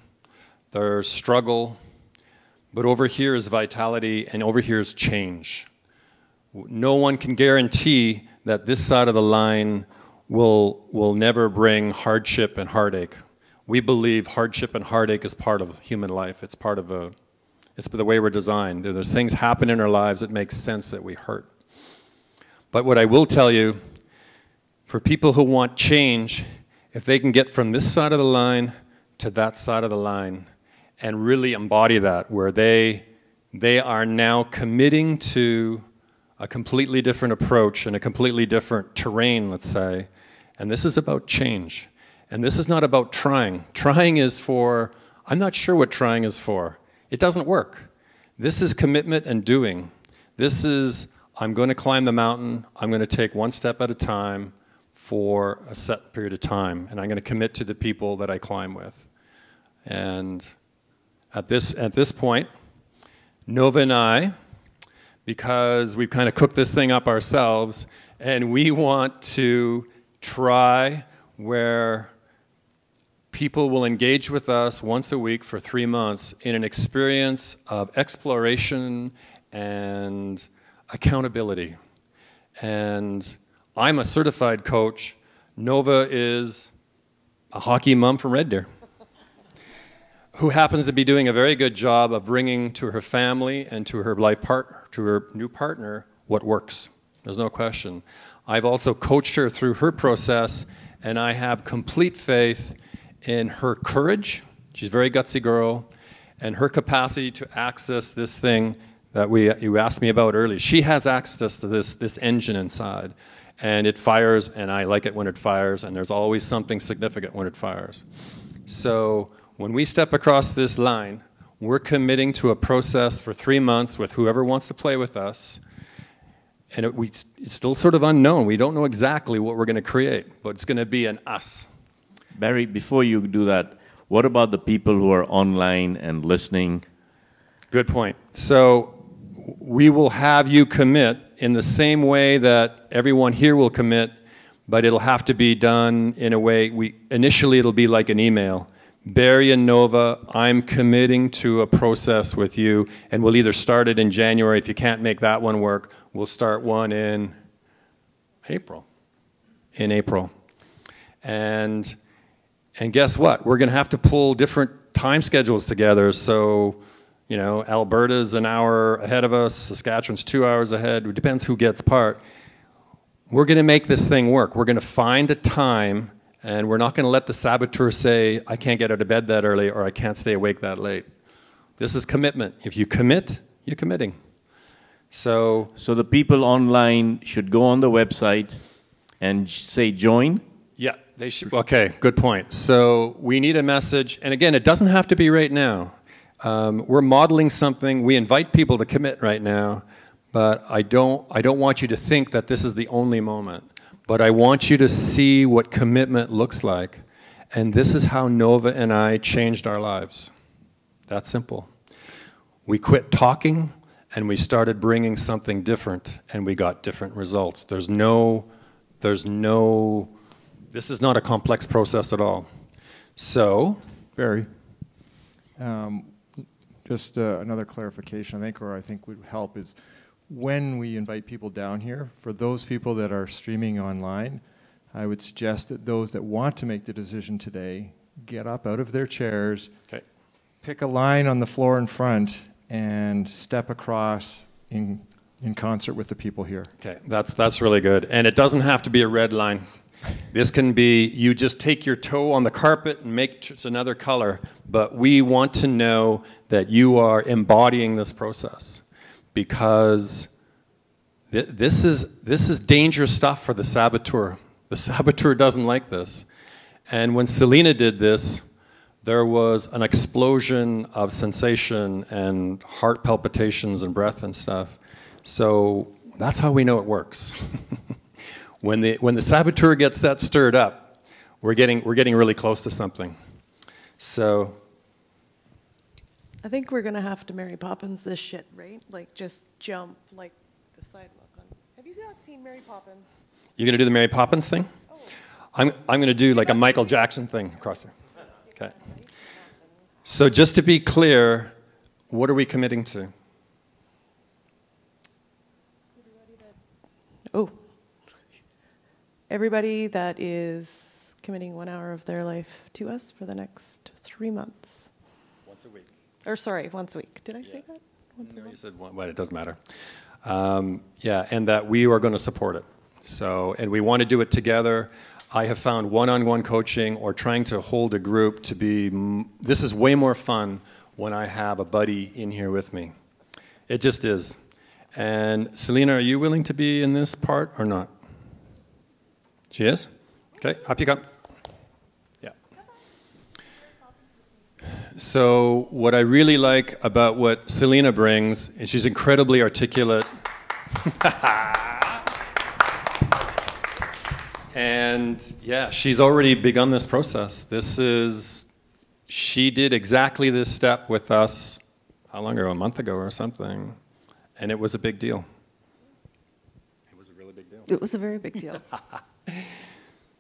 there's struggle, but over here is vitality, and over here is change. No one can guarantee that this side of the line will never bring hardship and heartache. We believe hardship and heartache is part of human life. It's the way we're designed. There's things happen in our lives that make sense that we hurt. But what I will tell you, for people who want change, if they can get from this side of the line to that side of the line and really embody that, where they are now committing to a completely different approach and a completely different terrain, let's say, and this is about change. And this is not about trying. Trying is for, I'm not sure what trying is for. It doesn't work. This is commitment and doing. This is, I'm going to climb the mountain, I'm going to take one step at a time for a set period of time, and I'm going to commit to the people that I climb with. And at this point, Nova and I, because we've kind of cooked this thing up ourselves, and we want to try where people will engage with us once a week for 3 months in an experience of exploration and accountability. And I'm a certified coach. Nova is a hockey mom from Red Deer who happens to be doing a very good job of bringing to her family and to her life partner, to her new partner, what works. There's no question. I've also coached her through her process, and I have complete faith in her courage. She's a very gutsy girl, and her capacity to access this thing that you asked me about earlier. She has access to this engine inside, and it fires, and I like it when it fires, and there's always something significant when it fires. So when we step across this line, we're committing to a process for 3 months with whoever wants to play with us, and it's still sort of unknown. We don't know exactly what we're going to create, but it's going to be an us. Barry, before you do that, what about the people who are online and listening? Good point. So we will have you commit in the same way that everyone here will commit, but it'll have to be done in a way, initially it'll be like an email. Barry and Nova, I'm committing to a process with you, and we'll either start it in January. If you can't make that one work, we'll start one in April. And guess what? We're going to have to pull different time schedules together. So, you know, Alberta's an hour ahead of us, Saskatchewan's 2 hours ahead. It depends who gets part. We're going to make this thing work. We're going to find a time, and we're not going to let the saboteur say, I can't get out of bed that early or I can't stay awake that late. This is commitment. If you commit, you're committing. So the people online should go on the website and say join? Yeah, they should. Okay, good point. So we need a message, and again, it doesn't have to be right now. We're modeling something. We invite people to commit right now, but I don't want you to think that this is the only moment. But I want you to see what commitment looks like, and this is how Nova and I changed our lives. That simple. We quit talking, and we started bringing something different, and we got different results. This is not a complex process at all. So, Barry, just another clarification, I think would help is when we invite people down here, for those people that are streaming online, I would suggest that those that want to make the decision today get up out of their chairs, okay, pick a line on the floor in front, and step across in concert with the people here. Okay, that's really good. And it doesn't have to be a red line. This can be, you just take your toe on the carpet and make just another color, but we want to know that you are embodying this process, because this is dangerous stuff for the saboteur. The saboteur doesn't like this. And when Selena did this, there was an explosion of sensation and heart palpitations and breath and stuff. So that's how we know it works. When the saboteur gets that stirred up, we're getting really close to something. So I think we're gonna have to Mary Poppins this shit, right? Like just jump like the sidewalk on. Have you not seen Mary Poppins? you're gonna do the Mary Poppins thing? Oh. I'm gonna do like a Michael Jackson thing across there. Okay. So just to be clear, what are we committing to? Oh. Everybody that is committing 1 hour of their life to us for the next 3 months. Once a week. Or sorry, once a week. Did I say that? Once a No, month? you said one, but it doesn't matter. Yeah, and that we are going to support it. So, and we want to do it together. I have found one-on-one coaching or trying to hold a group to be, this is way more fun when I have a buddy in here with me. It just is. And Selena, are you willing to be in this part or not? She is? Okay, up you go. Yeah. So what I really like about what Selena brings is she's incredibly articulate. And yeah, she's already begun this process. She did exactly this step with us, how long ago, a month ago or something, and it was a big deal. It was a really big deal. It was a very big deal.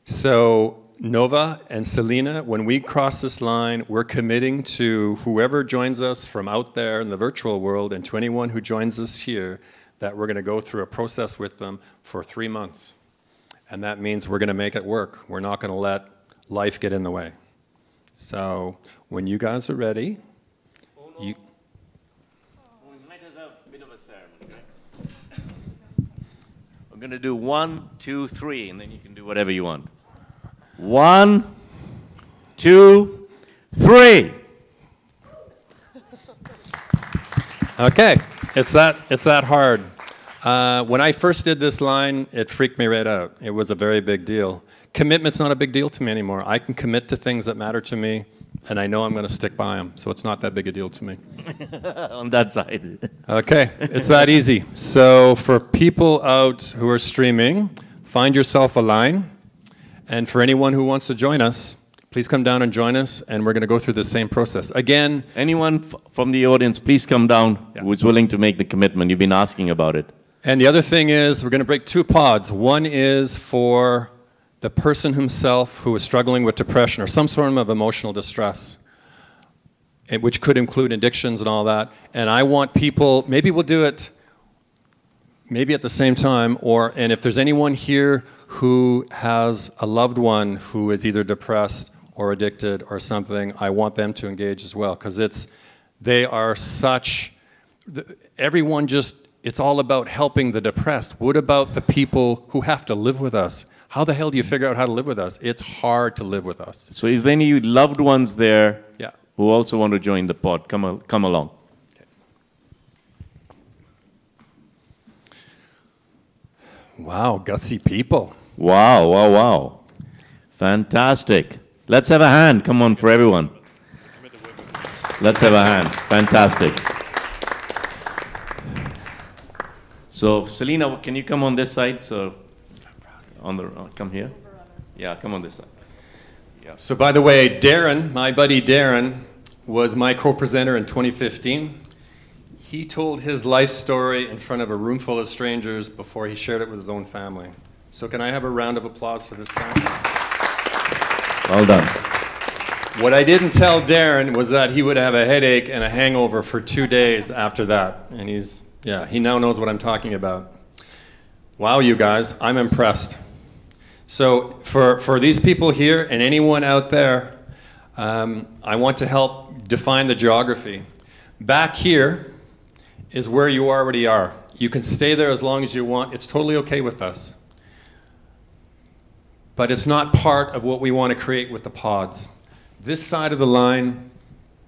So Nova and Selena, when we cross this line, we're committing to whoever joins us from out there in the virtual world and to anyone who joins us here that we're going to go through a process with them for 3 months. And that means we're going to make it work. We're not going to let life get in the way. So when you guys are ready, you... We might as have a bit of a ceremony, right? We're going to do 1, 2, 3, and then you can do whatever you want. 1, 2, 3. Okay, it's that hard. When I first did this line, it freaked me right out. It was a very big deal. Commitment's not a big deal to me anymore. I can commit to things that matter to me, and I know I'm going to stick by them, so it's not that big a deal to me. On that side. Okay, it's that easy. So for people out who are streaming, find yourself a line. And for anyone who wants to join us, please come down and join us, and we're going to go through the same process. Again... Anyone from the audience, please come down who's willing to make the commitment. You've been asking about it. And the other thing is, we're going to break 2 pods. One is for the person himself who is struggling with depression or some sort of emotional distress, which could include addictions and all that. And I want people, maybe we'll do it maybe at the same time, and if there's anyone here who has a loved one who is either depressed or addicted or something, I want them to engage as well, because they are such, everyone just, it's all about helping the depressed. What about the people who have to live with us? How the hell do you figure out how to live with us? It's hard to live with us. So is there any loved ones there who also want to join the pod? Come along. Wow, gutsy people. Wow, wow, wow. Fantastic. Let's have a hand. Come on, for everyone. Let's have a hand. Fantastic. So, Selena, can you come on this side? So, come here. Yeah, come on this side. Yeah. So, by the way, Darren, my buddy Darren, was my co-presenter in 2015. He told his life story in front of a room full of strangers before he shared it with his own family. So can I have a round of applause for this guy? Well done. What I didn't tell Darren was that he would have a headache and a hangover for 2 days after that. And he now knows what I'm talking about. Wow, you guys, I'm impressed. So for these people here and anyone out there, I want to help define the geography. Back here is where you already are. You can stay there as long as you want. It's totally okay with us. But it's not part of what we want to create with the pods. This side of the line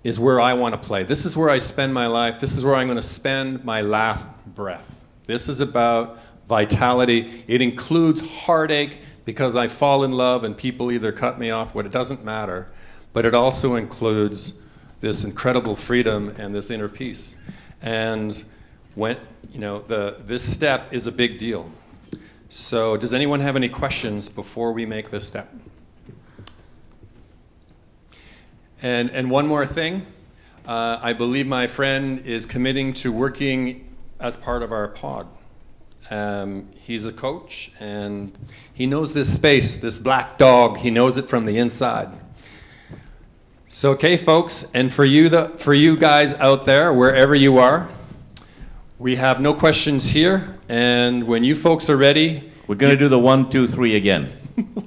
is where I want to play. This is where I spend my life. This is where I'm going to spend my last breath. This is about vitality. It includes heartache because I fall in love and people either cut me off, it doesn't matter. But it also includes this incredible freedom and this inner peace. And when, this step is a big deal. So does anyone have any questions before we make this step? And one more thing, I believe my friend is committing to working as part of our pod. He's a coach, and he knows this space, this black dog, he knows it from the inside. So, okay, folks, and for you guys out there, wherever you are, we have no questions here, and when you folks are ready... We're going to do the 1, 2, 3 again.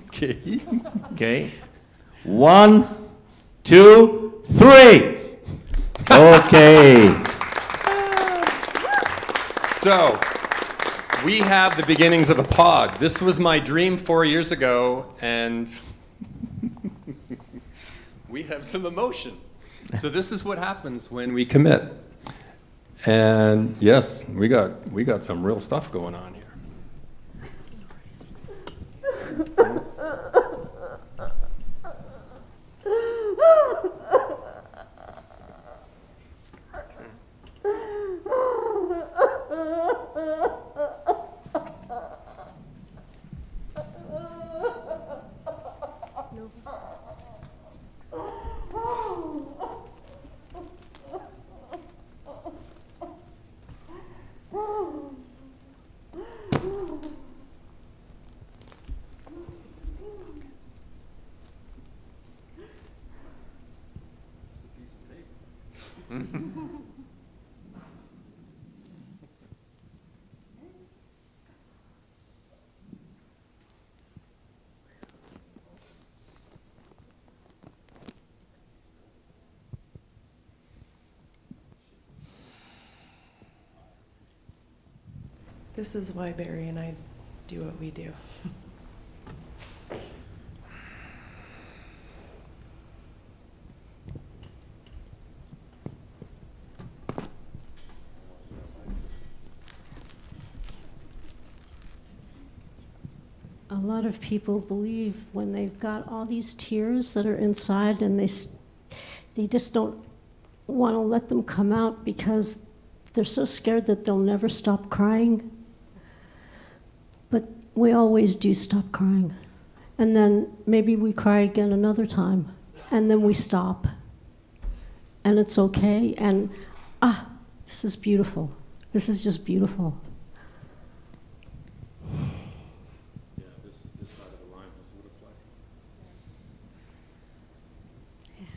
Okay. Okay. 1, 2, 3. Okay. So, we have the beginnings of a pod. This was my dream 4 years ago, and we have some emotion. So this is what happens when we commit. And yes, we got some real stuff going on here. This is why Barry and I do what we do. A lot of people believe when they've got all these tears that are inside and they just don't want to let them come out because they're so scared that they'll never stop crying. But we always do stop crying. And then maybe we cry again another time. And then we stop. And it's okay. And this is beautiful. This is just beautiful. Yeah, this side of the line, this is what it's like. Yeah. I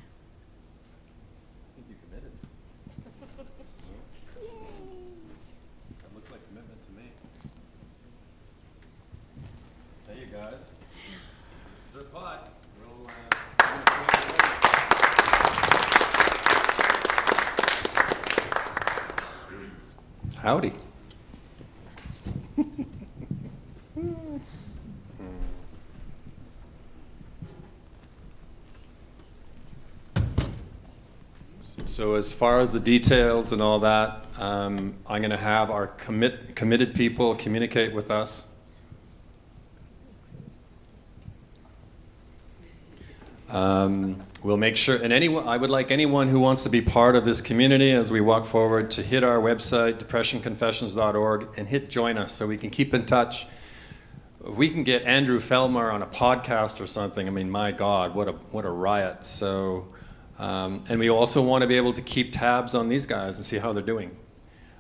think you committed. That looks like commitment to me. Hey, you guys. This is our pod. Howdy. So as far as the details and all that, I'm going to have our committed people communicate with us. We'll make sure, and I would like anyone who wants to be part of this community as we walk forward to hit our website, depressionconfessions.org, and hit join us so we can keep in touch. If we can get Andrew Feldmar on a podcast or something, I mean, my God, what a riot. So, and we also want to be able to keep tabs on these guys and see how they're doing.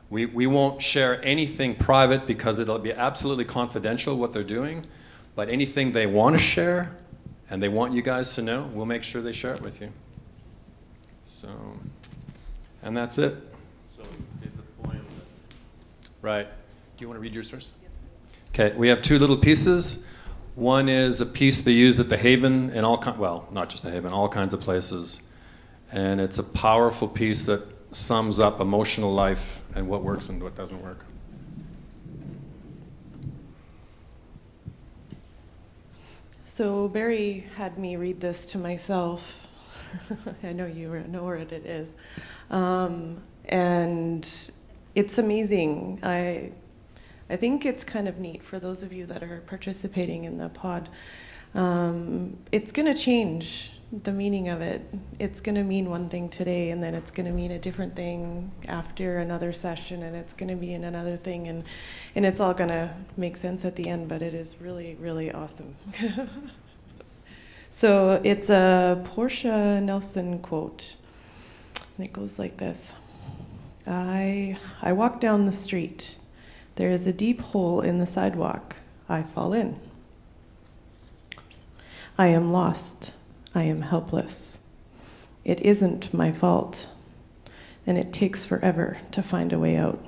We won't share anything private because it'll be absolutely confidential what they're doing, but anything they want to share, and they want you guys to know, we'll make sure they share it with you. So, and that's it. So, is the poem. Right. Do you want to read yours first? Yes. Okay, we have two little pieces. One is a piece they used at the Haven and well, not just the Haven, all kinds of places. And it's a powerful piece that sums up emotional life and what works and what doesn't work. So Barry had me read this to myself. I know you know where it is. And it's amazing. I think it's kind of neat for those of you that are participating in the pod. It's going to change the meaning of it. It's going to mean one thing today, and then it's going to mean a different thing after another session, and it's going to be in another thing, and it's all going to make sense at the end, but it is really, really awesome. So it's a Portia Nelson quote, and it goes like this. I walk down the street. There is a deep hole in the sidewalk. I fall in. Oops. I am lost. I am helpless. It isn't my fault, and it takes forever to find a way out.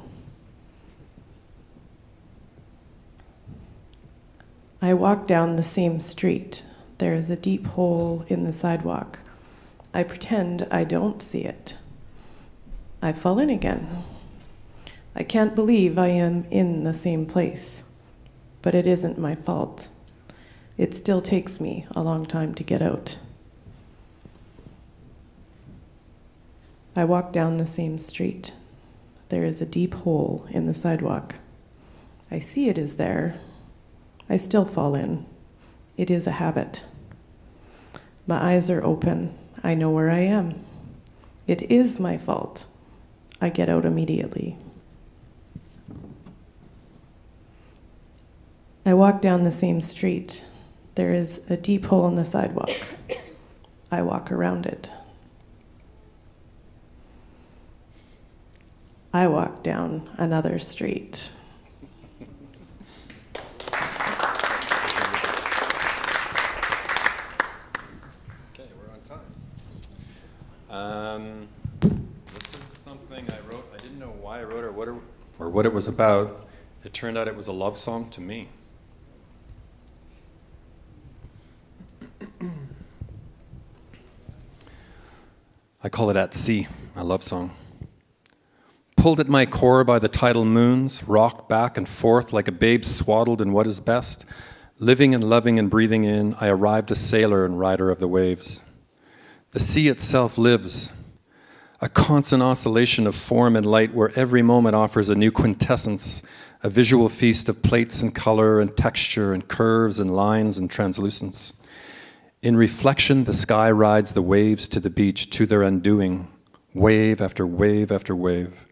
I walk down the same street. There is a deep hole in the sidewalk. I pretend I don't see it. I fall in again. I can't believe I am in the same place, but it isn't my fault. It still takes me a long time to get out. I walk down the same street. There is a deep hole in the sidewalk. I see it is there. I still fall in. It is a habit. My eyes are open. I know where I am. It is my fault. I get out immediately. I walk down the same street. There is a deep hole in the sidewalk. I walk around it. I walk down another street. Okay, we're on time. This is why I wrote it or what it was about, it turned out it was a love song to me. I call it At Sea, a love song. Pulled at my core by the tidal moons, rocked back and forth like a babe swaddled in what is best, living and loving and breathing in, I arrived a sailor and rider of the waves. The sea itself lives, a constant oscillation of form and light where every moment offers a new quintessence, a visual feast of plates and color and texture and curves and lines and translucence. In reflection, the sky rides the waves to the beach, to their undoing, wave after wave after wave.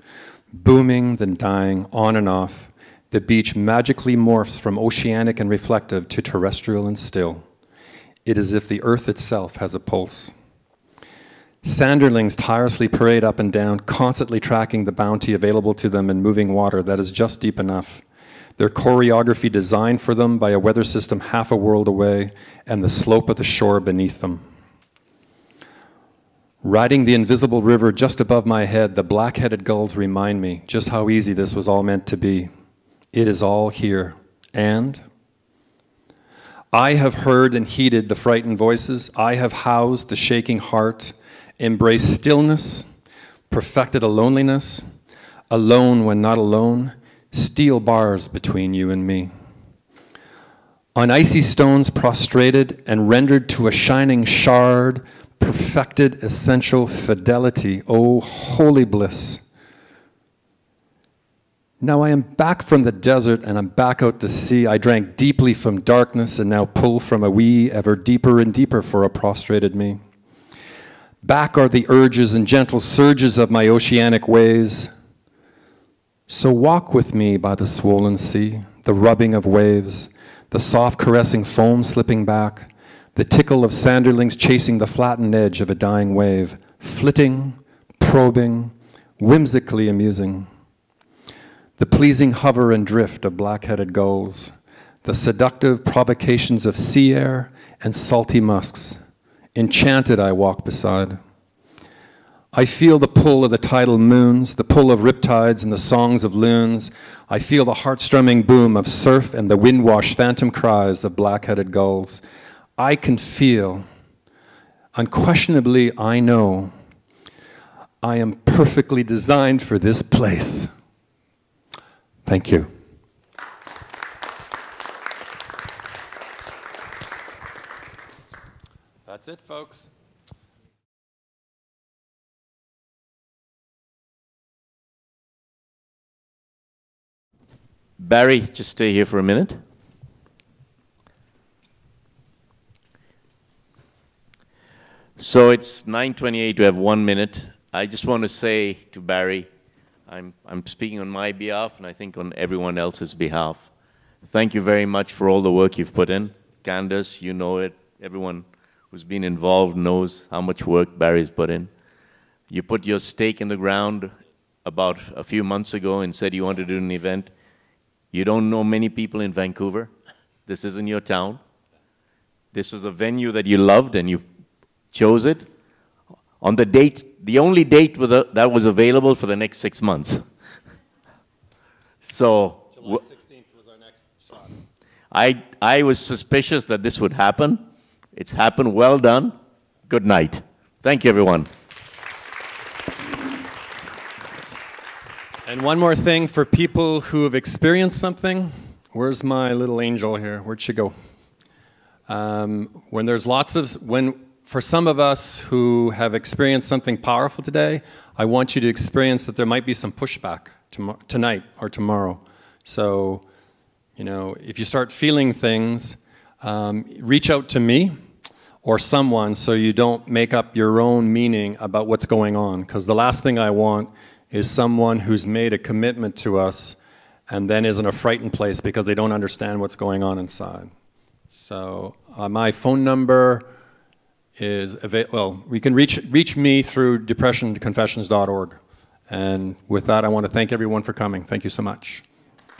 Booming, then dying, on and off, the beach magically morphs from oceanic and reflective to terrestrial and still. It is as if the earth itself has a pulse. Sanderlings tirelessly parade up and down, constantly tracking the bounty available to them in moving water that is just deep enough. Their choreography designed for them by a weather system half a world away, and the slope of the shore beneath them. Riding the invisible river just above my head, the black-headed gulls remind me just how easy this was all meant to be. It is all here. And I have heard and heeded the frightened voices. I have housed the shaking heart, embraced stillness, perfected a loneliness, alone when not alone, steel bars between you and me. On icy stones prostrated and rendered to a shining shard, perfected essential fidelity, oh holy bliss. Now I am back from the desert and I'm back out to sea. I drank deeply from darkness and now pull from a wee ever deeper and deeper for a prostrated me. Back are the urges and gentle surges of my oceanic ways. So walk with me by the swollen sea, the rubbing of waves, the soft caressing foam slipping back, the tickle of sanderlings chasing the flattened edge of a dying wave, flitting, probing, whimsically amusing. The pleasing hover and drift of black-headed gulls, the seductive provocations of sea air and salty musks. Enchanted I walk beside. I feel the pull of the tidal moons, the pull of riptides and the songs of loons. I feel the heart-strumming boom of surf and the wind-washed phantom cries of black-headed gulls. I can feel, unquestionably I know, I am perfectly designed for this place. Thank you. That's it, folks. Barry, just stay here for a minute. So it's 9:28, we have 1 minute. I just want to say to Barry, I'm speaking on my behalf and I think on everyone else's behalf. Thank you very much for all the work you've put in. Candace, you know it. Everyone who's been involved knows how much work Barry's put in. You put your stake in the ground about a few months ago and said you wanted to do an event. You don't know many people in Vancouver. This isn't your town. This was a venue that you loved and you chose it on the date, the only date that was available for the next 6 months. So July 16th was our next shot. I was suspicious that this would happen. It's happened. Well done. Good night. Thank you, everyone. And one more thing for people who have experienced something. Where's my little angel here? Where'd she go? When there's lots of, for some of us who have experienced something powerful today, I want you to experience that there might be some pushback tonight or tomorrow. So, you know, if you start feeling things, reach out to me or someone so you don't make up your own meaning about what's going on. Because the last thing I want is someone who's made a commitment to us and then is in a frightened place because they don't understand what's going on inside. So my phone number is, well, we can reach me through depressionconfessions.org. And with that, I want to thank everyone for coming. Thank you so much.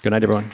Good night, everyone.